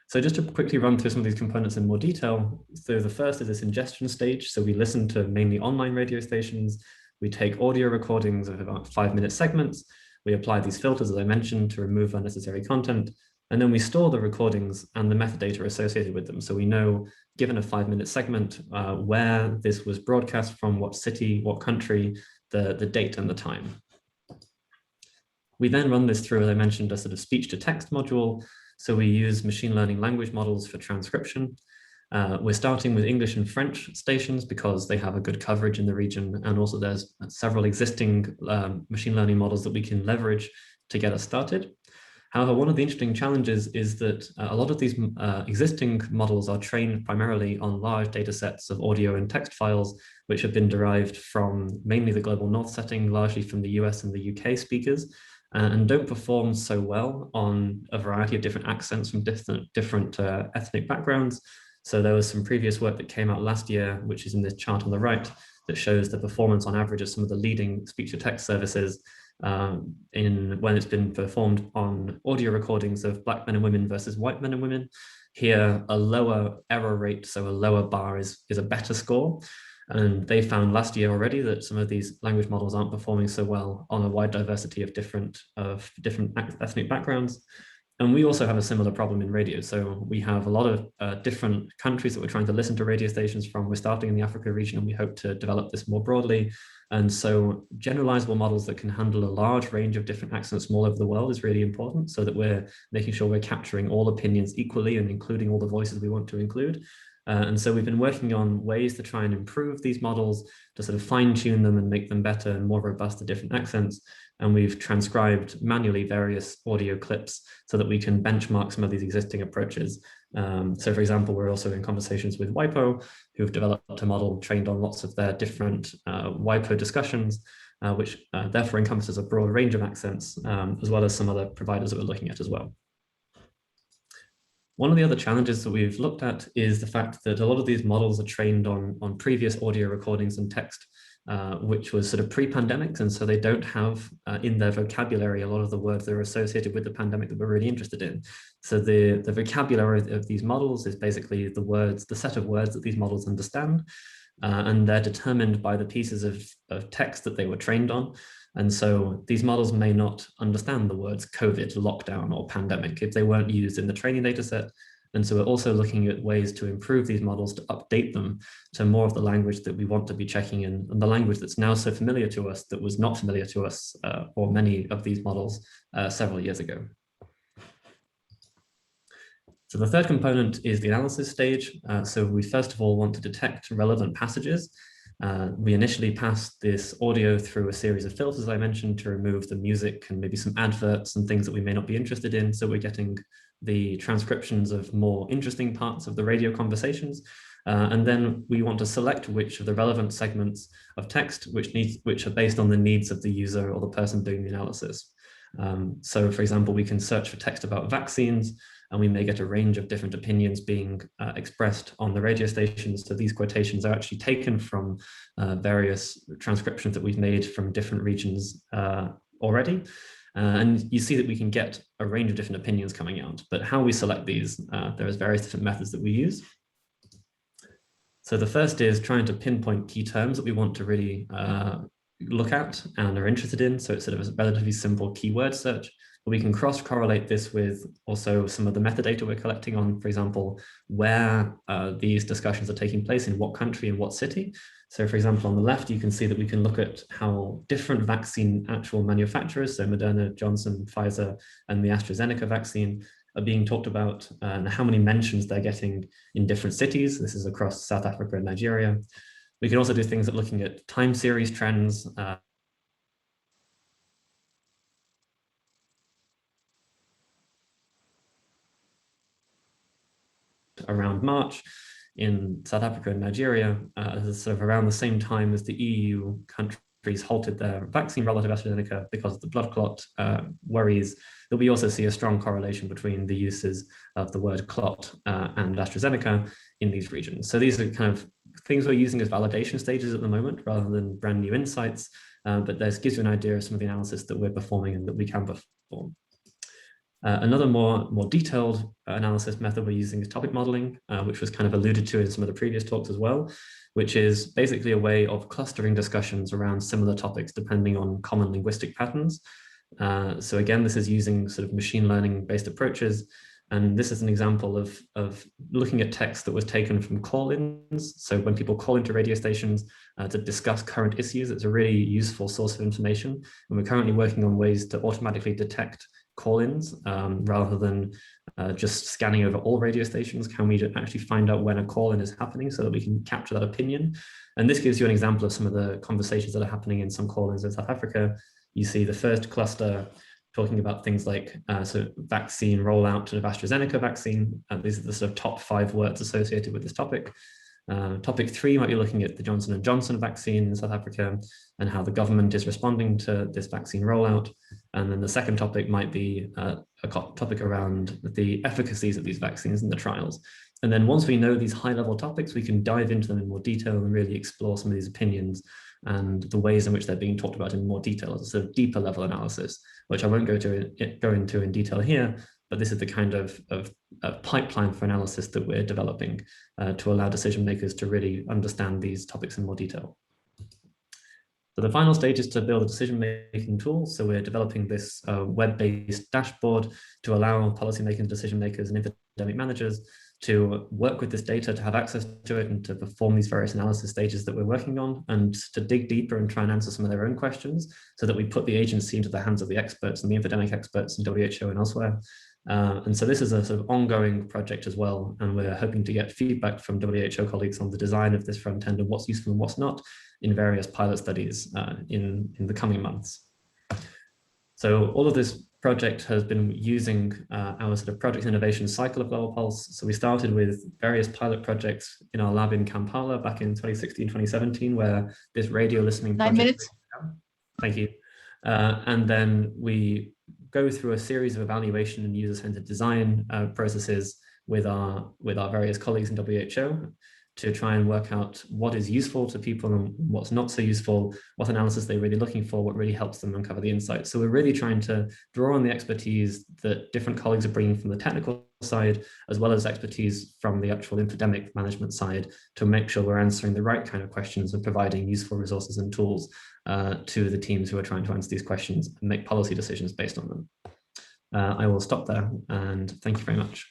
So just to quickly run through some of these components in more detail. So the first is this ingestion stage. So we listen to mainly online radio stations. We take audio recordings of about 5-minute segments. We apply these filters, as I mentioned, to remove unnecessary content. And then we store the recordings and the metadata associated with them. So we know, given a 5-minute segment, where this was broadcast from, what city, what country, the date and the time. We then run this through, as I mentioned, a sort of speech to text module. So we use machine learning language models for transcription. We're starting with English and French stations because they have a good coverage in the region. And also there's several existing machine learning models that we can leverage to get us started. However, one of the interesting challenges is that a lot of these existing models are trained primarily on large data sets of audio and text files, which have been derived from mainly the global north setting, largely from the US and the UK speakers, and don't perform so well on a variety of different accents from different ethnic backgrounds. So there was some previous work that came out last year, which is in this chart on the right, that shows the performance on average of some of the leading speech-to-text services when it's been performed on audio recordings of Black men and women versus white men and women. Here, a lower error rate, so a lower bar is a better score. And they found last year already that some of these language models aren't performing so well on a wide diversity of different ethnic backgrounds. And we also have a similar problem in radio. So we have a lot of different countries that we're trying to listen to radio stations from. We're starting in the Africa region, and we hope to develop this more broadly. And so generalizable models that can handle a large range of different accents from all over the world is really important, so that we're making sure we're capturing all opinions equally and including all the voices we want to include. And so we've been working on ways to try and improve these models, to sort of fine tune them and make them better and more robust to different accents. And we've transcribed manually various audio clips so that we can benchmark some of these existing approaches. So for example, we're also in conversations with WIPO, who've developed a model trained on lots of their different WIPO discussions, which therefore encompasses a broad range of accents, as well as some other providers that we're looking at as well. One of the other challenges that we've looked at is the fact that a lot of these models are trained on previous audio recordings and text, which was sort of pre-pandemic, and so they don't have in their vocabulary a lot of the words that are associated with the pandemic that we're really interested in. So the vocabulary of these models is basically the set of words that these models understand, and they're determined by the pieces of text that they were trained on. And so these models may not understand the words COVID, lockdown, or pandemic if they weren't used in the training data set. And so we're also looking at ways to improve these models, to update them to more of the language that we want to be checking in, and the language that's now so familiar to us that was not familiar to us or many of these models several years ago. So the third component is the analysis stage. So we first of all want to detect relevant passages. We initially passed this audio through a series of filters, I mentioned, to remove the music and maybe some adverts and things that we may not be interested in. So we're getting the transcriptions of more interesting parts of the radio conversations. And then we want to select which of the relevant segments of text which are based on the needs of the user or the person doing the analysis. So for example, we can search for text about vaccines, and we may get a range of different opinions being expressed on the radio stations. So these quotations are actually taken from various transcriptions that we've made from different regions already. And you see that we can get a range of different opinions coming out, but how we select these, there's various different methods that we use. So the first is trying to pinpoint key terms that we want to really look at and are interested in. So it's sort of a relatively simple keyword search. But we can cross-correlate this with also some of the metadata we're collecting on, for example, where these discussions are taking place, in what country and what city. So for example, on the left, you can see that we can look at how different vaccine actual manufacturers, so Moderna, Johnson, Pfizer, and the AstraZeneca vaccine are being talked about, and how many mentions they're getting in different cities. This is across South Africa and Nigeria. We can also do things like looking at time series trends, around March in South Africa and Nigeria, sort of around the same time as the EU countries halted their vaccine relative to AstraZeneca because of the blood clot worries, that we also see a strong correlation between the uses of the word clot and AstraZeneca in these regions. So these are kind of things we're using as validation stages at the moment rather than brand new insights, but this gives you an idea of some of the analysis that we're performing and that we can perform. Another more detailed analysis method we're using is topic modeling, which was kind of alluded to in some of the previous talks as well, which is basically a way of clustering discussions around similar topics depending on common linguistic patterns. So again, this is using sort of machine learning based approaches. And this is an example of looking at text that was taken from call-ins. So when people call into radio stations to discuss current issues, it's a really useful source of information. And we're currently working on ways to automatically detect call-ins rather than just scanning over all radio stations. Can we actually find out when a call-in is happening so that we can capture that opinion? And this gives you an example of some of the conversations that are happening in some call-ins in South Africa. You see the first cluster talking about things like vaccine rollout of AstraZeneca vaccine. These are the sort of top 5 words associated with this topic. Topic 3 might be looking at the Johnson & Johnson vaccine in South Africa and how the government is responding to this vaccine rollout. And then the second topic might be a topic around the efficacies of these vaccines in the trials. And then once we know these high-level topics, we can dive into them in more detail and really explore some of these opinions and the ways in which they're being talked about in more detail as a sort of deeper level analysis, which I won't go into in detail here, but this is the kind of pipeline for analysis that we're developing to allow decision makers to really understand these topics in more detail. So the final stage is to build a decision-making tool. So we're developing this web-based dashboard to allow policymakers, decision makers, and infodemic managers to work with this data, to have access to it, and to perform these various analysis stages that we're working on, and to dig deeper and try and answer some of their own questions so that we put the agency into the hands of the experts and the infodemic experts in WHO and elsewhere. And so this is a sort of ongoing project as well, and we're hoping to get feedback from WHO colleagues on the design of this front end and what's useful and what's not in various pilot studies in the coming months. So all of this project has been using our sort of project innovation cycle of Global Pulse. So we started with various pilot projects in our lab in Kampala back in 2016, 2017, where this radio listening project— 9 minutes. Thank you. And then we go through a series of evaluation and user-centered design processes with our various colleagues in WHO to try and work out what is useful to people and what's not so useful, what analysis they're really looking for, what really helps them uncover the insights. So we're really trying to draw on the expertise that different colleagues are bringing from the technical side, as well as expertise from the actual infodemic management side, to make sure we're answering the right kind of questions and providing useful resources and tools to the teams who are trying to answer these questions and make policy decisions based on them. I will stop there, and thank you very much.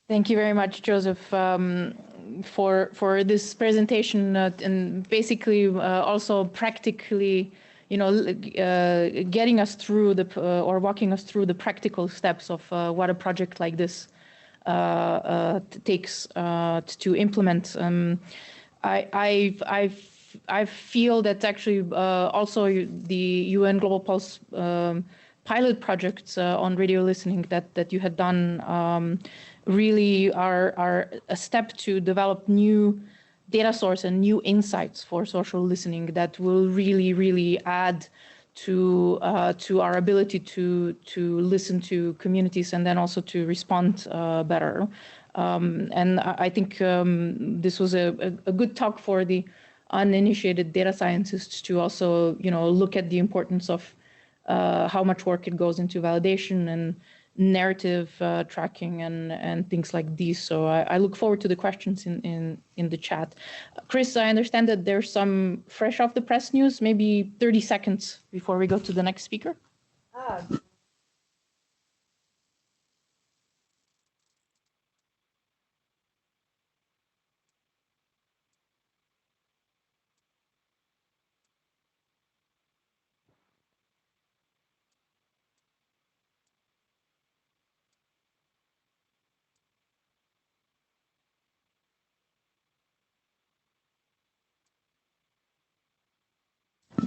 Thank you very much, Joseph, for this presentation and basically also practically, getting us through or walking us through the practical steps of what a project like this takes to implement. I feel that actually also the UN Global Pulse pilot projects on radio listening that you had done really are a step to develop new data source and new insights for social listening that will really add to our ability to listen to communities and then also to respond better. And I think this was a good talk for the uninitiated data scientists to also look at the importance of how much work it goes into validation and narrative tracking and things like these. So I look forward to the questions in the chat. Chris, I understand that there's some fresh off the press news, maybe 30 seconds before we go to the next speaker.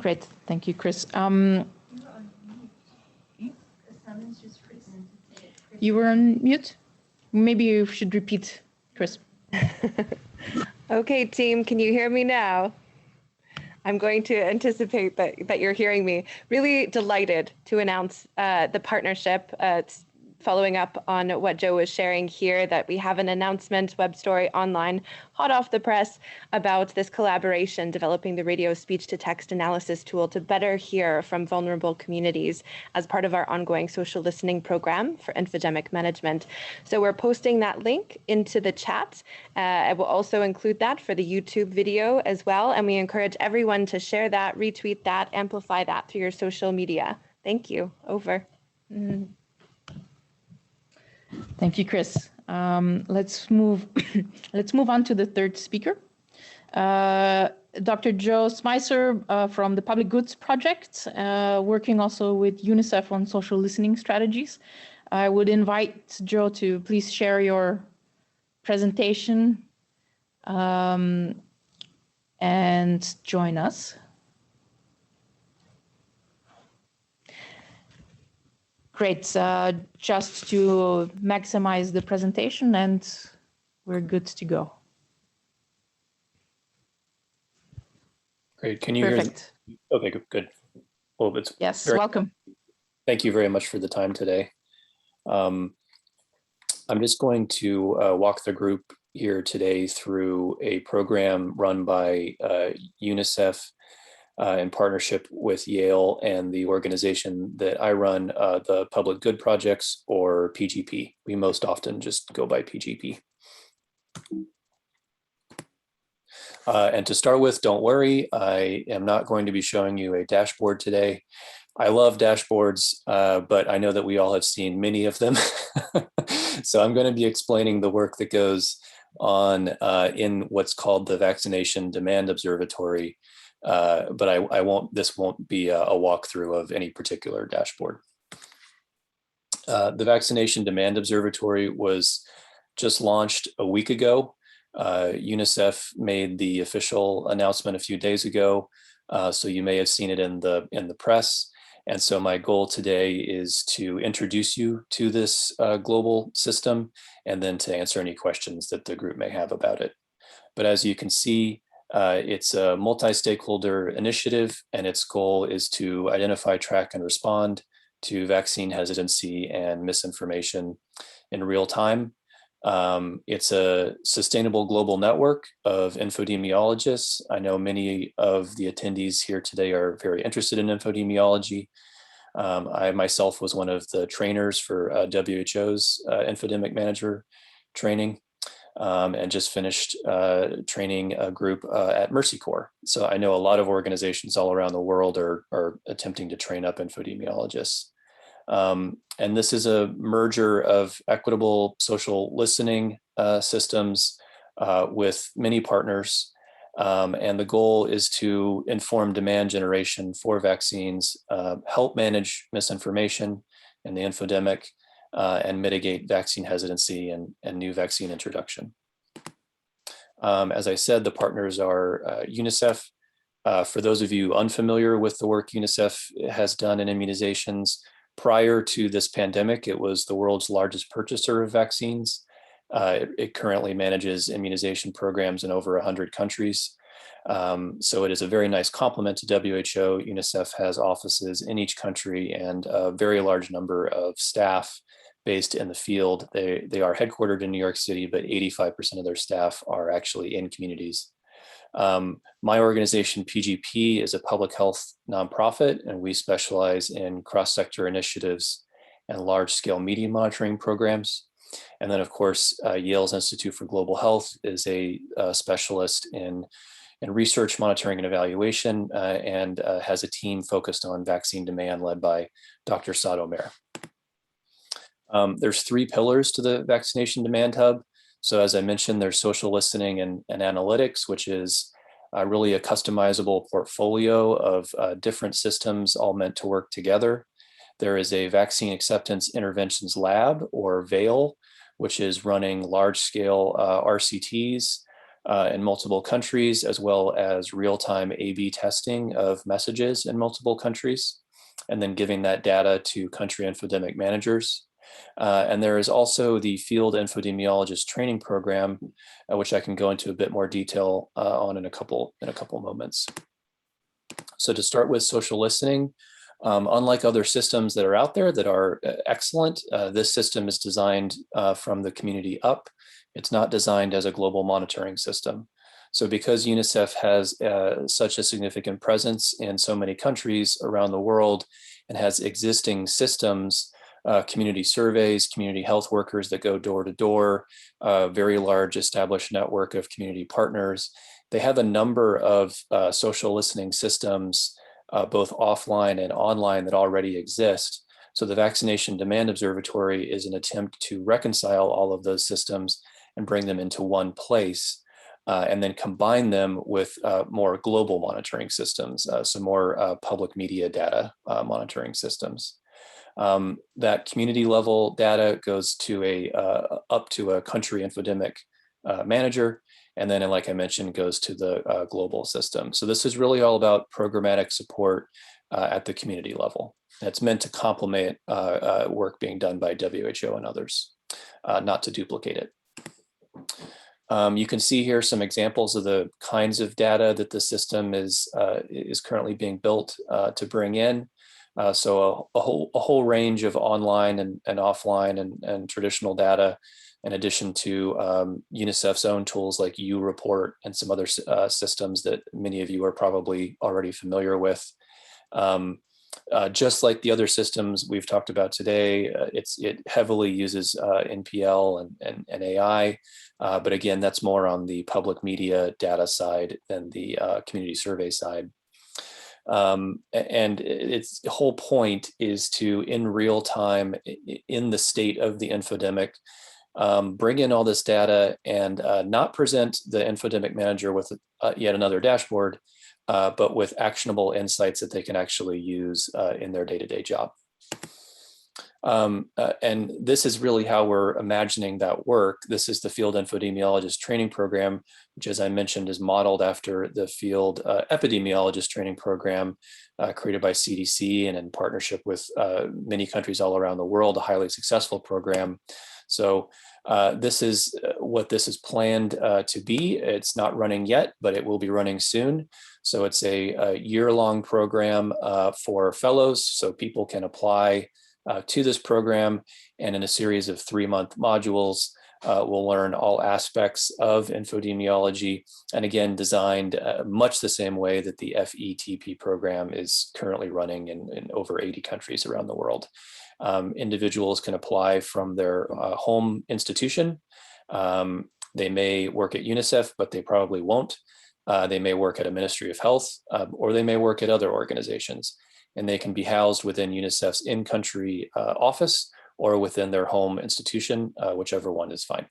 Great, thank you, Chris. You were on mute? Maybe you should repeat, Chris. Okay, team, can you hear me now? I'm going to anticipate that you're hearing me. Really delighted to announce the partnership. It's following up on what Joe was sharing here, that we have an announcement web story online, hot off the press, about this collaboration developing the radio speech to text analysis tool to better hear from vulnerable communities as part of our ongoing social listening program for infodemic management. So we're posting that link into the chat. I will also include that for the YouTube video as well. And we encourage everyone to share that, retweet that, amplify that through your social media. Thank you. Over. Thank you, Chris. Let's move on to the third speaker. Dr. Joe Smicer from the Public Goods Project, working also with UNICEF on social listening strategies. I would invite Joe to please share your presentation and join us. Great. Just to maximize the presentation, and we're good to go. Great. Can you Perfect. hear? Okay, good. Well, it's yes. Welcome. Thank you very much for the time today. I'm just going to walk the group here today through a program run by UNICEF in partnership with Yale and the organization that I run, the Public Good Projects, or PGP. We most often just go by PGP. And to start with, don't worry, I am not going to be showing you a dashboard today. I love dashboards, but I know that we all have seen many of them. So I'm going to be explaining the work that goes on in what's called the Vaccination Demand Observatory. But I won't. This won't be a walkthrough of any particular dashboard. The Vaccination Demand Observatory was just launched a week ago. UNICEF made the official announcement a few days ago, so you may have seen it in the press. And so my goal today is to introduce you to this global system, and then to answer any questions that the group may have about it. But as you can see, it's a multi-stakeholder initiative, and its goal is to identify, track, and respond to vaccine hesitancy and misinformation in real time. It's a sustainable global network of infodemiologists. I know many of the attendees here today are very interested in infodemiology. I myself was one of the trainers for WHO's Infodemic Manager training. And just finished training a group at Mercy Corps. So I know a lot of organizations all around the world are attempting to train up infodemiologists. And this is a merger of equitable social listening systems with many partners. And the goal is to inform demand generation for vaccines, help manage misinformation in the infodemic, and mitigate vaccine hesitancy and new vaccine introduction. As I said, the partners are UNICEF. For those of you unfamiliar with the work UNICEF has done in immunizations, prior to this pandemic, it was the world's largest purchaser of vaccines. It currently manages immunization programs in over 100 countries. So it is a very nice complement to WHO. UNICEF has offices in each country and a very large number of staff based in the field. They are headquartered in New York City, but 85% of their staff are actually in communities. My organization, PGP, is a public health nonprofit, and we specialize in cross-sector initiatives and large-scale media monitoring programs. And then, of course, Yale's Institute for Global Health is a specialist in research, monitoring, and evaluation, and has a team focused on vaccine demand led by Dr. Saad Omer. There's 3 pillars to the Vaccination Demand Hub. So as I mentioned, there's social listening and analytics, which is really a customizable portfolio of different systems all meant to work together. There is a Vaccine Acceptance Interventions Lab, or VAIL, which is running large-scale RCTs in multiple countries, as well as real-time A/B testing of messages in multiple countries, and then giving that data to country infodemic managers. And there is also the Field Infodemiologist Training Program, which I can go into a bit more detail on in a couple moments. So to start with social listening, unlike other systems that are out there that are excellent, this system is designed from the community up. It's not designed as a global monitoring system. So because UNICEF has such a significant presence in so many countries around the world and has existing systems, community surveys, community health workers that go door to door, a very large established network of community partners, they have a number of social listening systems, both offline and online, that already exist. So the Vaccination Demand Observatory is an attempt to reconcile all of those systems and bring them into one place, and then combine them with more global monitoring systems, so more public media data monitoring systems. That community level data goes to up to a country infodemic manager. And then, like I mentioned, goes to the global system. So this is really all about programmatic support at the community level. It's meant to complement work being done by WHO and others, not to duplicate it. You can see here some examples of the kinds of data that the system is currently being built to bring in. So a whole range of online and offline and traditional data, in addition to UNICEF's own tools like U-Report and some other systems that many of you are probably already familiar with. Just like the other systems we've talked about today, it heavily uses NPL and AI, but again, that's more on the public media data side than the community survey side. And its whole point is to, in real time, in the state of the infodemic, bring in all this data and not present the Infodemic manager with yet another dashboard, but with actionable insights that they can actually use in their day-to-day job. And this is really how we're imagining that work. This is the Field Infodemiologist Training Program, which, as I mentioned, is modeled after the Field Epidemiologist Training Program created by CDC and in partnership with many countries all around the world, a highly successful program. So this is what this is planned to be. It's not running yet, but it will be running soon. So it's a year-long program for fellows, so people can apply to this program, and in a series of 3-month modules, we'll learn all aspects of infodemiology, and again, designed much the same way that the FETP program is currently running in over 80 countries around the world. Individuals can apply from their home institution. They may work at UNICEF, but they probably won't. They may work at a Ministry of Health, or they may work at other organizations, and they can be housed within UNICEF's in-country office or within their home institution, whichever one is fine.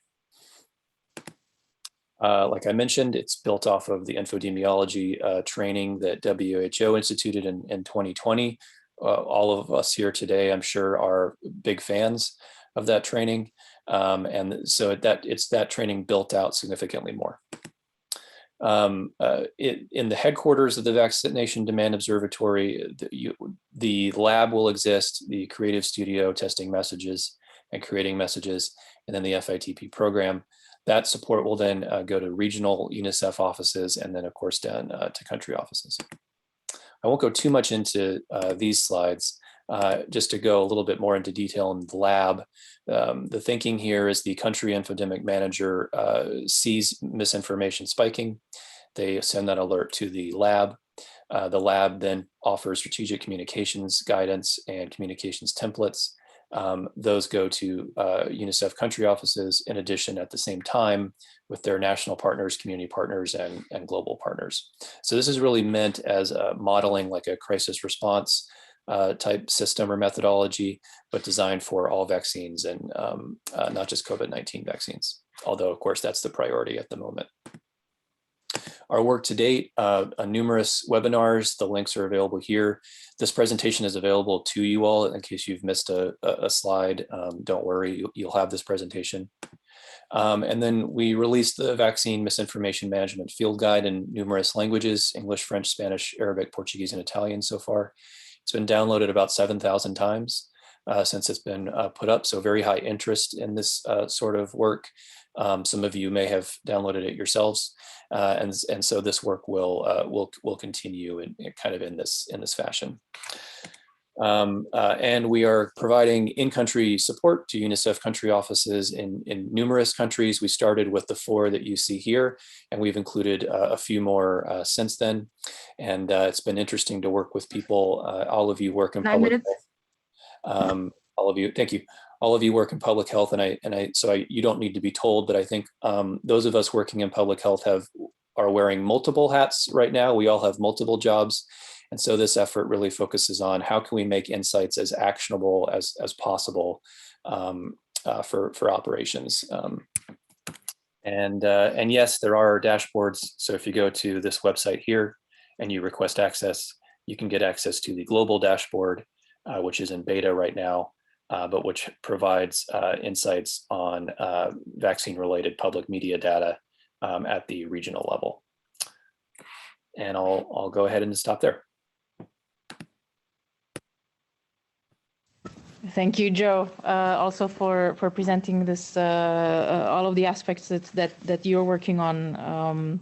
Like I mentioned, it's built off of the infodemiology training that WHO instituted in 2020. All of us here today, I'm sure, are big fans of that training. And so it's that training built out significantly more. In the headquarters of the Vaccination Demand Observatory, the lab will exist, the creative studio testing messages and creating messages, and then the FITP program. That support will then go to regional UNICEF offices, and then of course down to country offices. I won't go too much into these slides, just to go a little bit more into detail in the lab. The thinking here is the country infodemic manager sees misinformation spiking. They send that alert to the lab. The lab then offers strategic communications guidance and communications templates. Those go to UNICEF country offices, in addition at the same time with their national partners, community partners, and global partners. So this is really meant as a modeling, like a crisis response type system or methodology, but designed for all vaccines and not just COVID-19 vaccines, although of course that's the priority at the moment. Our work to date, numerous webinars, the links are available here. This presentation is available to you all in case you've missed a slide. Don't worry, you'll have this presentation. And then we released the Vaccine Misinformation Management Field Guide in numerous languages: English, French, Spanish, Arabic, Portuguese, and Italian so far. It's been downloaded about 7,000 times since it's been put up, so very high interest in this sort of work. Some of you may have downloaded it yourselves, and so this work will continue in kind of in this fashion. And we are providing in-country support to UNICEF country offices in numerous countries. We started with the 4 that you see here, and we've included a few more since then. And it's been interesting to work with people. All of you work in public health. All of you, thank you. All of you work in public health, so you don't need to be told, but I think those of us working in public health are wearing multiple hats right now. We all have multiple jobs. And so this effort really focuses on how can we make insights as actionable as possible for operations. And yes, there are dashboards. So if you go to this website here and you request access, you can get access to the global dashboard, which is in beta right now. but which provides insights on vaccine-related public media data at the regional level. And I'll go ahead and stop there. Thank you, Joe, also for presenting this, all of the aspects that you're working on.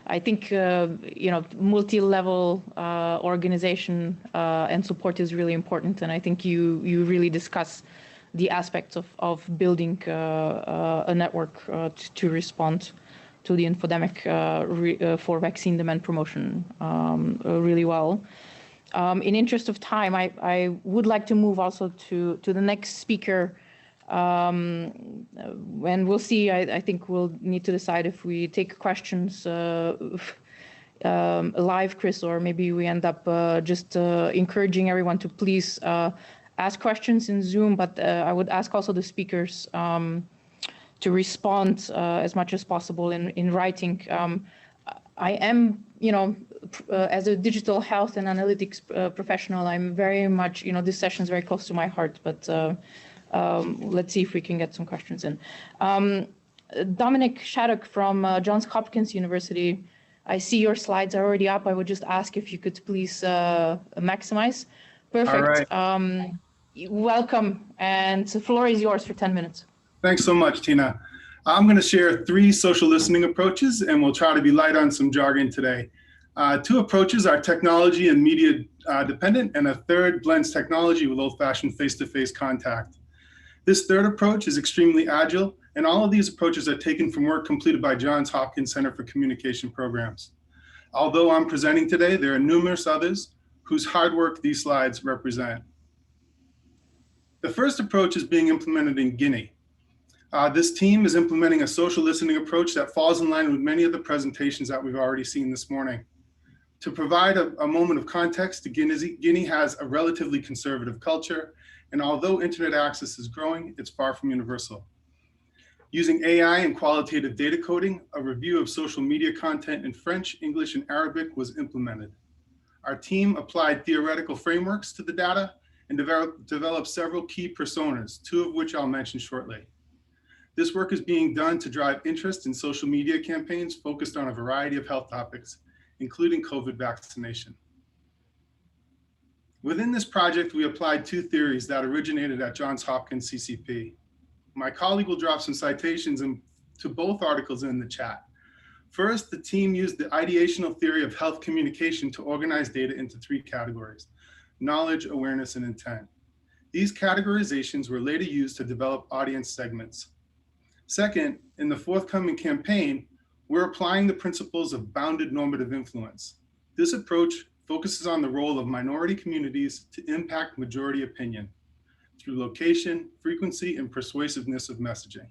I think, multi-level organization and support is really important. And I think you really discuss the aspects of building a network to respond to the infodemic for vaccine demand promotion really well. In interest of time, I would like to move also to the next speaker. And we'll see, I think we'll need to decide if we take questions live, Chris, or maybe we end up just encouraging everyone to please ask questions in Zoom, but I would ask also the speakers to respond as much as possible in writing. I am, as a digital health and analytics professional, I'm very much, this session is very close to my heart, but let's see if we can get some questions in. Dominic Shattuck from Johns Hopkins University, I see your slides are already up. I would just ask if you could please maximize. Perfect. All right. Welcome, and the floor is yours for 10 minutes. Thanks so much, Tina. I'm going to share 3 social listening approaches, and we'll try to be light on some jargon today. 2 approaches are technology and media dependent, and a third blends technology with old-fashioned face-to-face contact. This third approach is extremely agile, and all of these approaches are taken from work completed by Johns Hopkins Center for Communication Programs. Although I'm presenting today, there are numerous others whose hard work these slides represent. The first approach is being implemented in Guinea. This team is implementing a social listening approach that falls in line with many of the presentations that we've already seen this morning. To provide a moment of context, Guinea has a relatively conservative culture, and although internet access is growing, it's far from universal. Using AI and qualitative data coding, a review of social media content in French, English, and Arabic was implemented. Our team applied theoretical frameworks to the data and developed several key personas, 2 of which I'll mention shortly. This work is being done to drive interest in social media campaigns focused on a variety of health topics, including COVID vaccination. Within this project, we applied 2 theories that originated at Johns Hopkins CCP. My colleague will drop some citations to both articles in the chat. First, the team used the ideational theory of health communication to organize data into 3 categories: knowledge, awareness, and intent. These categorizations were later used to develop audience segments. Second, in the forthcoming campaign, we're applying the principles of bounded normative influence. This approach focuses on the role of minority communities to impact majority opinion through location, frequency, and persuasiveness of messaging.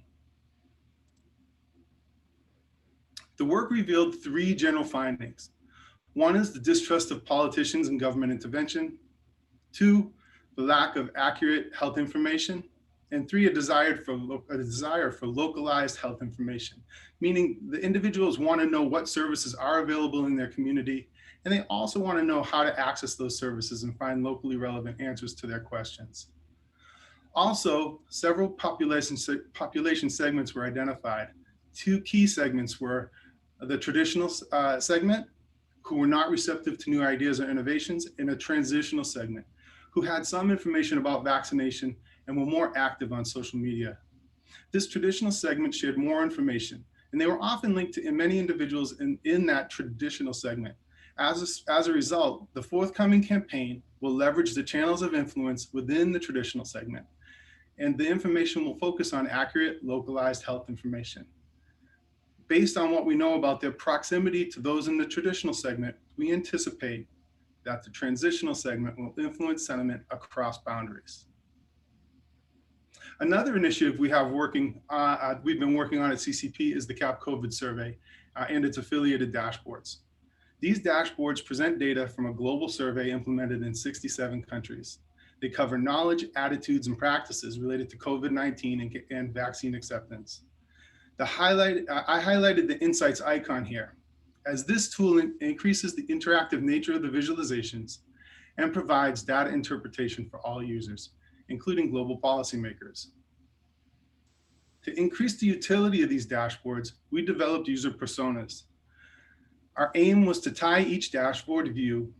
The work revealed 3 general findings. 1 is the distrust of politicians and government intervention. 2, the lack of accurate health information. And 3, a desire for localized health information, meaning the individuals want to know what services are available in their community, and they also want to know how to access those services and find locally relevant answers to their questions. Also, several population segments were identified. 2 key segments were the traditional segment, who were not receptive to new ideas or innovations, and a transitional segment, who had some information about vaccination and were more active on social media. This traditional segment shared more information, and they were often linked to many individuals in that traditional segment. As a result, the forthcoming campaign will leverage the channels of influence within the traditional segment, and the information will focus on accurate, localized health information. Based on what we know about their proximity to those in the traditional segment, we anticipate that the transitional segment will influence sentiment across boundaries. Another initiative we've been working on at CCP is the CAP COVID survey and its affiliated dashboards. These dashboards present data from a global survey implemented in 67 countries. They cover knowledge, attitudes, and practices related to COVID-19 and vaccine acceptance. I highlighted the insights icon here, as this tool increases the interactive nature of the visualizations and provides data interpretation for all users. including global policymakers. To increase the utility of these dashboards, we developed user personas. Our aim was to tie each dashboard view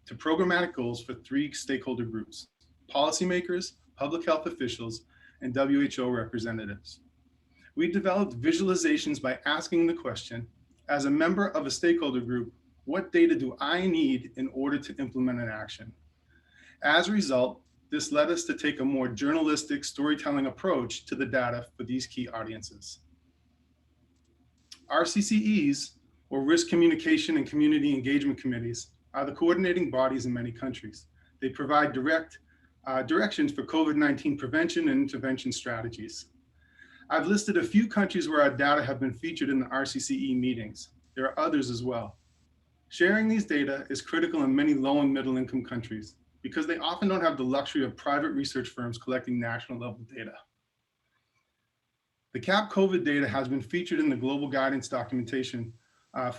to programmatic goals for 3 stakeholder groups: policymakers, public health officials, and WHO representatives. We developed visualizations by asking the question, as a member of a stakeholder group, what data do I need in order to implement an action? As a result, this led us to take a more journalistic storytelling approach to the data for these key audiences. RCCEs, or Risk Communication and Community Engagement Committees, are the coordinating bodies in many countries. They provide directions for COVID-19 prevention and intervention strategies. I've listed a few countries where our data have been featured in the RCCE meetings. There are others as well. Sharing these data is critical in many low and middle income countries because they often don't have the luxury of private research firms collecting national level data. The CAP COVID data has been featured in the global guidance documentation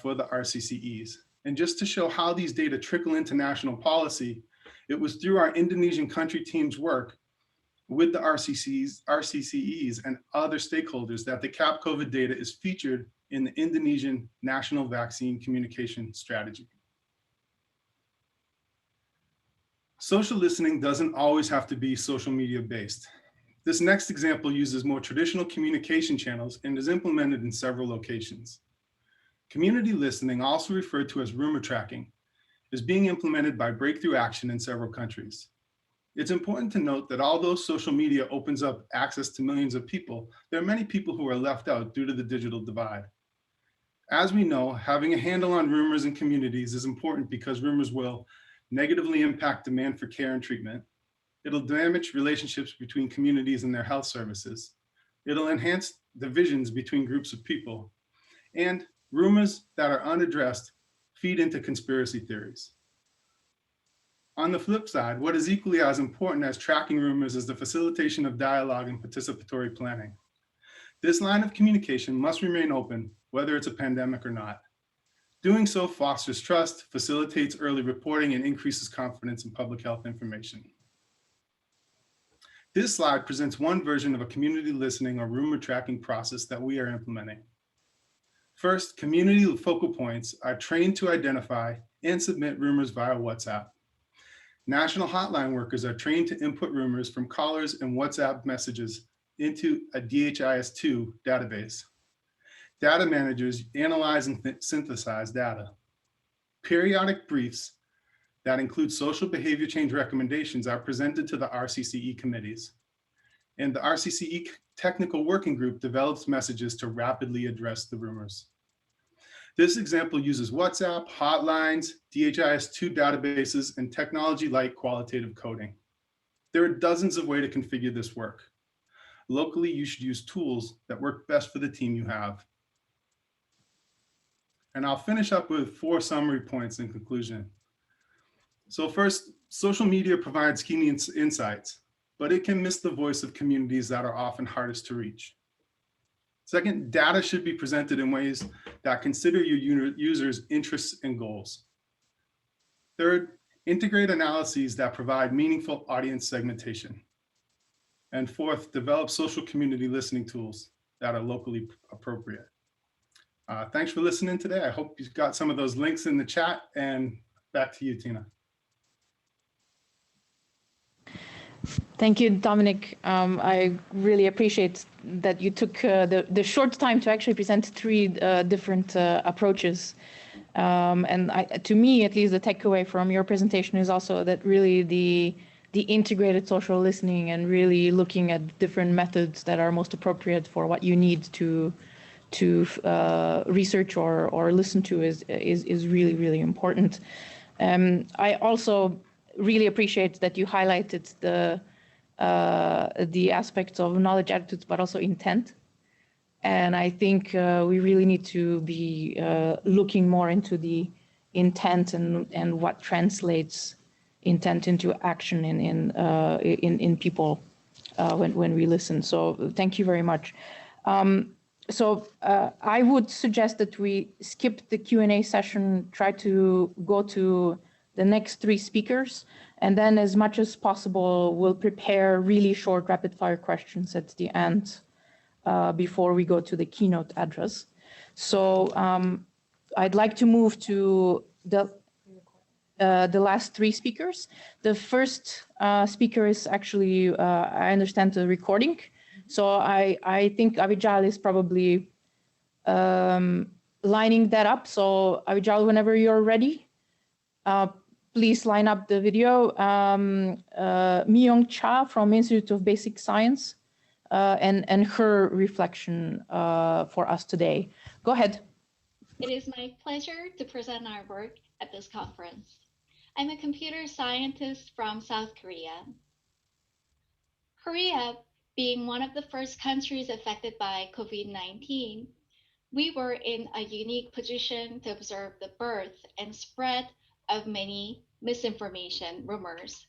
for the RCCEs. And just to show how these data trickle into national policy, it was through our Indonesian country team's work with the RCCEs and other stakeholders that the CAP COVID data is featured in the Indonesian National Vaccine Communication Strategy. Social listening doesn't always have to be social media based. This next example uses more traditional communication channels and is implemented in several locations. Community listening, also referred to as rumor tracking, is being implemented by Breakthrough Action in several countries. It's important to note that although social media opens up access to millions of people, there are many people who are left out due to the digital divide. As we know, having a handle on rumors in communities is important because rumors will negatively impact demand for care and treatment. It'll damage relationships between communities and their health services. It'll enhance divisions between groups of people. And rumors that are unaddressed feed into conspiracy theories. On the flip side, what is equally as important as tracking rumors is the facilitation of dialogue and participatory planning. This line of communication must remain open, whether it's a pandemic or not. Doing so fosters trust, facilitates early reporting, and increases confidence in public health information. This slide presents one version of a community listening or rumor tracking process that we are implementing. First, community focal points are trained to identify and submit rumors via WhatsApp. National hotline workers are trained to input rumors from callers and WhatsApp messages into a DHIS2 database. Data managers analyze and synthesize data. Periodic briefs that include social behavior change recommendations are presented to the RCCE committees. And the RCCE technical working group develops messages to rapidly address the rumors. This example uses WhatsApp, hotlines, DHIS2 databases, and technology like qualitative coding. There are dozens of ways to configure this work. Locally, you should use tools that work best for the team you have. And I'll finish up with 4 summary points in conclusion. So first, social media provides key insights, but it can miss the voice of communities that are often hardest to reach. Second, data should be presented in ways that consider your users' interests and goals. Third, integrate analyses that provide meaningful audience segmentation. And fourth, develop social community listening tools that are locally appropriate. Thanks for listening today. I hope you've got some of those links in the chat, and back to you, Tina. Thank you, Dominic. I really appreciate that you took the short time to actually present 3 different approaches. And to me, at least, the takeaway from your presentation is also that really the integrated social listening and really looking at different methods that are most appropriate for what you need to research or listen to is really, really important. I also really appreciate that you highlighted the aspects of knowledge, attitudes, but also intent. And I think we really need to be looking more into the intent and what translates intent into action in people when we listen. So thank you very much. So I would suggest that we skip the Q&A session, try to go to the next three speakers. And then as much as possible, we'll prepare really short rapid fire questions at the end before we go to the keynote address. So I'd like to move to the last three speakers. The first speaker is actually, I understand, the recording. So I think Avijal is probably lining that up. So Avijal, whenever you're ready, please line up the video. Myung Cha from Institute of Basic Science and her reflection for us today. Go ahead. It is my pleasure to present our work at this conference. I'm a computer scientist from South Korea. Korea, being one of the first countries affected by COVID-19, we were in a unique position to observe the birth and spread of many misinformation rumors.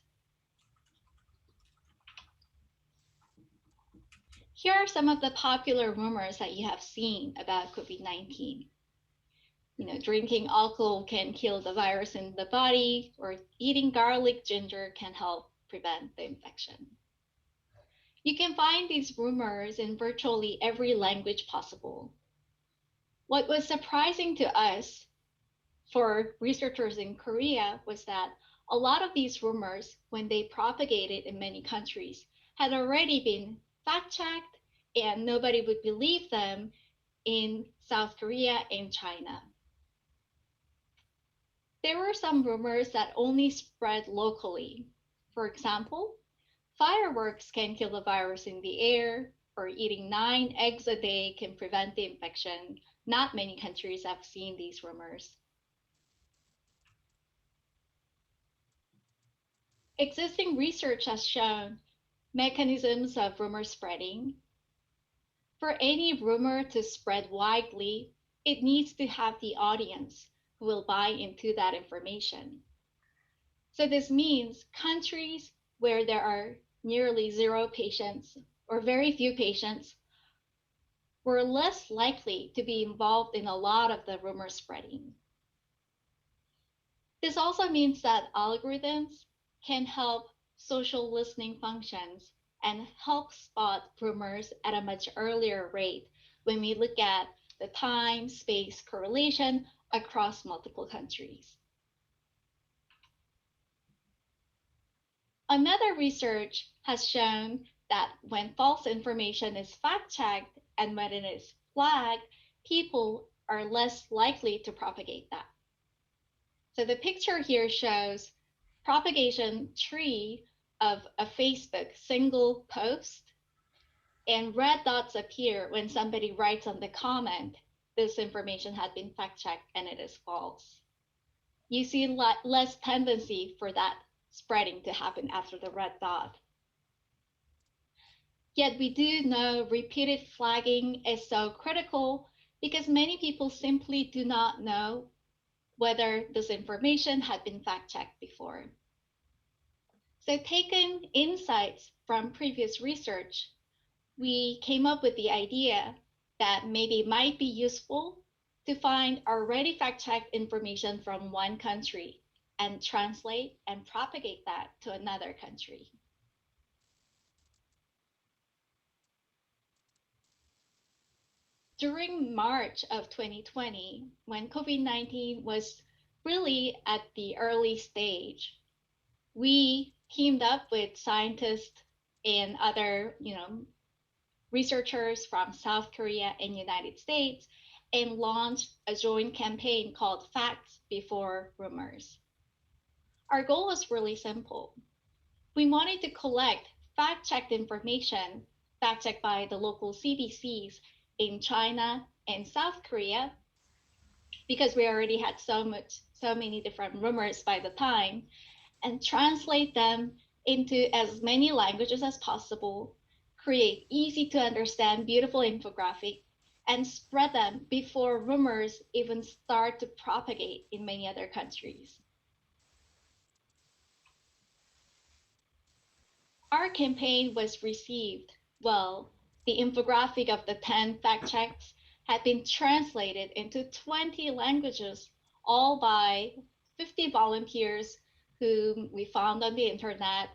Here are some of the popular rumors that you have seen about COVID-19. Drinking alcohol can kill the virus in the body, or eating garlic ginger can help prevent the infection. You can find these rumors in virtually every language possible. What was surprising to us for researchers in Korea was that a lot of these rumors, when they propagated in many countries, had already been fact-checked and nobody would believe them in South Korea and China. There were some rumors that only spread locally. For example, fireworks can kill the virus in the air, or eating 9 eggs a day can prevent the infection. Not many countries have seen these rumors. Existing research has shown mechanisms of rumor spreading. For any rumor to spread widely, it needs to have the audience who will buy into that information. So this means countries where there are nearly 0 patients or very few patients were less likely to be involved in a lot of the rumor spreading. This also means that algorithms can help social listening functions and help spot rumors at a much earlier rate when we look at the time-space correlation across multiple countries. Another research has shown that when false information is fact-checked and when it is flagged, people are less likely to propagate that. So the picture here shows propagation tree of a Facebook single post, and red dots appear when somebody writes on the comment, this information had been fact-checked and it is false. You see less tendency for that spreading to happen after the red dot. Yet we do know repeated flagging is so critical because many people simply do not know whether this information had been fact-checked before. So taking insights from previous research, we came up with the idea that maybe it might be useful to find already fact-checked information from one country and translate and propagate that to another country. During March of 2020, when COVID-19 was really at the early stage, we teamed up with scientists and other researchers from South Korea and United States and launched a joint campaign called Facts Before Rumors. Our goal was really simple. We wanted to collect fact-checked information, fact-checked by the local CDCs in China and South Korea, because we already had so many different rumors by the time, and translate them into as many languages as possible, create easy to understand, beautiful infographic, and spread them before rumors even start to propagate in many other countries. Our campaign was received well. The infographic of the 10 fact checks had been translated into 20 languages, all by 50 volunteers whom we found on the internet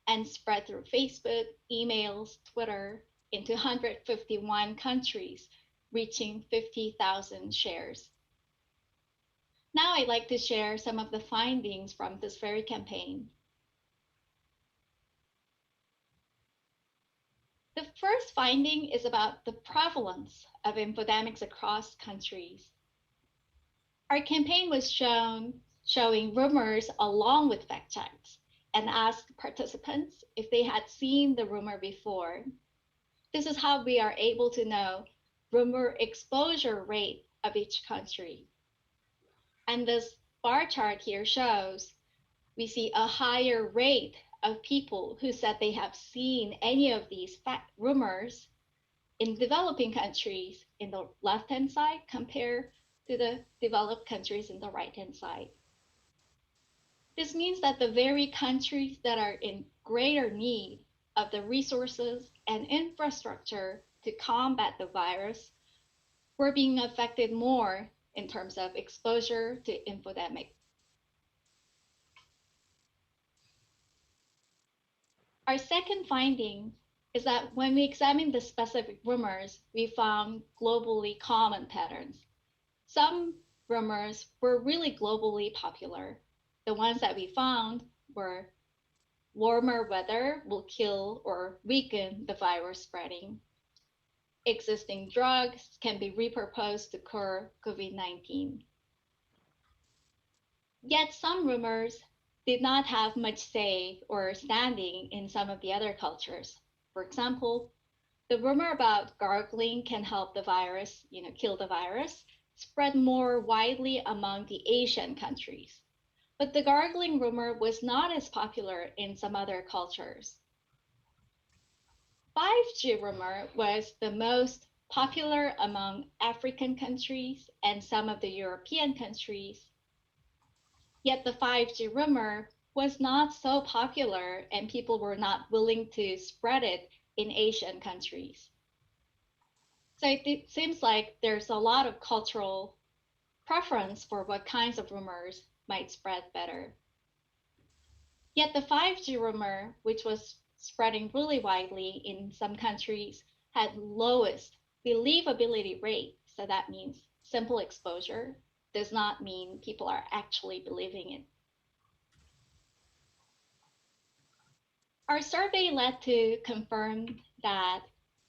and spread through Facebook, emails, Twitter into 151 countries, reaching 50,000 shares. Now I'd like to share some of the findings from this very campaign. The first finding is about the prevalence of infodemics across countries. Our campaign was showing rumors along with fact checks and asked participants if they had seen the rumor before. This is how we are able to know rumor exposure rate of each country. And this bar chart here shows we see a higher rate of people who said they have seen any of these rumors in developing countries in the left-hand side compared to the developed countries in the right-hand side. This means that the very countries that are in greater need of the resources and infrastructure to combat the virus were being affected more in terms of exposure to infodemic. Our second finding is that when we examine the specific rumors, we found globally common patterns. Some rumors were really globally popular. The ones that we found were warmer weather will kill or weaken the virus spreading. Existing drugs can be repurposed to cure COVID-19. Yet some rumors did not have much say or standing in some of the other cultures. For example, the rumor about gargling can help the virus, kill the virus, spread more widely among the Asian countries. But the gargling rumor was not as popular in some other cultures. 5G rumor was the most popular among African countries and some of the European countries. Yet the 5G rumor was not so popular and people were not willing to spread it in Asian countries. So it seems like there's a lot of cultural preference for what kinds of rumors might spread better. Yet the 5G rumor, which was spreading really widely in some countries, had lowest believability rate. So that means simple exposure does not mean people are actually believing it. Our survey led to confirm that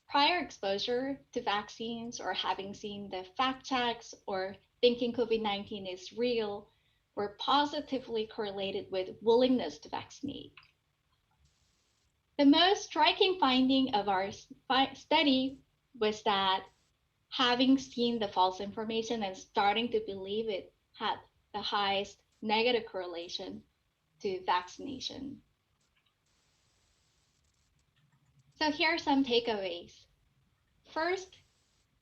prior exposure to vaccines or having seen the fact checks or thinking COVID-19 is real were positively correlated with willingness to vaccinate. The most striking finding of our study was that having seen the false information and starting to believe it had the highest negative correlation to vaccination. So here are some takeaways. First,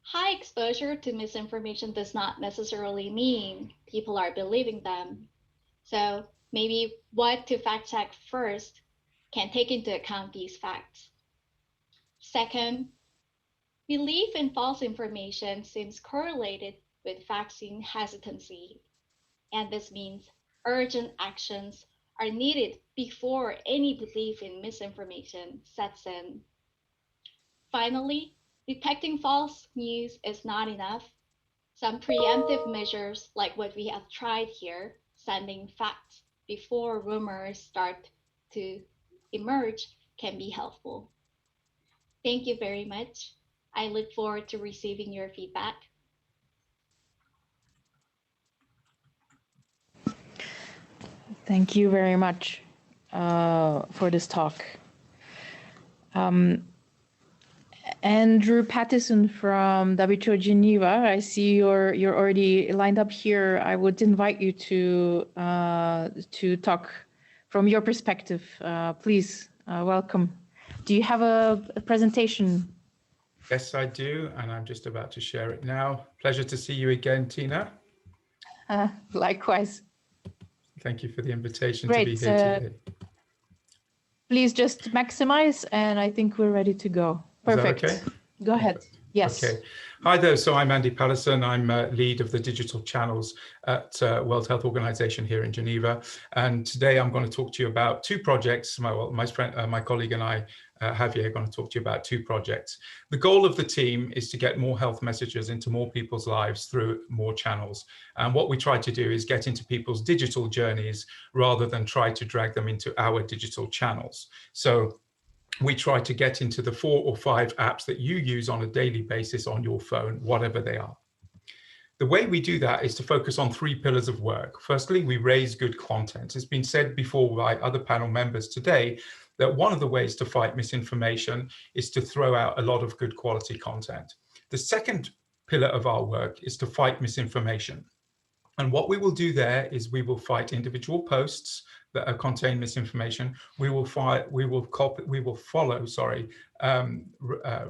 high exposure to misinformation does not necessarily mean people are believing them. So maybe what to fact check first can take into account these facts. Second, belief in false information seems correlated with vaccine hesitancy. And this means urgent actions are needed before any belief in misinformation sets in. Finally, detecting false news is not enough. Some preemptive measures, like what we have tried here, sending facts before rumors start to emerge, can be helpful. Thank you very much. I look forward to receiving your feedback. Thank you very much for this talk. Andrew Pattison from WHO Geneva, I see you're already lined up here. I would invite you to talk from your perspective. Please, welcome. Do you have a presentation? Yes, I do, and I'm just about to share it now. Pleasure to see you again, Tina. Likewise. Thank you for the invitation Great. to be here today. Please just maximize, and I think we're ready to go. Perfect. Is that okay? Go ahead. Yes. Okay. Hi there. So I'm Andy Patterson. I'm lead of the digital channels at World Health Organization here in Geneva. And today I'm going to talk to you about two projects. My colleague and I, Javier, are going to talk to you about two projects. The goal of the team is to get more health messages into more people's lives through more channels. And what we try to do is get into people's digital journeys rather than try to drag them into our digital channels. So we try to get into the 4 or 5 apps that you use on a daily basis on your phone, whatever they are. The way we do that is to focus on 3 pillars of work. Firstly, we raise good content. It's been said before by other panel members today that one of the ways to fight misinformation is to throw out a lot of good quality content. The second pillar of our work is to fight misinformation. And what we will do there is we will fight individual posts that contain misinformation. We will follow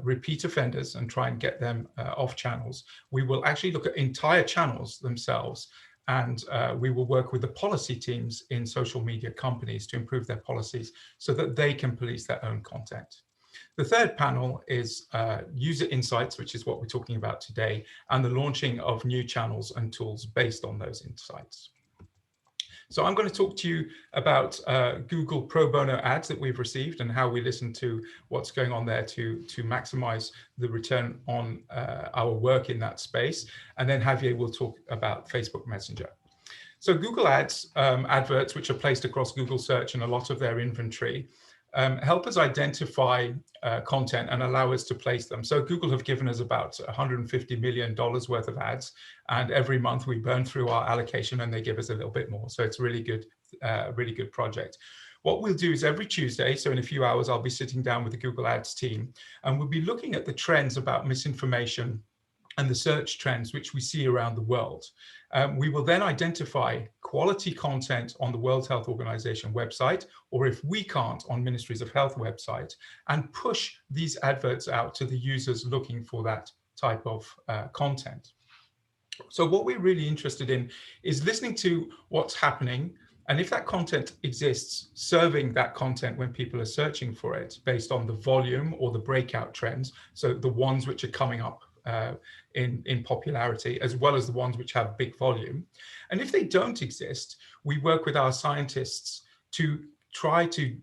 repeat offenders and try and get them off channels. We will actually look at entire channels themselves, and we will work with the policy teams in social media companies to improve their policies so that they can police their own content. The third panel is user insights, which is what we're talking about today, and the launching of new channels and tools based on those insights. So I'm going to talk to you about Google pro bono ads that we've received and how we listen to what's going on there to maximize the return on our work in that space. And then Javier will talk about Facebook Messenger. So Google Ads, adverts which are placed across Google Search and a lot of their inventory, help us identify content and allow us to place them. So Google have given us about $150 million worth of ads, and every month we burn through our allocation and they give us a little bit more. So it's a really good project. What we'll do is every Tuesday, so in a few hours, I'll be sitting down with the Google Ads team, and we'll be looking at the trends about misinformation and the search trends which we see around the world. We will then identify quality content on the World Health Organization website, or if we can't, on Ministries of Health website, and push these adverts out to the users looking for that type of content. So what we're really interested in is listening to what's happening, and if that content exists, serving that content when people are searching for it based on the volume or the breakout trends, so the ones which are coming up in popularity, as well as the ones which have big volume. And if they don't exist, we work with our scientists to try to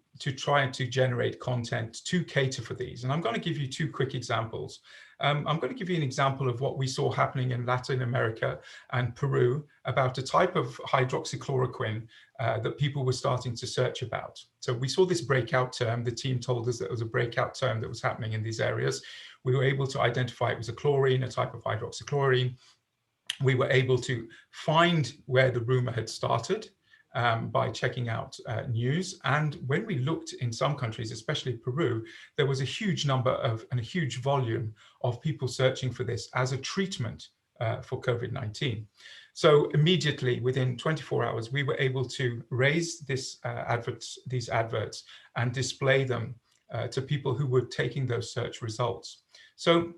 generate content to cater for these. And I'm going to give you 2 quick examples. I'm going to give you an example of what we saw happening in Latin America and Peru about a type of hydroxychloroquine that people were starting to search about. So we saw this breakout term. The team told us that it was a breakout term that was happening in these areas. We were able to identify it was a chlorine, a type of hydroxychloroquine. We were able to find where the rumor had started by checking out news. And when we looked in some countries, especially Peru, there was a huge number of and a huge volume of people searching for this as a treatment for COVID-19. So immediately within 24 hours, we were able to raise these adverts and display them to people who were taking those search results. So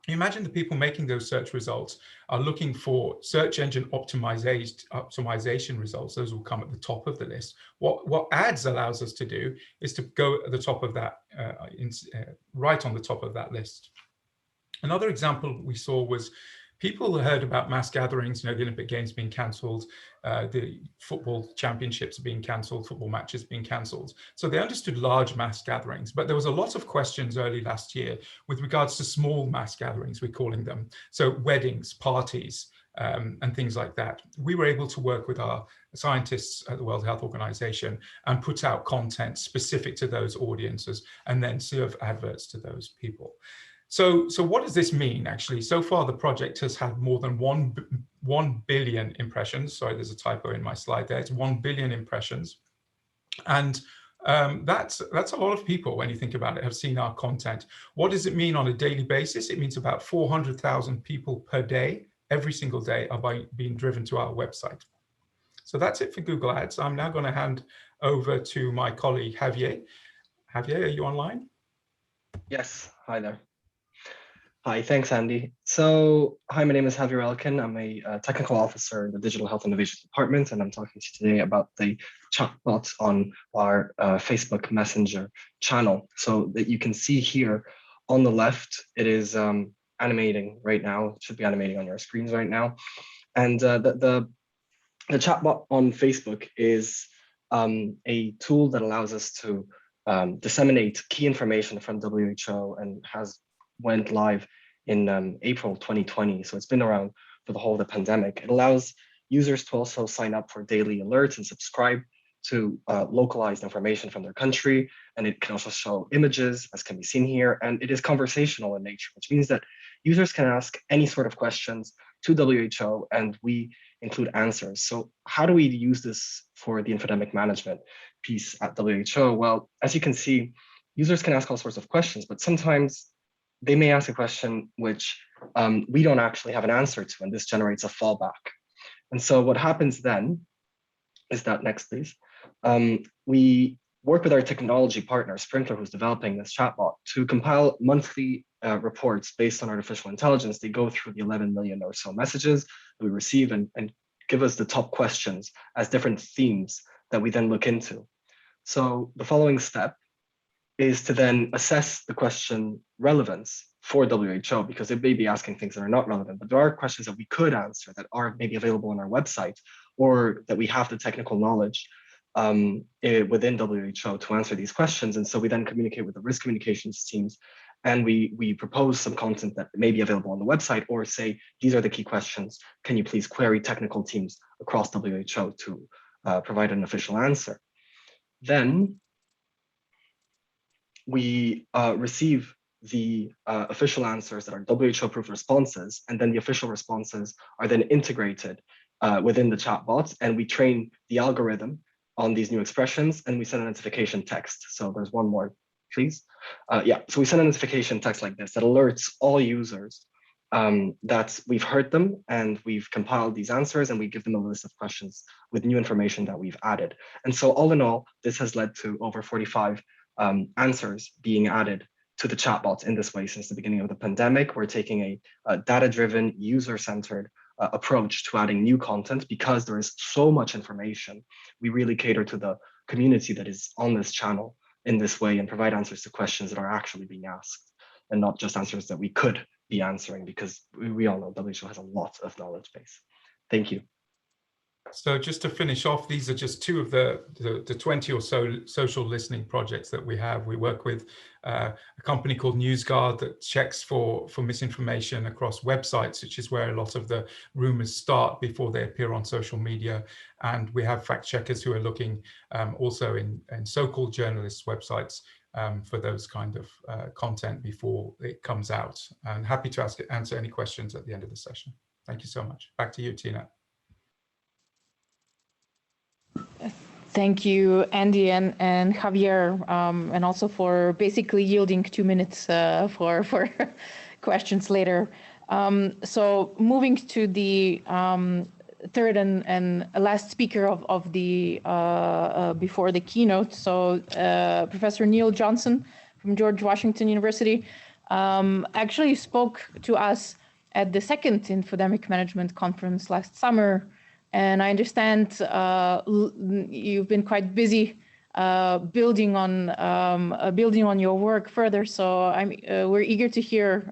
imagine the people making those search results are looking for search engine optimization results. Those will come at the top of the list. What ads allows us to do is to go at the top of that, right on the top of that list. Another example we saw was people heard about mass gatherings, the Olympic Games being cancelled, the football championships being cancelled, football matches being cancelled. So they understood large mass gatherings, but there was a lot of questions early last year with regards to small mass gatherings, we're calling them. So weddings, parties, and things like that. We were able to work with our scientists at the World Health Organization and put out content specific to those audiences and then serve adverts to those people. So what does this mean, actually? So far, the project has had more than 1 billion impressions. Sorry, there's a typo in my slide there. It's 1 billion impressions. And that's a lot of people, when you think about it, have seen our content. What does it mean on a daily basis? It means about 400,000 people per day, every single day, are being driven to our website. So that's it for Google Ads. I'm now going to hand over to my colleague, Javier. Javier, are you online? Yes, hi there. Hi, thanks, Andy. So, hi, my name is Javier Elkin. I'm a technical officer in the Digital Health Innovation Department, and I'm talking to you today about the chatbot on our Facebook Messenger channel. So that you can see here on the left, it is animating right now. It should be animating on your screens right now. And the chatbot on Facebook is a tool that allows us to disseminate key information from WHO and went live in April 2020. So it's been around for the whole of the pandemic. It allows users to also sign up for daily alerts and subscribe to localized information from their country. And it can also show images, as can be seen here. And it is conversational in nature, which means that users can ask any sort of questions to WHO, and we include answers. So how do we use this for the infodemic management piece at WHO? Well, as you can see, users can ask all sorts of questions, but sometimes they may ask a question which we don't actually have an answer to, and this generates a fallback. And so what happens then is that, next please, we work with our technology partner, Sprinkler, who's developing this chatbot, to compile monthly reports based on artificial intelligence. They go through the 11 million or so messages that we receive and give us the top questions as different themes that we then look into. So the following step is to then assess the question relevance for WHO, because it may be asking things that are not relevant, but there are questions that we could answer that are maybe available on our website, or that we have the technical knowledge within WHO to answer these questions. And so we then communicate with the risk communications teams, and we propose some content that may be available on the website, or say, these are the key questions. Can you please query technical teams across WHO to provide an official answer? Then we receive the official answers that are WHO-approved responses, and then the official responses are then integrated within the chatbot, and we train the algorithm on these new expressions, and we send a notification text. So there's one more, please. Yeah, so we send a notification text like this that alerts all users that we've heard them, and we've compiled these answers, and we give them a list of questions with new information that we've added. And so all in all, this has led to over 45 answers being added to the chatbots in this way since the beginning of the pandemic. We're taking a data-driven, user-centered approach to adding new content, because there is so much information. We really cater to the community that is on this channel in this way, and provide answers to questions that are actually being asked, and not just answers that we could be answering, because we all know WHO has a lot of knowledge base. Thank you. So just to finish off, these are just two of the 20 or so social listening projects that we have. We work with a company called NewsGuard that checks for misinformation across websites, which is where a lot of the rumors start before they appear on social media. And we have fact checkers who are looking also in so-called journalists' websites for those kind of content before it comes out. And happy to answer any questions at the end of the session. Thank you so much. Back to you, Tina. Thank you, Andy and Javier, and also for basically yielding 2 minutes for questions later. So moving to the third and last speaker of the before the keynote. So Professor Neil Johnson from George Washington University actually spoke to us at the second Infodemic Management Conference last summer. And I understand you've been quite busy building on your work further. So we're eager to hear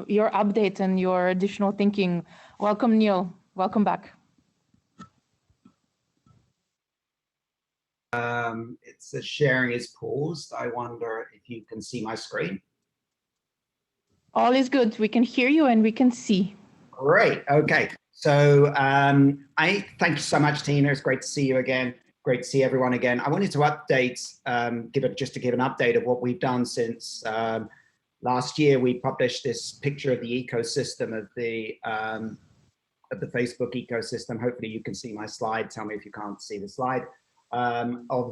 your update and your additional thinking. Welcome, Neil. Welcome back. It says sharing is paused. I wonder if you can see my screen. All is good. We can hear you and we can see. Great. Okay. So I thank you so much, Tina. It's great to see you again. Great to see everyone again. I wanted to update, just to give an update of what we've done since last year. We published this picture of the ecosystem of the Facebook ecosystem. Hopefully you can see my slide. Tell me if you can't see the slide. And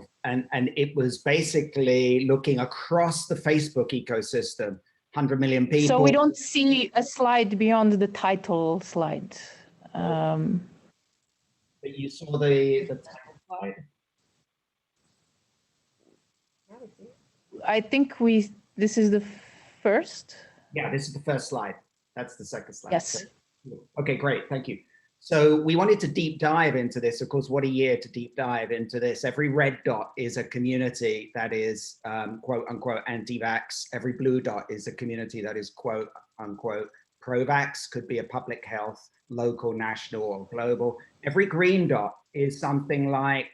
it was basically looking across the Facebook ecosystem, 100 million people. So we don't see a slide beyond the title slide. But you saw the title slide? I think this is the first. Yeah, this is the first slide. That's the second slide. Yes. So, okay, great. Thank you. So we wanted to deep dive into this. Of course, what a year to deep dive into this. Every red dot is a community that is quote unquote anti-vax. Every blue dot is a community that is quote unquote Pro-vax could be a public health, local, national, or global. Every green dot is something like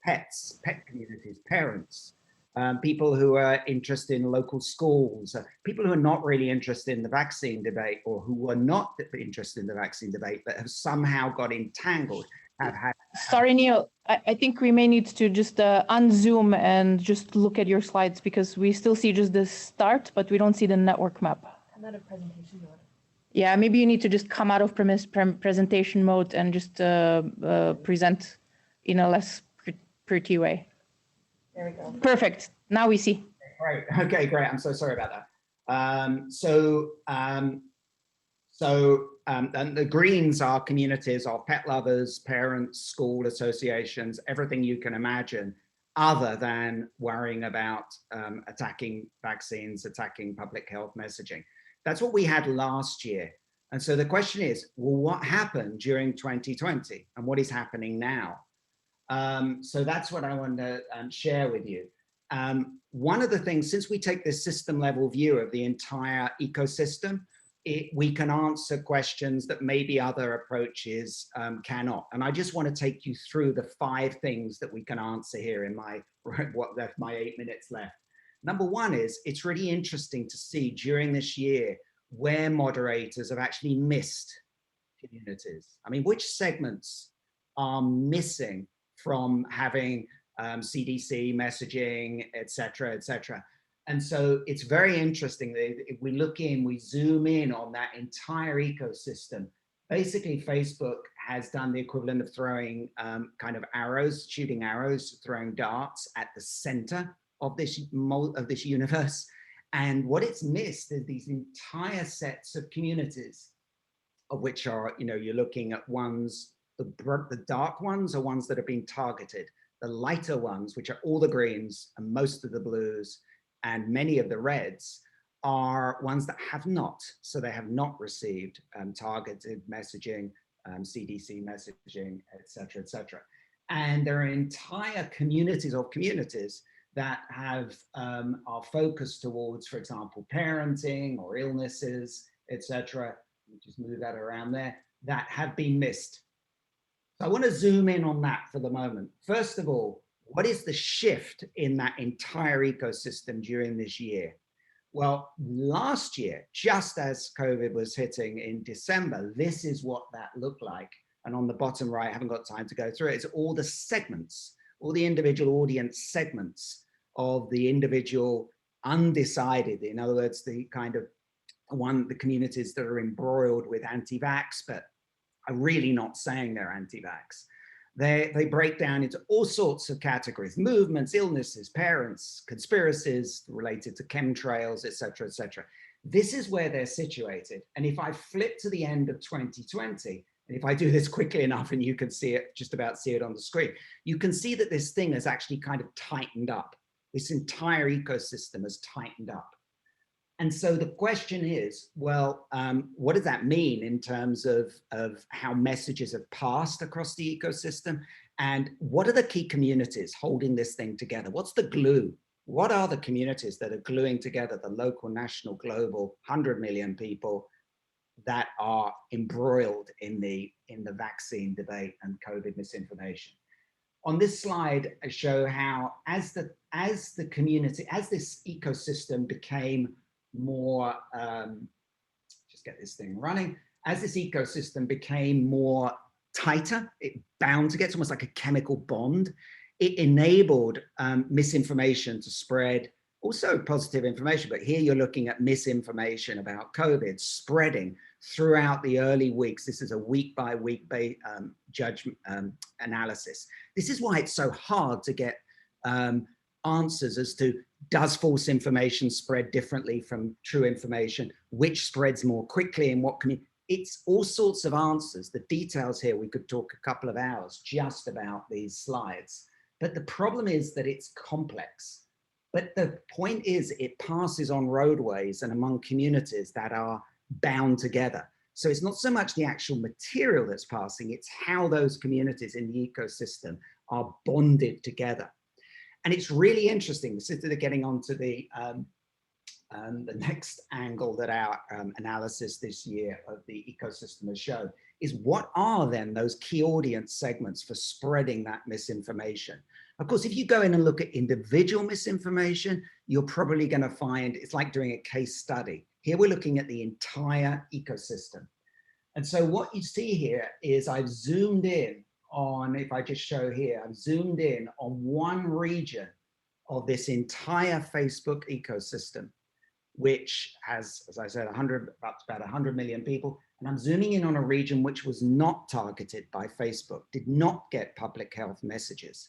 pets, pet communities, parents, people who are interested in local schools, people who are not really interested in the vaccine debate, or who are not interested in the vaccine debate, but have somehow got entangled. Sorry, Neil, I think we may need to just unzoom and just look at your slides, because we still see just the start, but we don't see the network map. Come out of presentation mode. Yeah, maybe you need to just come out of presentation mode and just present in a less pretty way. There we go. Perfect. Now we see. Great. Okay, great. I'm so sorry about that. And the greens are communities of pet lovers, parents, school associations, everything you can imagine, other than worrying about attacking vaccines, attacking public health messaging. That's what we had last year. And so the question is, well, what happened during 2020 and what is happening now? So that's what I want to share with you. One of the things, since we take this system level view of the entire ecosystem, we can answer questions that maybe other approaches cannot. And I just want to take you through the 5 things that we can answer here in my 8 minutes left. Number one is, it's really interesting to see during this year where moderators have actually missed communities. I mean, which segments are missing from having CDC messaging, et cetera, et cetera. And so it's very interesting that if we look in, we zoom in on that entire ecosystem. Basically, Facebook has done the equivalent of throwing kind of arrows, shooting arrows, throwing darts at the center of this universe. And what it's missed is these entire sets of communities, of which are, you're looking at ones, the dark ones are ones that have been targeted. The lighter ones, which are all the greens and most of the blues and many of the reds, are ones that have not. So they have not received targeted messaging, CDC messaging, et cetera, et cetera. And there are entire communities of communities that have are focused towards, for example, parenting or illnesses, et cetera. Just move that around there, that have been missed. So I want to zoom in on that for the moment. First of all, what is the shift in that entire ecosystem during this year? Well, last year, just as COVID was hitting in December, this is what that looked like. And on the bottom right, I haven't got time to go through it, it's all the segments, all the individual audience segments of the individual undecided, in other words, the kind of the communities that are embroiled with anti-vax, but are really not saying they're anti-vax. They break down into all sorts of categories: movements, illnesses, parents, conspiracies related to chemtrails, et cetera, et cetera. This is where they're situated. And if I flip to the end of 2020, and if I do this quickly enough and you can see it, just about see it on the screen, you can see that this thing has actually kind of tightened up. This entire ecosystem has tightened up. And so the question is, well, what does that mean in terms of how messages have passed across the ecosystem? And what are the key communities holding this thing together? What's the glue? What are the communities that are gluing together the local, national, global, 100 million people that are embroiled in the vaccine debate and COVID misinformation? On this slide, I show how as the community, as this ecosystem became more, just get this thing running, as this ecosystem became more tighter, it bound together, it's almost like a chemical bond. It enabled misinformation to spread, also positive information, but here you're looking at misinformation about COVID spreading throughout the early weeks. This is a week by week judgment analysis. This is why it's so hard to get answers as to, does false information spread differently from true information? Which spreads more quickly and what can it's all sorts of answers. The details here, we could talk a couple of hours just about these slides. But the problem is that it's complex. But the point is it passes on roadways and among communities that are bound together. So it's not so much the actual material that's passing, it's how those communities in the ecosystem are bonded together. And it's really interesting, since they're getting onto the the next angle that our analysis this year of the ecosystem has shown is what are then those key audience segments for spreading that misinformation. Of course, if you go in and look at individual misinformation, you're probably going to find it's like doing a case study. Here we're looking at the entire ecosystem. And so what you see here is I've zoomed in on, if I just show here, I've zoomed in on one region of this entire Facebook ecosystem, which has, as I said, about 100 million people. And I'm zooming in on a region which was not targeted by Facebook, did not get public health messages.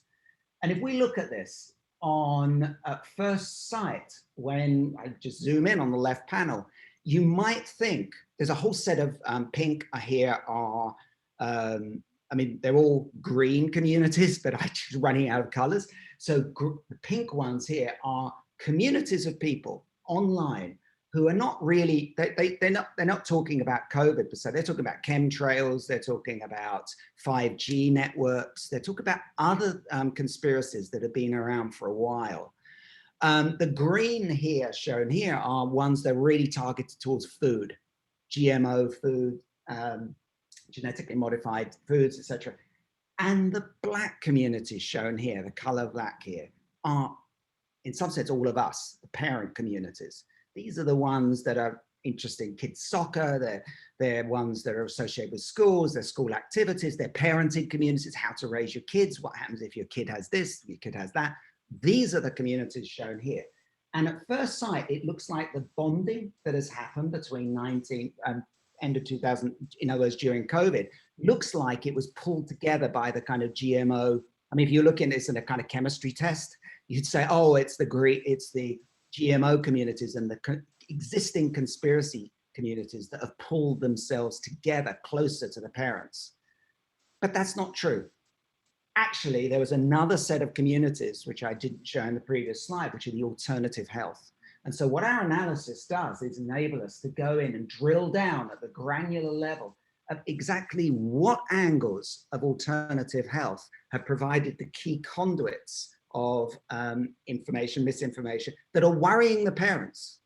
And if we look at this on first sight, when I just zoom in on the left panel, you might think there's a whole set of pink here are, I mean, they're all green communities, but I'm just running out of colors. So the pink ones here are communities of people online who are not really, they're not talking about COVID per se. They're talking about chemtrails. They're talking about 5G networks. They're talking about other conspiracies that have been around for a while. The green here shown here are ones that are really targeted towards food, GMO food, genetically modified foods, etc. And the black communities shown here, the color black here, are in some sense all of us, the parent communities. These are the ones that are interested in kids' soccer, they're ones that are associated with schools, their school activities, their parenting communities, how to raise your kids, what happens if your kid has this, your kid has that. These are the communities shown here. And at first sight, it looks like the bonding that has happened between end of 2000, in other words, during COVID, looks like it was pulled together by the kind of GMO. I mean, if you're looking at this in a kind of chemistry test, you'd say, oh, it's the GMO communities and the existing conspiracy communities that have pulled themselves together closer to the parents. But that's not true. Actually, there was another set of communities, which I didn't show in the previous slide, which are the alternative health. And so what our analysis does is enable us to go in and drill down at the granular level of exactly what angles of alternative health have provided the key conduits of information, misinformation, that are worrying the parents.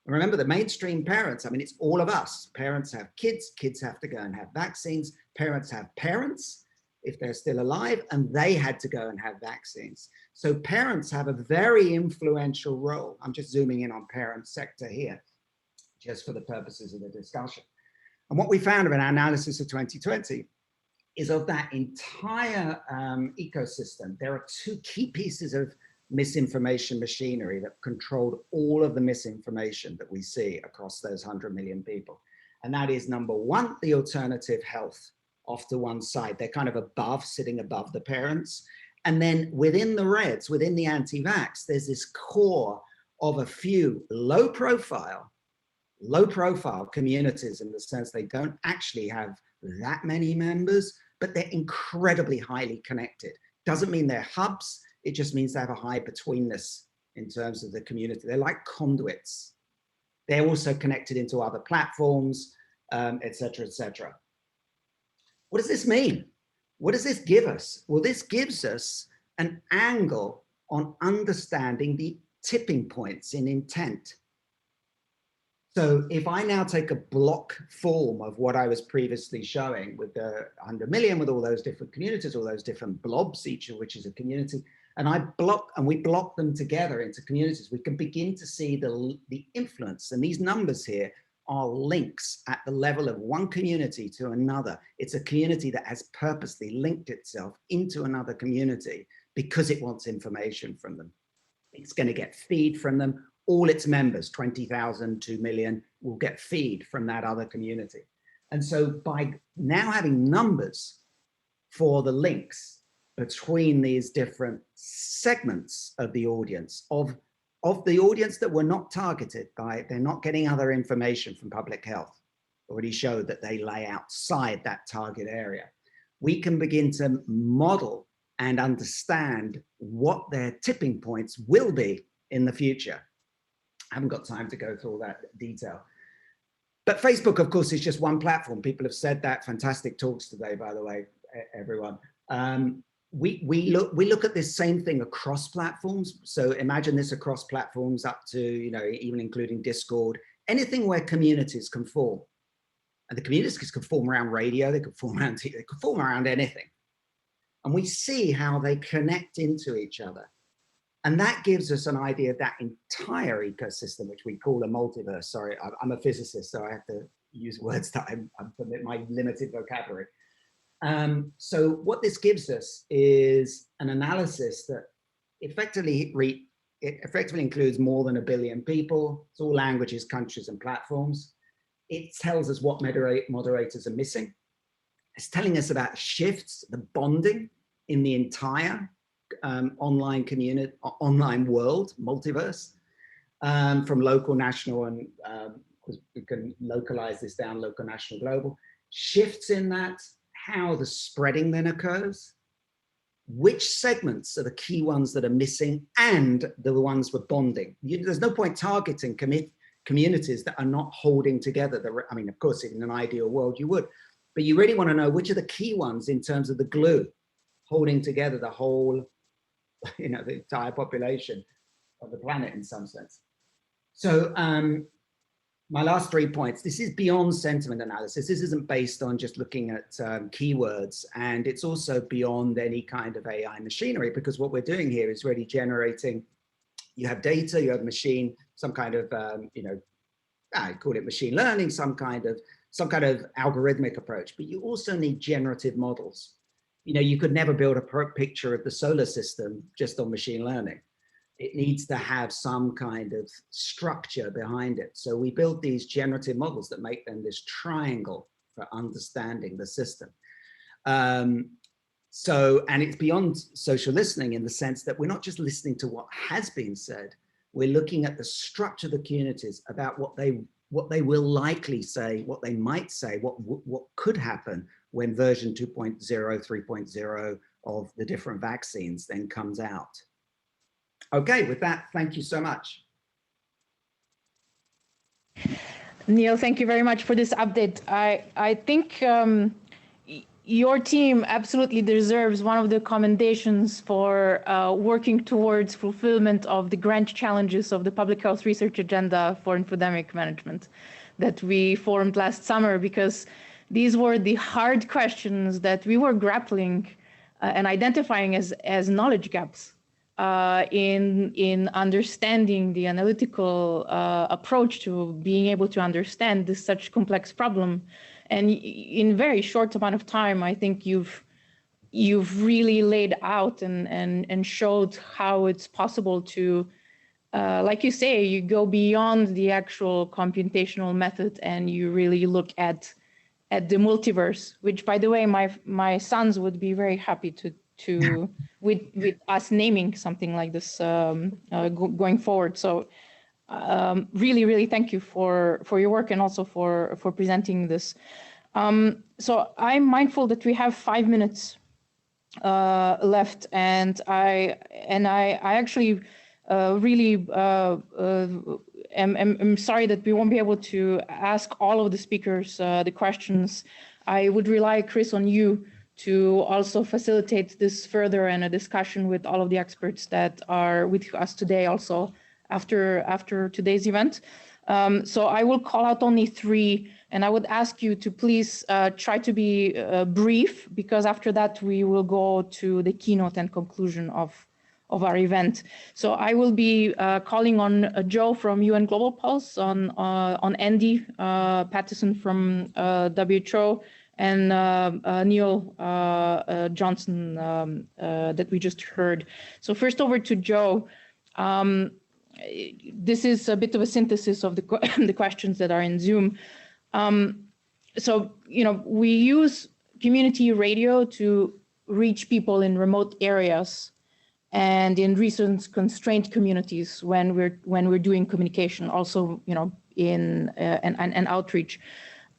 And remember, the mainstream parents, I mean, it's all of us. Parents have kids, kids have to go and have vaccines, parents have parents, if they're still alive, and they had to go and have vaccines. So parents have a very influential role. I'm just zooming in on parent sector here, just for the purposes of the discussion. And what we found in our analysis of 2020 is of that entire ecosystem, there are two key pieces of misinformation machinery that controlled all of the misinformation that we see across those 100 million people. And that is, number one, the alternative health off to one side. They're kind of above, sitting above the parents. And then within the reds, within the anti-vax, there's this core of a few low profile communities, in the sense they don't actually have that many members, but they're incredibly highly connected. Doesn't mean they're hubs, it just means they have a high betweenness in terms of the community. They're like conduits. They're also connected into other platforms, et cetera, et cetera. What does this mean? What does this give us? Well, this gives us an angle on understanding the tipping points in intent. So if I now take a block form of what I was previously showing with the 100 million, with all those different communities, all those different blobs, each of which is a community, and we block them together into communities, we can begin to see the influence. And these numbers here are links at the level of one community to another. It's a community that has purposely linked itself into another community because it wants information from them. It's going to get feed from them. All its members, 20,000, 2 million, will get feed from that other community. And so by now having numbers for the links between these different segments of the audience, of the audience that were not targeted by, they're not getting other information from public health, already showed that they lay outside that target area. We can begin to model and understand what their tipping points will be in the future. I haven't got time to go through all that detail. But Facebook, of course, is just one platform. People have said that. Fantastic talks today, by the way, everyone. we look at this same thing across platforms. So imagine this across platforms up to, you know, even including Discord, anything where communities can form. And the communities can form around radio, they could form around TV, they could form around anything. And we see how they connect into each other. And that gives us an idea of that entire ecosystem, which we call a multiverse. Sorry, I'm a physicist, so I have to use words that I permit my limited vocabulary. So what this gives us is an analysis that effectively includes more than 1 billion people. It's all languages, countries, and platforms. It tells us what moderators are missing. It's telling us about shifts, the bonding in the entire online community, online world, multiverse, from local, national, and because we can localize this down, local, national, global. Shifts in that, how the spreading then occurs, which segments are the key ones that are missing, and the ones we're bonding. There's no point targeting communities that are not holding together. I mean, of course, in an ideal world you would, but you really want to know which are the key ones in terms of the glue holding together the whole, you know, the entire population of the planet in some sense. So my last 3 points, this is beyond sentiment analysis. This isn't based on just looking at keywords, and it's also beyond any kind of AI machinery, because what we're doing here is really generating, you have data, you have machine, some kind of, you know, I call it machine learning, some kind of algorithmic approach, but you also need generative models. You know, you could never build a picture of the solar system just on machine learning. It needs to have some kind of structure behind it. So we build these generative models that make them this triangle for understanding the system. And it's beyond social listening in the sense that we're not just listening to what has been said, we're looking at the structure of the communities about what they will likely say, what they might say, what could happen when version 2.0, 3.0 of the different vaccines then comes out. Okay, with that, thank you so much. Neil, thank you very much for this update. I think your team absolutely deserves one of the commendations for working towards fulfillment of the grand challenges of the public health research agenda for infodemic management that we formed last summer, because these were the hard questions that we were grappling and identifying as knowledge gaps in understanding the analytical approach to being able to understand this such complex problem. And in very short amount of time, I think you've really laid out and showed how it's possible to, like you say, you go beyond the actual computational method and you really look at the multiverse, which, by the way, my sons would be very happy to with us naming something like this going forward. So really thank you for your work and also for presenting this. So I'm mindful that we have 5 minutes left, and I actually really I'm sorry that we won't be able to ask all of the speakers the questions. I would rely, Chris, on you to also facilitate this further and a discussion with all of the experts that are with us today also after today's event. So I will call out only 3, and I would ask you to please try to be brief, because after that we will go to the keynote and conclusion of our event. So I will be calling on Joe from UN Global Pulse, on Andy Pattison from WHO, and Neil Johnson that we just heard. So first over to Joe. This is a bit of a synthesis of the questions that are in Zoom. So, you know, we use community radio to reach people in remote areas and in resource-constrained communities when we're doing communication, also, you know, in and outreach.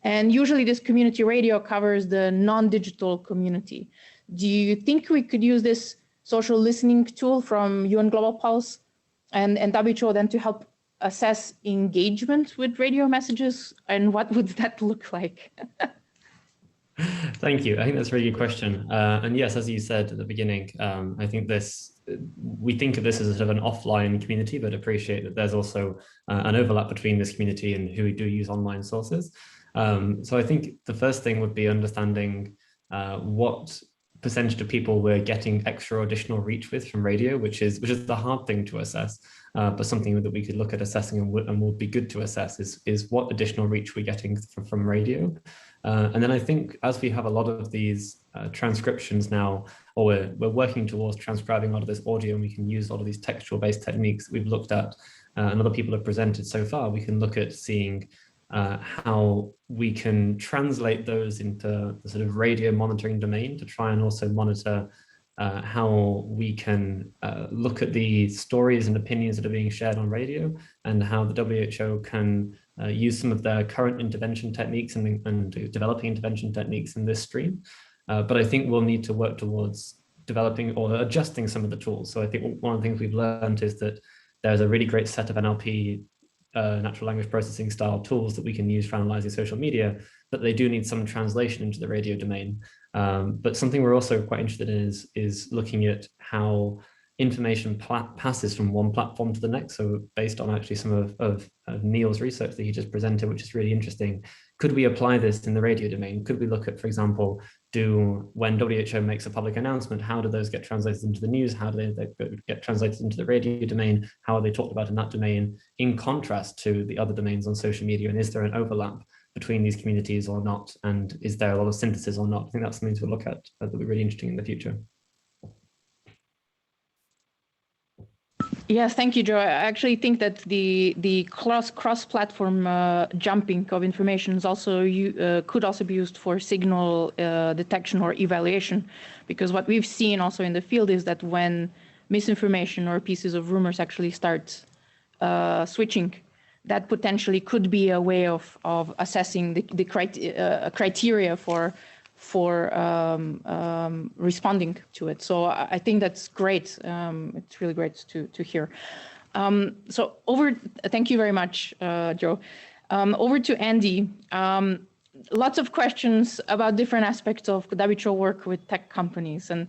And usually this community radio covers the non-digital community. Do you think we could use this social listening tool from UN Global Pulse and WHO then to help assess engagement with radio messages? And what would that look like? Thank you. I think that's a really good question. And yes, as you said at the beginning, I think we think of this as sort of an offline community, but appreciate that there's also an overlap between this community and who do use online sources. So I think the first thing would be understanding what percentage of people we're getting extra or additional reach with from radio, which is the hard thing to assess, but something that we could look at assessing and would be good to assess is what additional reach we're getting from radio. And then I think as we have a lot of these transcriptions now, or we're working towards transcribing a lot of this audio, and we can use a lot of these textual-based techniques that we've looked at and other people have presented so far, we can look at seeing how we can translate those into the sort of radio monitoring domain to try and also monitor how we can look at the stories and opinions that are being shared on radio, and how the WHO can use some of their current intervention techniques and developing intervention techniques in this stream. But I think we'll need to work towards developing or adjusting some of the tools. So I think one of the things we've learned is that there's a really great set of NLP, natural language processing style tools that we can use for analyzing social media, but they do need some translation into the radio domain. But something we're also quite interested in is looking at how information passes from one platform to the next. So based on actually some of Neil's research that he just presented, which is really interesting, could we apply this in the radio domain? Could we look at, for example, when WHO makes a public announcement, how do those get translated into the news? How do they get translated into the radio domain? How are they talked about in that domain in contrast to the other domains on social media? And is there an overlap between these communities or not? And is there a lot of synthesis or not? I think that's something to look at that will be really interesting in the future. Yes, thank you, Joe. I actually think that the cross-platform jumping of information is also could also be used for signal detection or evaluation, because what we've seen also in the field is that when misinformation or pieces of rumors actually start switching, that potentially could be a way of assessing the criteria for responding to it. So I think that's great. It's really great to hear. Thank you very much, Joe. Over to Andy. Lots of questions about different aspects of WHO work with tech companies. And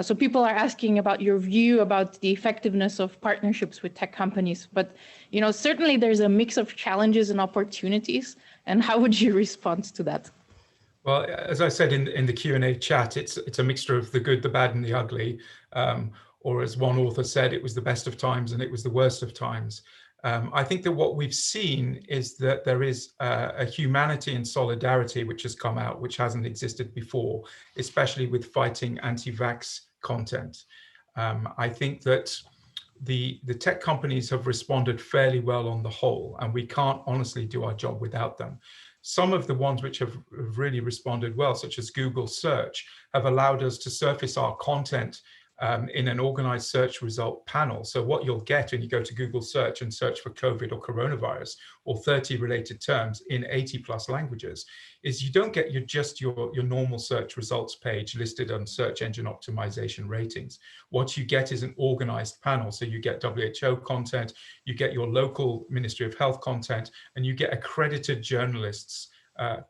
so people are asking about your view about the effectiveness of partnerships with tech companies. But certainly there's a mix of challenges and opportunities. And how would you respond to that? Well, as I said in the Q&A chat, it's a mixture of the good, the bad, and the ugly. Or as one author said, it was the best of times and it was the worst of times. I think that what we've seen is that there is a humanity and solidarity which has come out, which hasn't existed before, especially with fighting anti-vax content. I think that the tech companies have responded fairly well on the whole, and we can't honestly do our job without them. Some of the ones which have really responded well, such as Google Search, have allowed us to surface our content in an organized search result panel. So what you'll get when you go to Google Search and search for COVID or coronavirus or 30 related terms in 80+ languages is you don't get just your normal search results page listed on search engine optimization ratings. What you get is an organized panel. So you get WHO content, you get your local Ministry of Health content, and you get accredited journalists'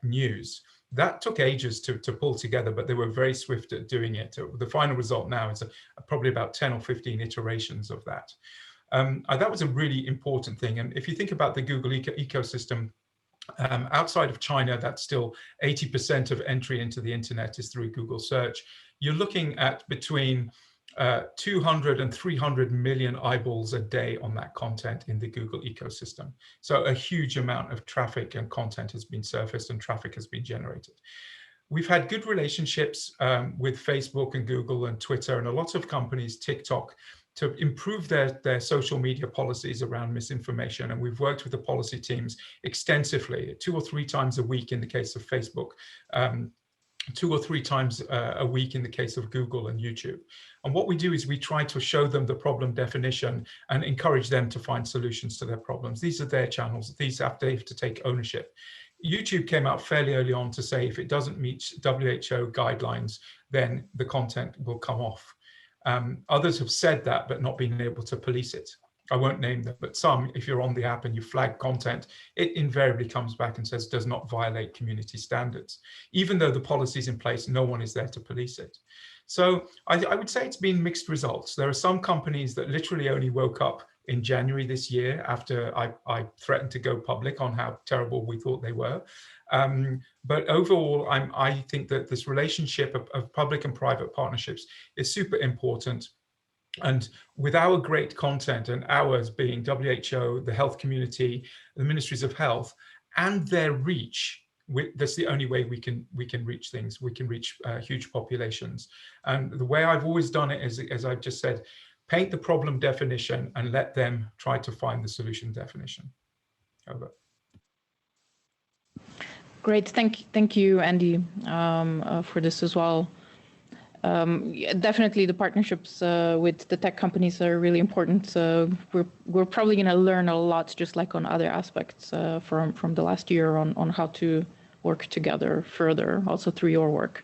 news. That took ages to pull together, but they were very swift at doing it. The final result now is probably about 10 or 15 iterations of that. That was a really important thing. And if you think about the Google ecosystem, outside of China, that's still 80% of entry into the internet is through Google Search. You're looking at between 200 and 300 million eyeballs a day on that content in the Google ecosystem. So a huge amount of traffic and content has been surfaced and traffic has been generated. We've had good relationships with Facebook and Google and Twitter and a lot of companies, TikTok, to improve their social media policies around misinformation. And we've worked with the policy teams extensively, 2 or 3 times a week in the case of Facebook, 2 or 3 times a week in the case of Google and YouTube. And what we do is we try to show them the problem definition and encourage them to find solutions to their problems. These are their channels. They have to take ownership. YouTube came out fairly early on to say if it doesn't meet WHO guidelines, then the content will come off. Others have said that, but not been able to police it. I won't name them, but some, if you're on the app and you flag content, it invariably comes back and says does not violate community standards. Even though the policy is in place, no one is there to police it. So I would say it's been mixed results. There are some companies that literally only woke up in January this year after I threatened to go public on how terrible we thought they were. But overall, I think that this relationship of public and private partnerships is super important. And with our great content, and ours being WHO, the health community, the ministries of health, and their reach, that's the only way we can reach things. We can reach huge populations. And the way I've always done it is, as I've just said, paint the problem definition and let them try to find the solution definition. Over. Great, thank you, Andy, for this as well. Yeah, definitely the partnerships with the tech companies are really important. We're probably going to learn a lot, just like on other aspects from the last year on how to work together further, also through your work.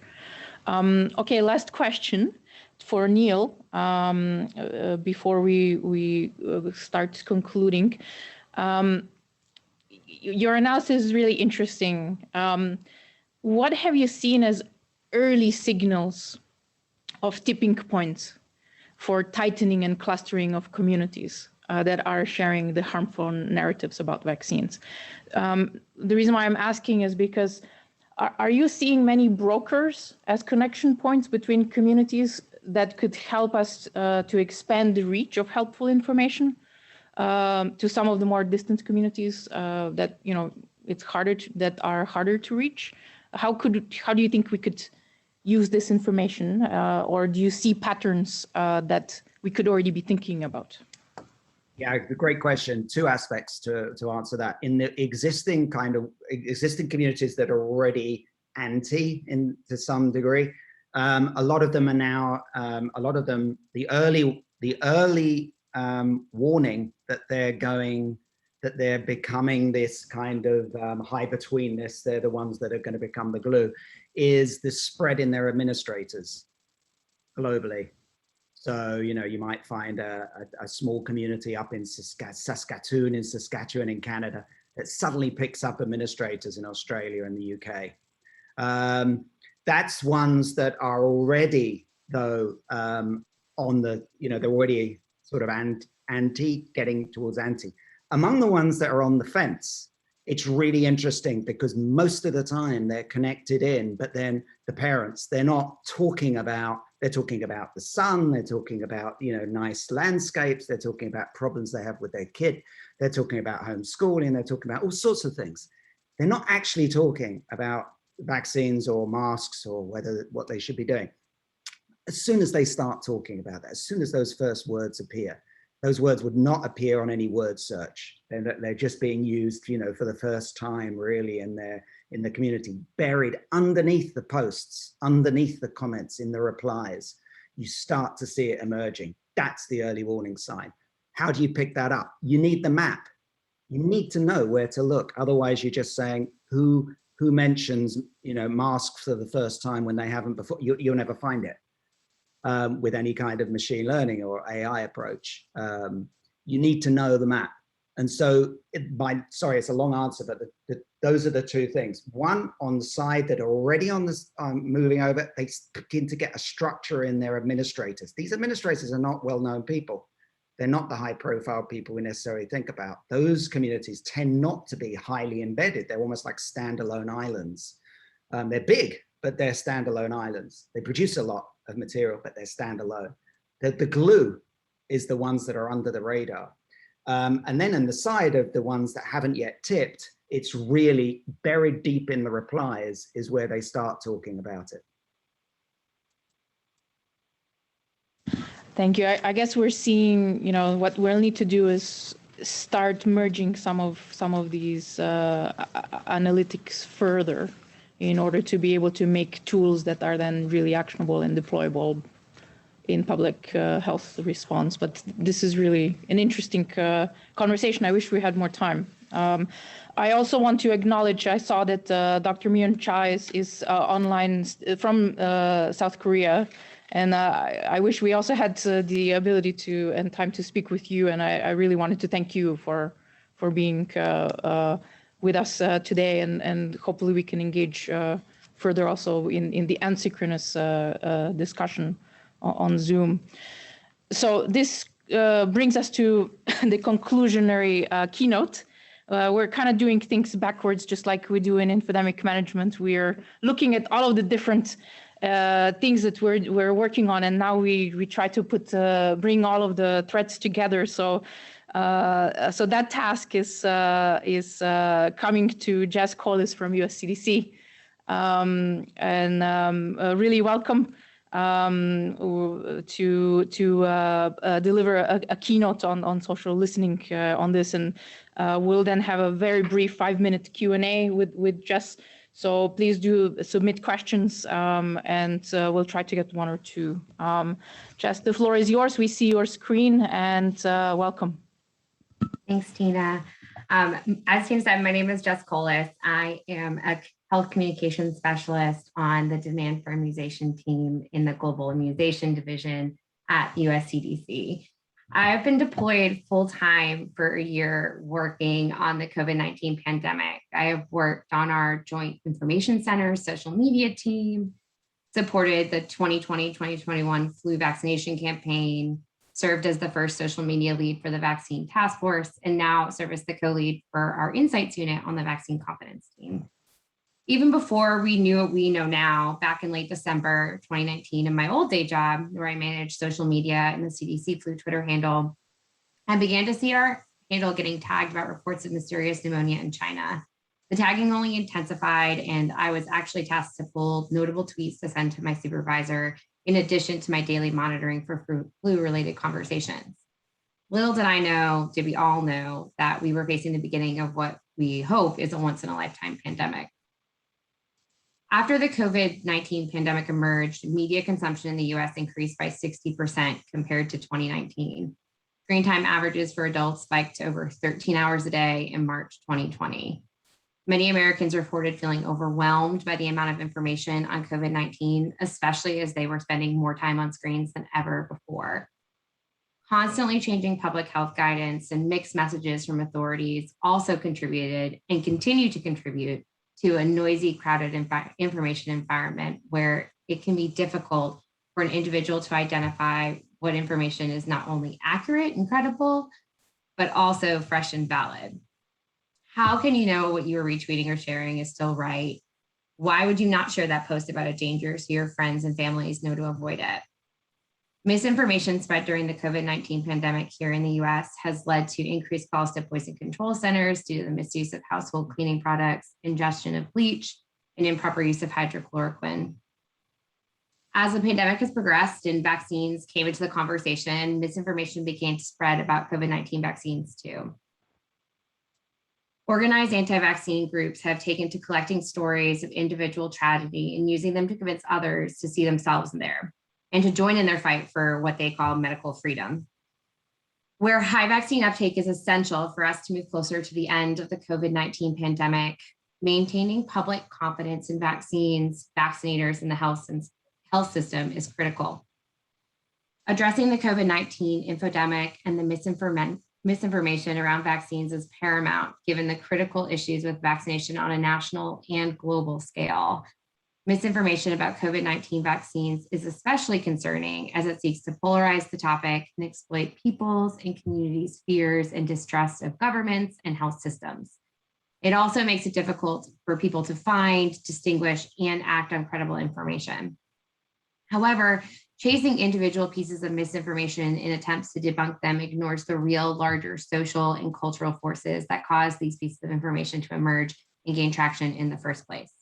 Okay, last question for Neil before we start concluding. Your analysis is really interesting. What have you seen as early signals of tipping points for tightening and clustering of communities that are sharing the harmful narratives about vaccines? The reason why I'm asking is because are you seeing many brokers as connection points between communities that could help us to expand the reach of helpful information to some of the more distant communities that it's that are harder to reach? How do you think we could use this information, or do you see patterns that we could already be thinking about? Yeah, great question. Two aspects to answer that. In the existing communities that are already anti to some degree, a lot of them are now, the early warning that they're becoming this kind of high-betweenness, they're the ones that are going to become the glue, is the spread in their administrators globally. So, you might find a small community up in Saskatoon in Canada that suddenly picks up administrators in Australia and the UK. That's ones that are already, though, on the, they're already sort of anti, getting towards anti. Among the ones that are on the fence, it's really interesting because most of the time they're connected in, but then the parents, they're not talking about, they're talking about the sun, they're talking about, nice landscapes, they're talking about problems they have with their kid, they're talking about homeschooling, they're talking about all sorts of things. They're not actually talking about vaccines or masks or what they should be doing. As soon as they start talking about that, as soon as those first words appear, those words would not appear on any word search. They're just being used, for the first time, really, in the community, buried underneath the posts, underneath the comments, in the replies. You start to see it emerging. That's the early warning sign. How do you pick that up? You need the map. You need to know where to look. Otherwise, you're just saying who mentions, masks for the first time when they haven't before. You'll never find it. With any kind of machine learning or AI approach. You need to know the map. And so, sorry, it's a long answer, but those are the two things. One, on the side that are already on this, moving over, they begin to get a structure in their administrators. These administrators are not well-known people. They're not the high-profile people we necessarily think about. Those communities tend not to be highly embedded. They're almost like standalone islands. They're big, but they're standalone islands. They produce a lot of material, but they're standalone. The glue is the ones that are under the radar. And then on the side of the ones that haven't yet tipped, it's really buried deep in the replies is where they start talking about it. Thank you. I guess we're seeing, what we'll need to do is start merging some of these analytics further in order to be able to make tools that are then really actionable and deployable in public health response. But this is really an interesting conversation. I wish we had more time. I also want to acknowledge, I saw that Dr. Myun Cha is online from South Korea, And I wish we also had the ability to and time to speak with you. And I really wanted to thank you for being with us today, and hopefully we can engage further also in the asynchronous discussion on Zoom. So this brings us to the conclusionary keynote. We're kind of doing things backwards, just like we do in infodemic management. We're looking at all of the different things that we're working on, and now we try to bring all of the threads together. So that task is coming to Jess Collis from US CDC, and really welcome to deliver a keynote on social listening on this, and we'll then have a very brief 5-minute Q&A with Jess. So please do submit questions, and we'll try to get one or two. Jess, the floor is yours. We see your screen, and welcome. Thanks, Tina. As Tina said, my name is Jess Collis. I am a health communications specialist on the demand for immunization team in the Global Immunization Division at US CDC. I've been deployed full-time for a year working on the COVID-19 pandemic. I have worked on our Joint Information Center social media team, supported the 2020-2021 flu vaccination campaign, served as the first social media lead for the vaccine task force, and now serve as the co-lead for our insights unit on the vaccine confidence team. Even before we knew what we know now, back in late December 2019, in my old day job, where I managed social media and the CDC flu Twitter handle, I began to see our handle getting tagged about reports of mysterious pneumonia in China. The tagging only intensified, and I was actually tasked to pull notable tweets to send to my supervisor, in addition to my daily monitoring for flu-related conversations. Little did I know, did we all know, that we were facing the beginning of what we hope is a once-in-a-lifetime pandemic. After the COVID-19 pandemic emerged, media consumption in the US increased by 60% compared to 2019. Screen time averages for adults spiked to over 13 hours a day in March 2020. Many Americans reported feeling overwhelmed by the amount of information on COVID-19, especially as they were spending more time on screens than ever before. Constantly changing public health guidance and mixed messages from authorities also contributed and continue to contribute to a noisy, crowded information environment where it can be difficult for an individual to identify what information is not only accurate and credible, but also fresh and valid. How can you know what you are retweeting or sharing is still right? Why would you not share that post about a danger so your friends and families know to avoid it? Misinformation spread during the COVID-19 pandemic here in the US has led to increased calls to poison control centers due to the misuse of household cleaning products, ingestion of bleach, and improper use of hydrochloroquine. As the pandemic has progressed and vaccines came into the conversation, misinformation began to spread about COVID-19 vaccines too. Organized anti-vaccine groups have taken to collecting stories of individual tragedy and using them to convince others to see themselves in there and to join in their fight for what they call medical freedom. Where high vaccine uptake is essential for us to move closer to the end of the COVID-19 pandemic, maintaining public confidence in vaccines, vaccinators, and the health system is critical. Addressing the COVID-19 infodemic and the misinformation around vaccines is paramount, given the critical issues with vaccination on a national and global scale. Misinformation about COVID-19 vaccines is especially concerning as it seeks to polarize the topic and exploit people's and communities' fears and distrust of governments and health systems. It also makes it difficult for people to find, distinguish, and act on credible information. However, chasing individual pieces of misinformation in attempts to debunk them ignores the real, larger social and cultural forces that cause these pieces of information to emerge and gain traction in the first place.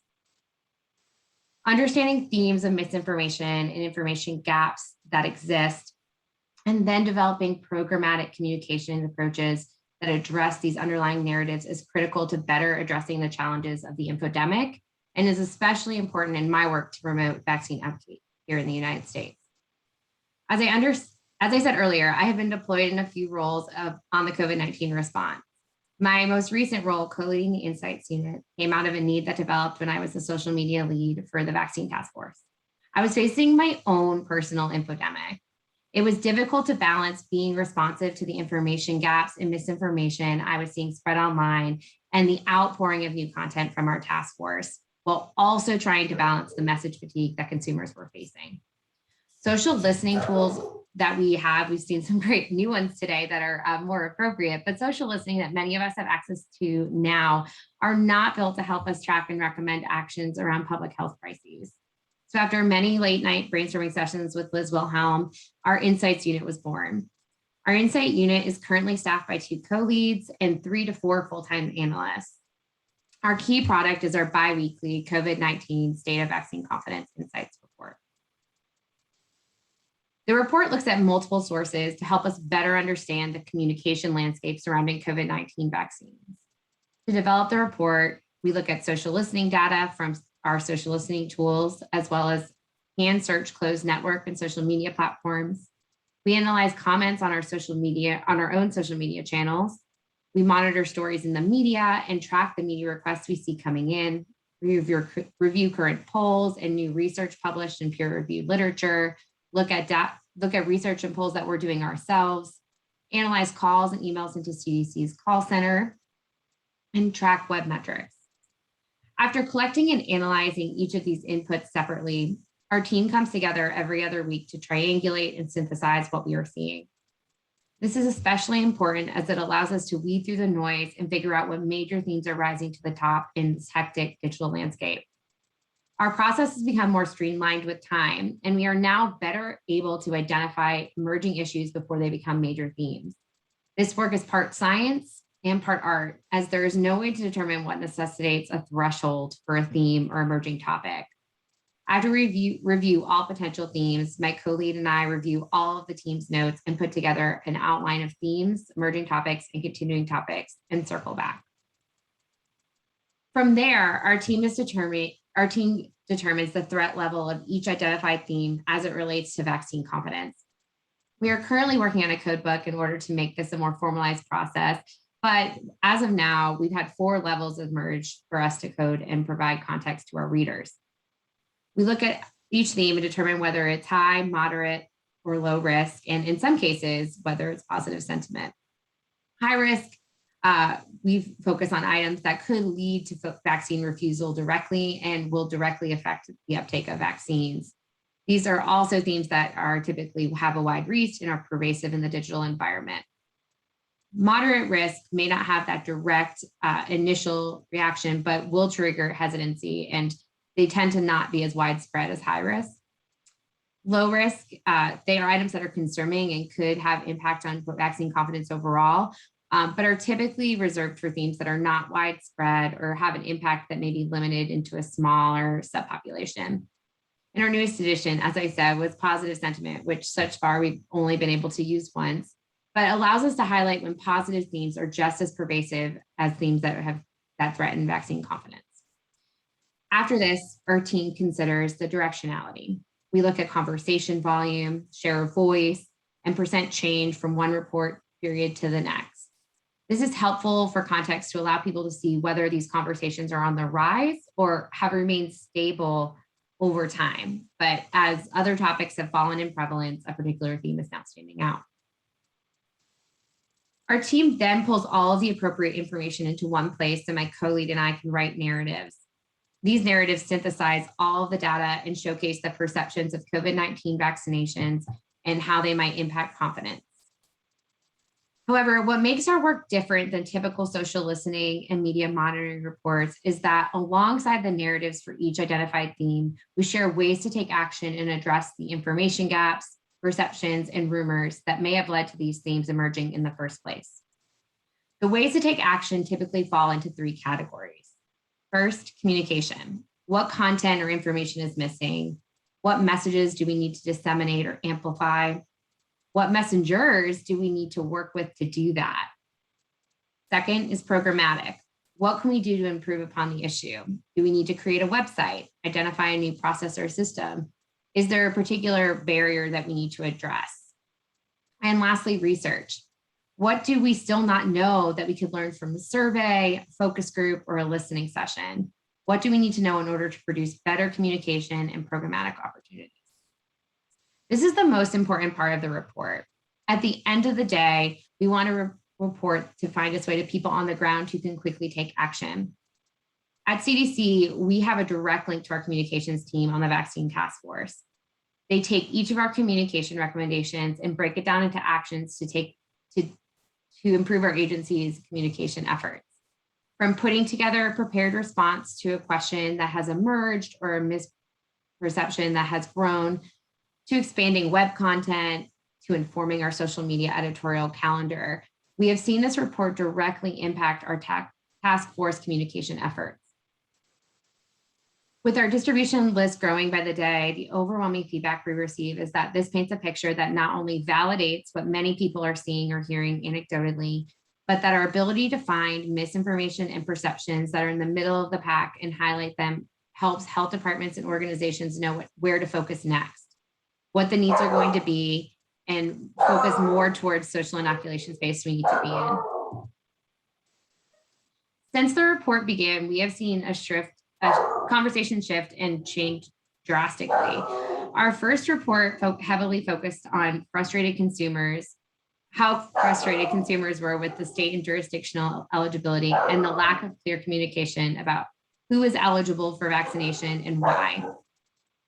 Understanding themes of misinformation and information gaps that exist, and then developing programmatic communication approaches that address these underlying narratives is critical to better addressing the challenges of the infodemic, and is especially important in my work to promote vaccine uptake here in the United States. As I said earlier, I have been deployed in a few roles on the COVID-19 response. My most recent role, co-leading the Insights Unit, came out of a need that developed when I was the social media lead for the vaccine task force. I was facing my own personal infodemic. It was difficult to balance being responsive to the information gaps and misinformation I was seeing spread online and the outpouring of new content from our task force, while also trying to balance the message fatigue that consumers were facing. Social listening tools that we have, we've seen some great new ones today that are more appropriate, but social listening that many of us have access to now are not built to help us track and recommend actions around public health crises. So after many late night brainstorming sessions with Liz Wilhelm, our Insights unit was born. Our Insight unit is currently staffed by 2 co-leads and 3 to 4 full-time analysts. Our key product is our bi-weekly COVID-19 State of Vaccine Confidence Insights report. The report looks at multiple sources to help us better understand the communication landscape surrounding COVID-19 vaccines. To develop the report, we look at social listening data from our social listening tools, as well as hand search closed network and social media platforms. We analyze comments on our own social media channels. We monitor stories in the media and track the media requests we see coming in, review current polls and new research published in peer-reviewed literature, look at research and polls that we're doing ourselves, analyze calls and emails into CDC's call center, and track web metrics. After collecting and analyzing each of these inputs separately, our team comes together every other week to triangulate and synthesize what we are seeing. This is especially important as it allows us to weed through the noise and figure out what major themes are rising to the top in this hectic digital landscape. Our process has become more streamlined with time, and we are now better able to identify emerging issues before they become major themes. This work is part science and part art, as there is no way to determine what necessitates a threshold for a theme or emerging topic. After review all potential themes, my co-lead and I review all of the team's notes and put together an outline of themes, emerging topics, and continuing topics, and circle back. From there, our team determines the threat level of each identified theme as it relates to vaccine confidence. We are currently working on a code book in order to make this a more formalized process, but as of now, we've had 4 levels emerge for us to code and provide context to our readers. We look at each theme and determine whether it's high, moderate, or low risk, and in some cases, whether it's positive sentiment. High risk, we focus on items that could lead to vaccine refusal directly and will directly affect the uptake of vaccines. These are also themes that are typically have a wide reach and are pervasive in the digital environment. Moderate risk may not have that direct initial reaction, but will trigger hesitancy, and they tend to not be as widespread as high risk. Low risk, they are items that are concerning and could have impact on vaccine confidence overall, but are typically reserved for themes that are not widespread or have an impact that may be limited into a smaller subpopulation. And our newest addition, as I said, was positive sentiment, which such far we've only been able to use once, but allows us to highlight when positive themes are just as pervasive as themes that threaten vaccine confidence. After this, our team considers the directionality. We look at conversation volume, share of voice, and percent change from one report period to the next. This is helpful for context to allow people to see whether these conversations are on the rise or have remained stable over time. But as other topics have fallen in prevalence, a particular theme is now standing out. Our team then pulls all of the appropriate information into one place so my co-lead and I can write narratives. These narratives synthesize all of the data and showcase the perceptions of COVID-19 vaccinations and how they might impact confidence. However, what makes our work different than typical social listening and media monitoring reports is that alongside the narratives for each identified theme, we share ways to take action and address the information gaps, perceptions, and rumors that may have led to these themes emerging in the first place. The ways to take action typically fall into 3 categories. First, communication. What content or information is missing? What messages do we need to disseminate or amplify? What messengers do we need to work with to do that? Second is programmatic. What can we do to improve upon the issue? Do we need to create a website, identify a new process or system? Is there a particular barrier that we need to address? And lastly, research. What do we still not know that we could learn from a survey, focus group, or a listening session? What do we need to know in order to produce better communication and programmatic opportunities? This is the most important part of the report. At the end of the day, we want to report to find its way to people on the ground who can quickly take action. At CDC, we have a direct link to our communications team on the vaccine task force. They take each of our communication recommendations and break it down into actions to take to improve our agency's communication efforts. From putting together a prepared response to a question that has emerged or a misperception that has grown, to expanding web content, to informing our social media editorial calendar, we have seen this report directly impact our task force communication efforts. With our distribution list growing by the day, the overwhelming feedback we receive is that this paints a picture that not only validates what many people are seeing or hearing anecdotally, but that our ability to find misinformation and perceptions that are in the middle of the pack and highlight them helps health departments and organizations know where to focus next, what the needs are going to be, and focus more towards social inoculation space we need to be in. Since the report began, we have seen a conversation shift and change drastically. Our first report heavily focused on frustrated consumers, how frustrated consumers were with the state and jurisdictional eligibility and the lack of clear communication about who is eligible for vaccination and why.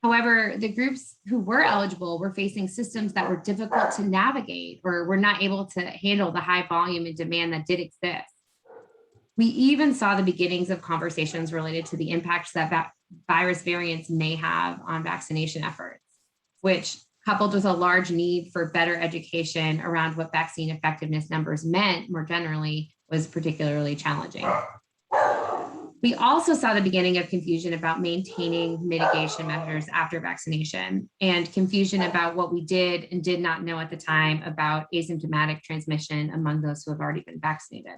However, the groups who were eligible were facing systems that were difficult to navigate or were not able to handle the high volume and demand that did exist. We even saw the beginnings of conversations related to the impacts that virus variants may have on vaccination efforts, which, coupled with a large need for better education around what vaccine effectiveness numbers meant more generally, was particularly challenging. We also saw the beginning of confusion about maintaining mitigation measures after vaccination and confusion about what we did and did not know at the time about asymptomatic transmission among those who have already been vaccinated.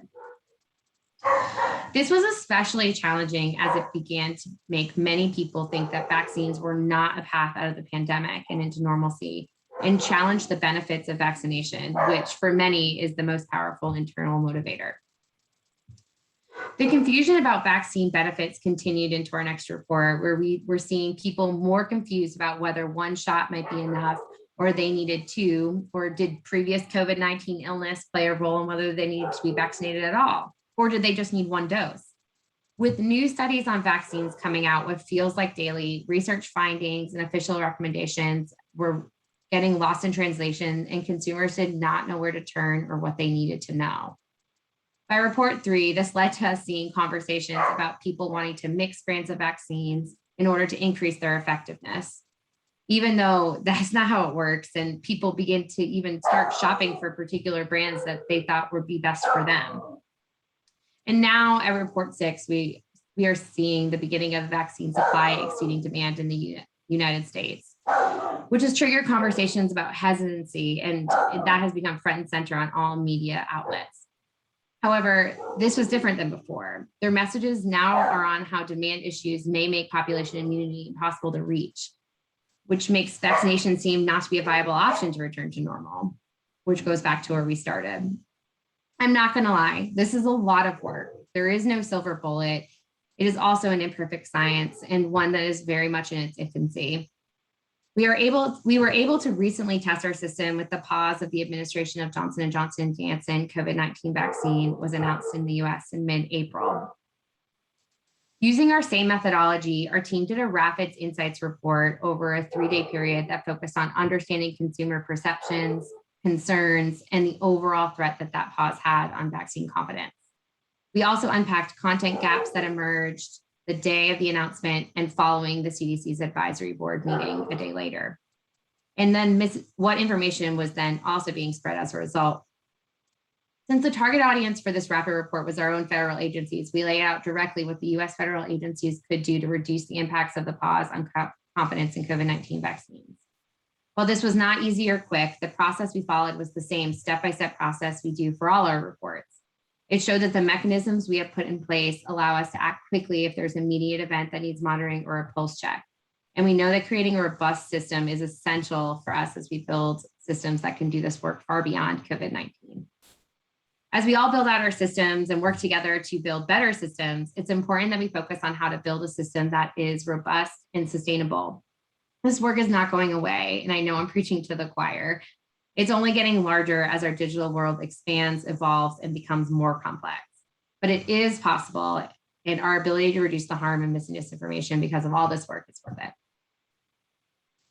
This was especially challenging as it began to make many people think that vaccines were not a path out of the pandemic and into normalcy, and challenge the benefits of vaccination, which for many is the most powerful internal motivator. The confusion about vaccine benefits continued into our next report, where we were seeing people more confused about whether one shot might be enough or they needed two, or did previous COVID-19 illness play a role in whether they needed to be vaccinated at all, or did they just need one dose? With new studies on vaccines coming out what feels like daily, research findings and official recommendations were getting lost in translation, and consumers did not know where to turn or what they needed to know. By report 3, this led to us seeing conversations about people wanting to mix brands of vaccines in order to increase their effectiveness, even though that's not how it works, and people begin to even start shopping for particular brands that they thought would be best for them. And now at report 6, we are seeing the beginning of vaccine supply exceeding demand in the United States, which has triggered conversations about hesitancy, and that has become front and center on all media outlets. However, this was different than before. Their messages now are on how demand issues may make population immunity impossible to reach, which makes vaccination seem not to be a viable option to return to normal, which goes back to where we started. I'm not going to lie, this is a lot of work. There is no silver bullet. It is also an imperfect science, and one that is very much in its infancy. We were able to recently test our system with the pause of the administration of Johnson & Johnson Janssen COVID-19 vaccine was announced in the US in mid-April. Using our same methodology, our team did a rapid insights report over a 3-day period that focused on understanding consumer perceptions, concerns, and the overall threat that that pause had on vaccine confidence. We also unpacked content gaps that emerged the day of the announcement and following the CDC's advisory board meeting a day later. And then what information was then also being spread as a result. Since the target audience for this rapid report was our own federal agencies, we laid out directly what the US federal agencies could do to reduce the impacts of the pause on confidence in COVID-19 vaccines. While this was not easy or quick, the process we followed was the same step-by-step process we do for all our reports. It showed that the mechanisms we have put in place allow us to act quickly if there's an immediate event that needs monitoring or a pulse check. And we know that creating a robust system is essential for us as we build systems that can do this work far beyond COVID-19. As we all build out our systems and work together to build better systems, it's important that we focus on how to build a system that is robust and sustainable. This work is not going away, and I know I'm preaching to the choir. It's only getting larger as our digital world expands, evolves, and becomes more complex. But it is possible, and our ability to reduce the harm and misinformation because of all this work is worth it.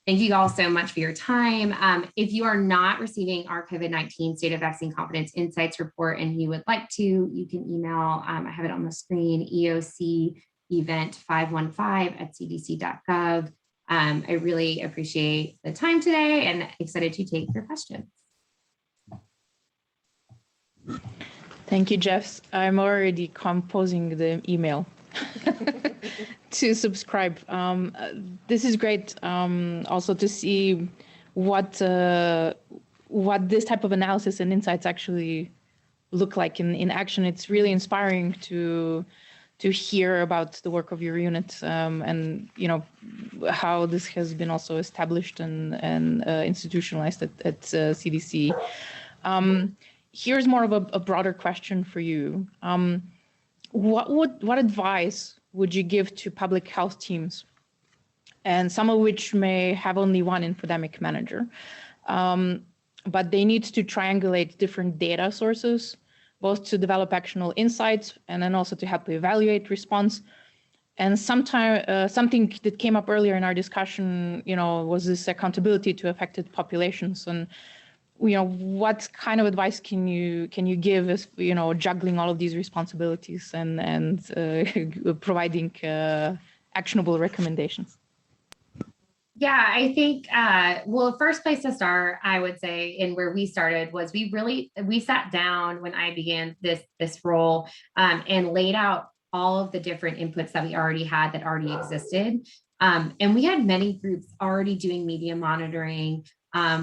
Thank you all so much for your time. If you are not receiving our COVID-19 State of Vaccine Confidence Insights report and you would like to, you can email, I have it on the screen, eocevent515@cdc.gov. I really appreciate the time today and excited to take your questions. Thank you, Jeff. I'm already composing the email to subscribe. This is great also to see what this type of analysis and insights actually look like in action. It's really inspiring to hear about the work of your unit and how this has been also established and institutionalized at CDC. Here's more of a broader question for you. What advice would you give to public health teams, and some of which may have only one infodemic manager, but they need to triangulate different data sources, both to develop actionable insights and then also to help evaluate response? And something that came up earlier in our discussion, was this accountability to affected populations. And what kind of advice can you give as juggling all of these responsibilities and providing actionable recommendations? Yeah, I think, well, the first place to start, I would say, and where we started was we sat down when I began this role and laid out all of the different inputs that we already had that already existed. And we had many groups already doing media monitoring.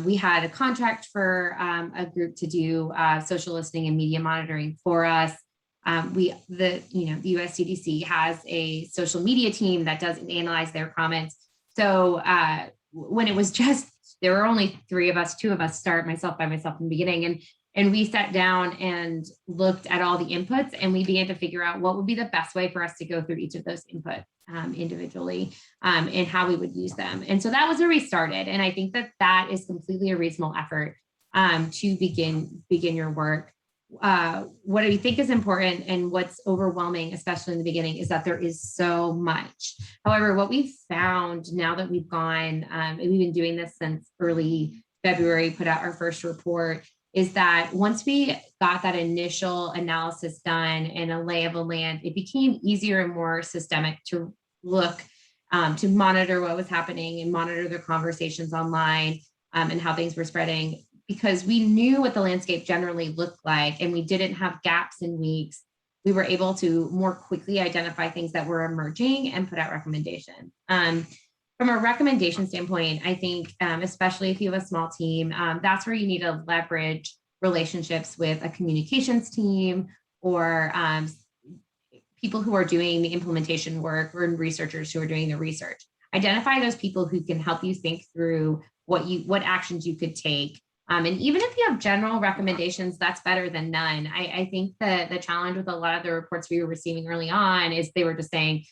We had a contract for a group to do social listening and media monitoring for us. The US CDC has a social media team that does analyze their comments. So when it was there were only three of us, two of us by myself in the beginning, and we sat down and looked at all the inputs, and we began to figure out what would be the best way for us to go through each of those inputs individually and how we would use them. And so that was where we started. And I think that is completely a reasonable effort to begin your work. What I think is important and what's overwhelming, especially in the beginning, is that there is so much. However, what we've found now that we've gone, and we've been doing this since early February, put out our first report, is that once we got that initial analysis done and a lay of the land, it became easier and more systemic to look, to monitor what was happening and monitor the conversations online and how things were spreading, because we knew what the landscape generally looked like and we didn't have gaps in weeks. We were able to more quickly identify things that were emerging and put out recommendations. From a recommendation standpoint, I think, especially if you have a small team, that's where you need to leverage relationships with a communications team or people who are doing the implementation work or researchers who are doing the research. Identify those people who can help you think through what actions you could take. And even if you have general recommendations, that's better than none. I think the challenge with a lot of the reports we were receiving early on is they were just saying,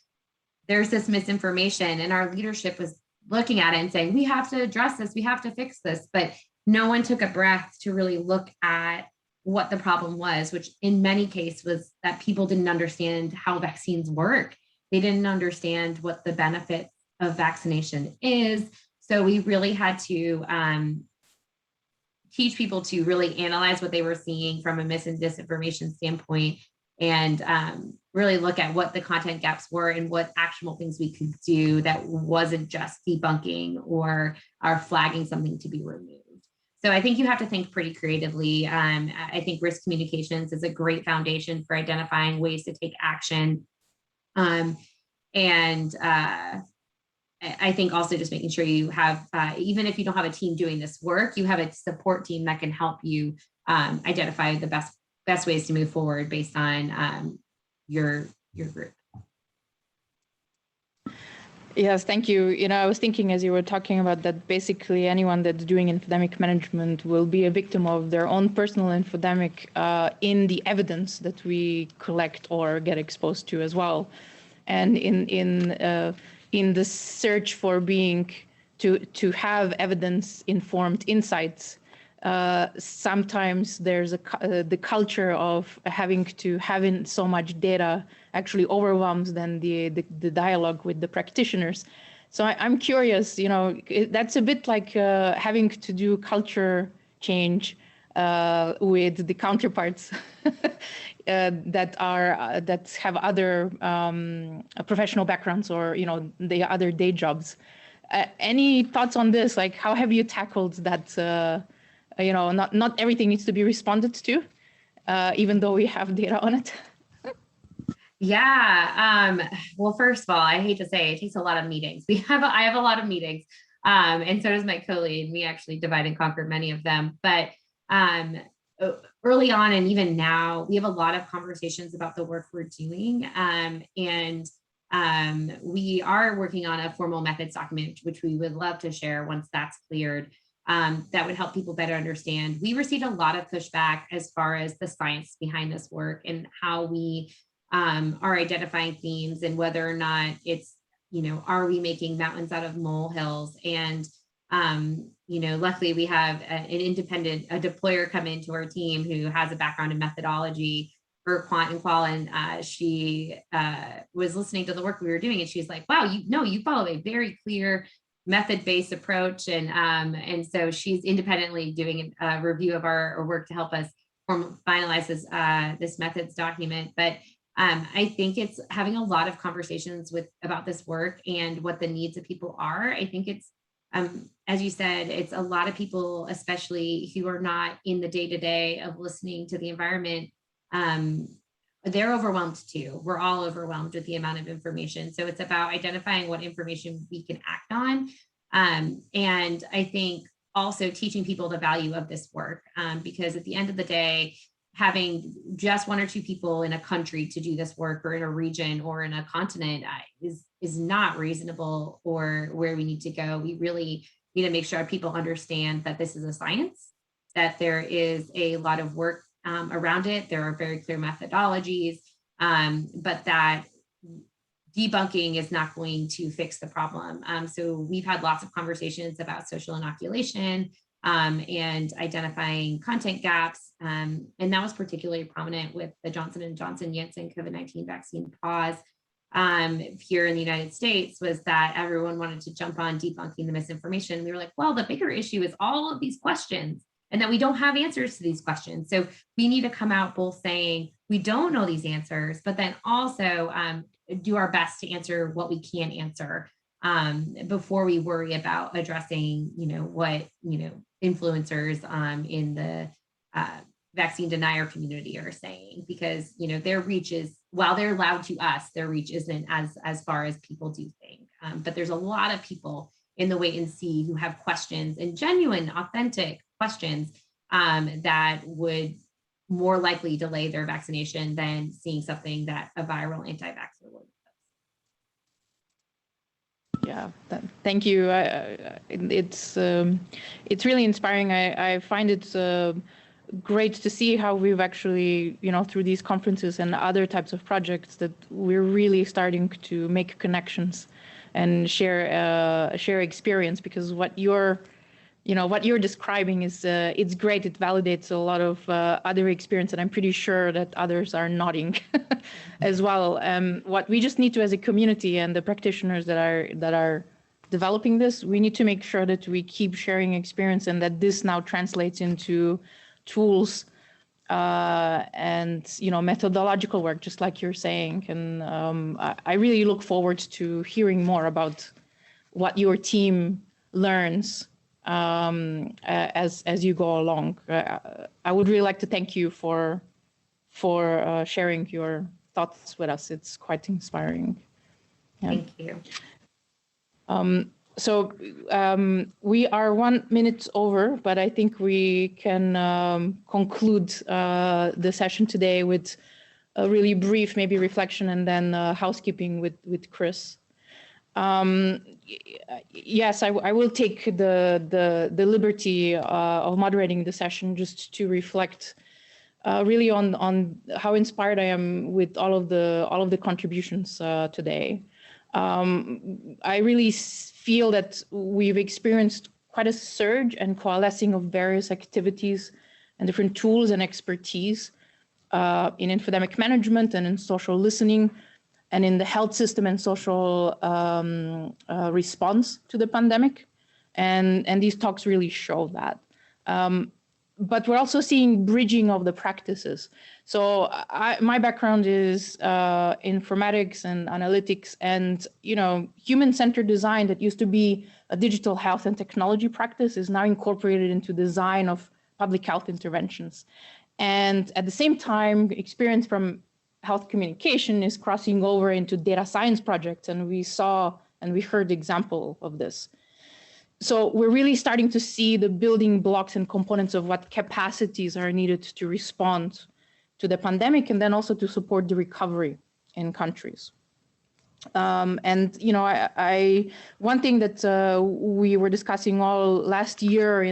there's this misinformation, and our leadership was looking at it and saying, we have to address this, we have to fix this, but no one took a breath to really look at what the problem was, which in many cases was that people didn't understand how vaccines work. They didn't understand what the benefit of vaccination is. So we really had to teach people to really analyze what they were seeing from a mis and disinformation standpoint and really look at what the content gaps were and what actionable things we could do that wasn't just debunking or flagging something to be removed. So I think you have to think pretty creatively. I think risk communications is a great foundation for identifying ways to take action. I think also just making sure you have, even if you don't have a team doing this work, you have a support team that can help you identify the best ways to move forward based on your group. Yes, thank you. You know, I was thinking as you were talking about that basically anyone that's doing infodemic management will be a victim of their own personal infodemic in the evidence that we collect or get exposed to as well. And in the search for being to have evidence-informed insights, sometimes there's the culture of having so much data actually overwhelms then the dialogue with the practitioners. So I'm curious, you know, that's a bit like having to do culture change with the counterparts that have other professional backgrounds or, you know, the other day jobs. Any thoughts on this? Like, how have you tackled that? You know, not everything needs to be responded to, even though we have data on it. Yeah. Well, first of all, I hate to say it takes a lot of meetings. I have a lot of meetings, and so does my co-lead. We actually divide and conquer many of them. But early on and even now, we have a lot of conversations about the work we're doing, and we are working on a formal methods document, which we would love to share once that's cleared. That would help people better understand. We received a lot of pushback as far as the science behind this work and how we are identifying themes and whether or not it's, you know, are we making mountains out of molehills? And, you know, luckily we have a deployer come into our team who has a background in methodology for quant and qual, and she was listening to the work we were doing, and she's like, wow, you follow a very clear method-based approach, and so she's independently doing a review of our work to help us finalize this methods document. But I think it's having a lot of conversations about this work and what the needs of people are. I think it's, as you said, it's a lot of people, especially who are not in the day-to-day of listening to the environment. They're overwhelmed too. We're all overwhelmed with the amount of information. So it's about identifying what information we can act on. And I think also teaching people the value of this work, because at the end of the day, having just one or two people in a country to do this work, or in a region or in a continent, is not reasonable or where we need to go. We really need to make sure people understand that this is a science, that there is a lot of work around it. There are very clear methodologies, but that debunking is not going to fix the problem. So we've had lots of conversations about social inoculation and identifying content gaps. And that was particularly prominent with the Johnson & Johnson Janssen COVID-19 vaccine pause here in the United States, was that everyone wanted to jump on debunking the misinformation. We were like, well, the bigger issue is all of these questions, and that we don't have answers to these questions. So we need to come out both saying we don't know these answers, but then also do our best to answer what we can answer before we worry about addressing, what, influencers in the vaccine denier community are saying, because, their reach is, while they're loud to us, their reach isn't as far as people do think. But there's a lot of people in the wait and see who have questions, and genuine, authentic questions that would more likely delay their vaccination than seeing something that a viral anti-vaxxer would. Yeah, thank you. It's really inspiring. I find it great to see how we've actually, through these conferences and other types of projects, that we're really starting to make connections and share experience, because what you're describing is it's great. It validates a lot of other experience, and I'm pretty sure that others are nodding as well. What we just need to, as a community and the practitioners that are developing this, we need to make sure that we keep sharing experience, and that this now translates into tools and methodological work, just like you're saying. And I really look forward to hearing more about what your team learns as you go along. I would really like to thank you for sharing your thoughts with us. It's quite inspiring. Yeah. Thank you. So we are 1 minute over, but I think we can conclude the session today with a really brief maybe reflection, and then housekeeping with Chris. Yes, I will take the liberty of moderating the session just to reflect really on how inspired I am with all of the contributions today. I really feel that we've experienced quite a surge and coalescing of various activities and different tools and expertise in infodemic management and in social listening and in the health system and social response to the pandemic. And these talks really show that. But we're also seeing bridging of the practices. So my background is informatics and analytics, and human-centered design that used to be a digital health and technology practice is now incorporated into design of public health interventions. And at the same time, experience from health communication is crossing over into data science projects, and we saw and we heard example of this. So we're really starting to see the building blocks and components of what capacities are needed to respond to the pandemic, and then also to support the recovery in countries. And one thing that we were discussing all last year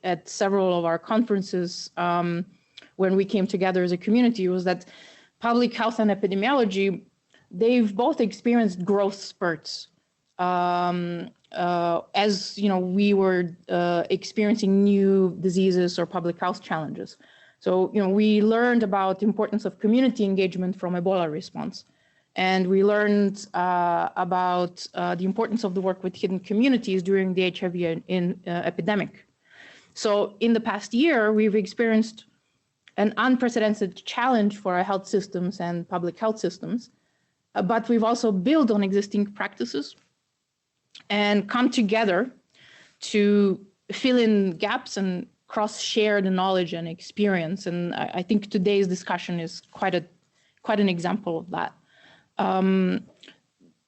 at several of our conferences when we came together as a community was that public health and epidemiology, they've both experienced growth spurts. As we were experiencing new diseases or public health challenges. So we learned about the importance of community engagement from Ebola response. And we learned about the importance of the work with hidden communities during the HIV epidemic. So in the past year, we've experienced an unprecedented challenge for our health systems and public health systems, but we've also built on existing practices and come together to fill in gaps and cross-share the knowledge and experience. And I think today's discussion is quite an example of that.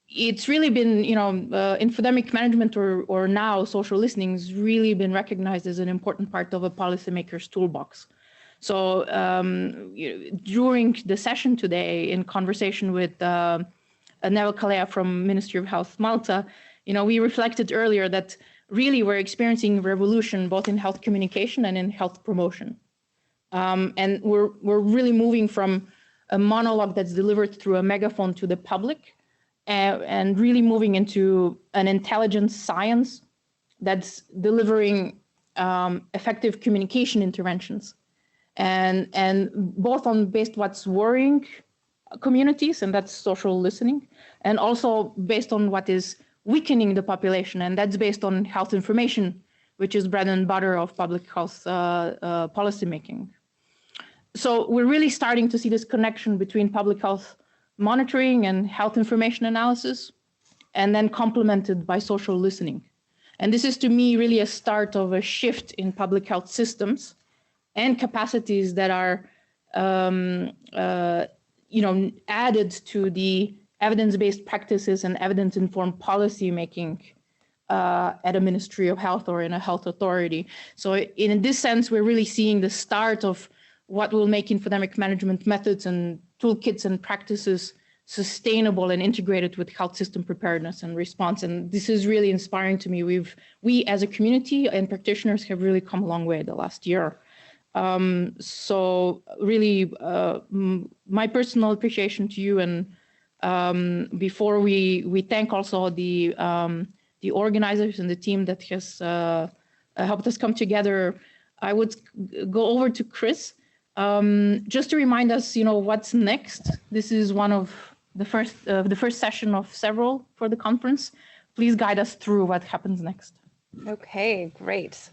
It's really been, infodemic management or now social listening has really been recognized as an important part of a policymaker's toolbox. So during the session today, in conversation with Neva Kalea from Ministry of Health Malta, we reflected earlier that really we're experiencing revolution both in health communication and in health promotion. And we're really moving from a monologue that's delivered through a megaphone to the public and really moving into an intelligent science that's delivering effective communication interventions. And both on based what's worrying communities, and that's social listening, and also based on what is weakening the population, and that's based on health information, which is bread and butter of public health policy making. So we're really starting to see this connection between public health monitoring and health information analysis, and then complemented by social listening. And this is, to me, really a start of a shift in public health systems and capacities that are added to the evidence-based practices and evidence-informed policy making at a Ministry of Health or in a health authority. So in this sense, we're really seeing the start of what will make infodemic management methods and toolkits and practices sustainable and integrated with health system preparedness and response. And this is really inspiring to me. We as a community and practitioners have really come a long way the last year. So really my personal appreciation to you, and before we thank also the organizers and the team that has helped us come together, I would go over to Chris just to remind us, what's next. This is one of the first session of several for the conference. Please guide us through what happens next. Okay, great.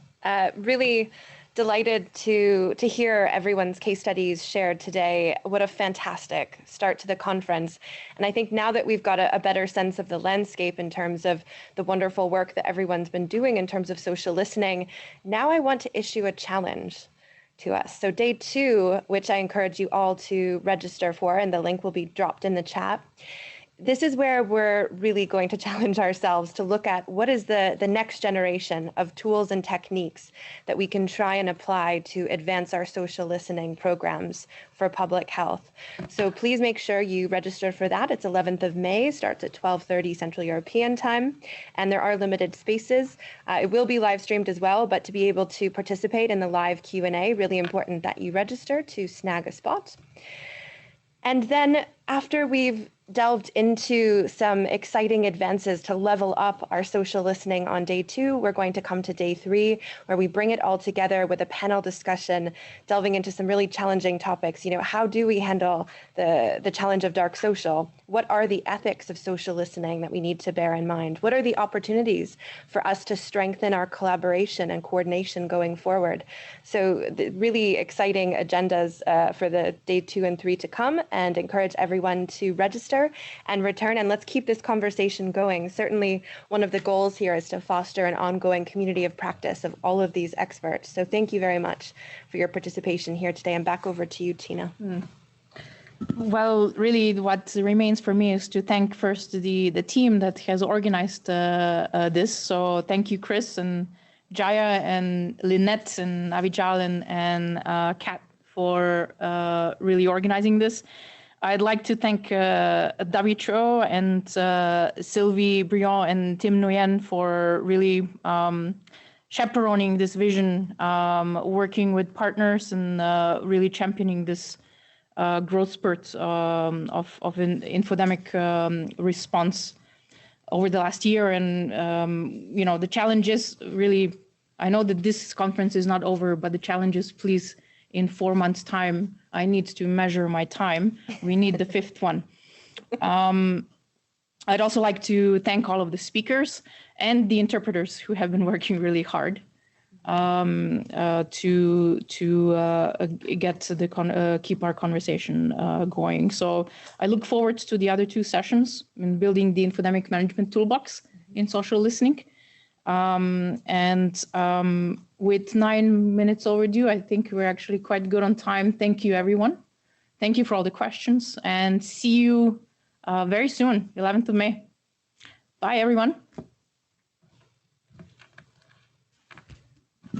Really delighted to hear everyone's case studies shared today. What a fantastic start to the conference. And I think now that we've got a better sense of the landscape in terms of the wonderful work that everyone's been doing in terms of social listening, now I want to issue a challenge to us. So day 2, which I encourage you all to register for, and the link will be dropped in the chat. this is where we're really going to challenge ourselves to look at what is the next generation of tools and techniques that we can try and apply to advance our social listening programs for public health. So please make sure you register for that. It's 11th of May, starts at 12:30 Central European time, and there are limited spaces. It will be live streamed as well, but to be able to participate in the live Q&A, really important that you register to snag a spot. And then after we've delved into some exciting advances to level up our social listening on day 2, we're going to come to day 3, where we bring it all together with a panel discussion, delving into some really challenging topics. You know, how do we handle the challenge of dark social? What are the ethics of social listening that we need to bear in mind? What are the opportunities for us to strengthen our collaboration and coordination going forward? So the really exciting agendas for the day 2 and 3 to come, and encourage everyone to register and return, and let's keep this conversation going. Certainly one of the goals here is to foster an ongoing community of practice of all of these experts. So thank you very much for your participation here today, and back over to you, Tina. Well, really what remains for me is to thank first the team that has organized this. So thank you, Chris and Jaya and Lynette and Avijal and Kat for really organizing this. I'd like to thank David Cho and Sylvie Briand and Tim Nguyen for really chaperoning this vision, working with partners and really championing this growth spurt of an infodemic response over the last year. And, you know, the challenges really, I know that this conference is not over, but the challenges, please, in 4 months' time, I need to measure my time. We need the 5th one. I'd also like to thank all of the speakers and the interpreters who have been working really hard to get the keep our conversation going. So I look forward to the other 2 sessions in building the infodemic management toolbox in social listening. With 9 minutes overdue, I think we're actually quite good on time. Thank you, everyone. Thank you for all the questions, and see you very soon, 11th of May. Bye, everyone.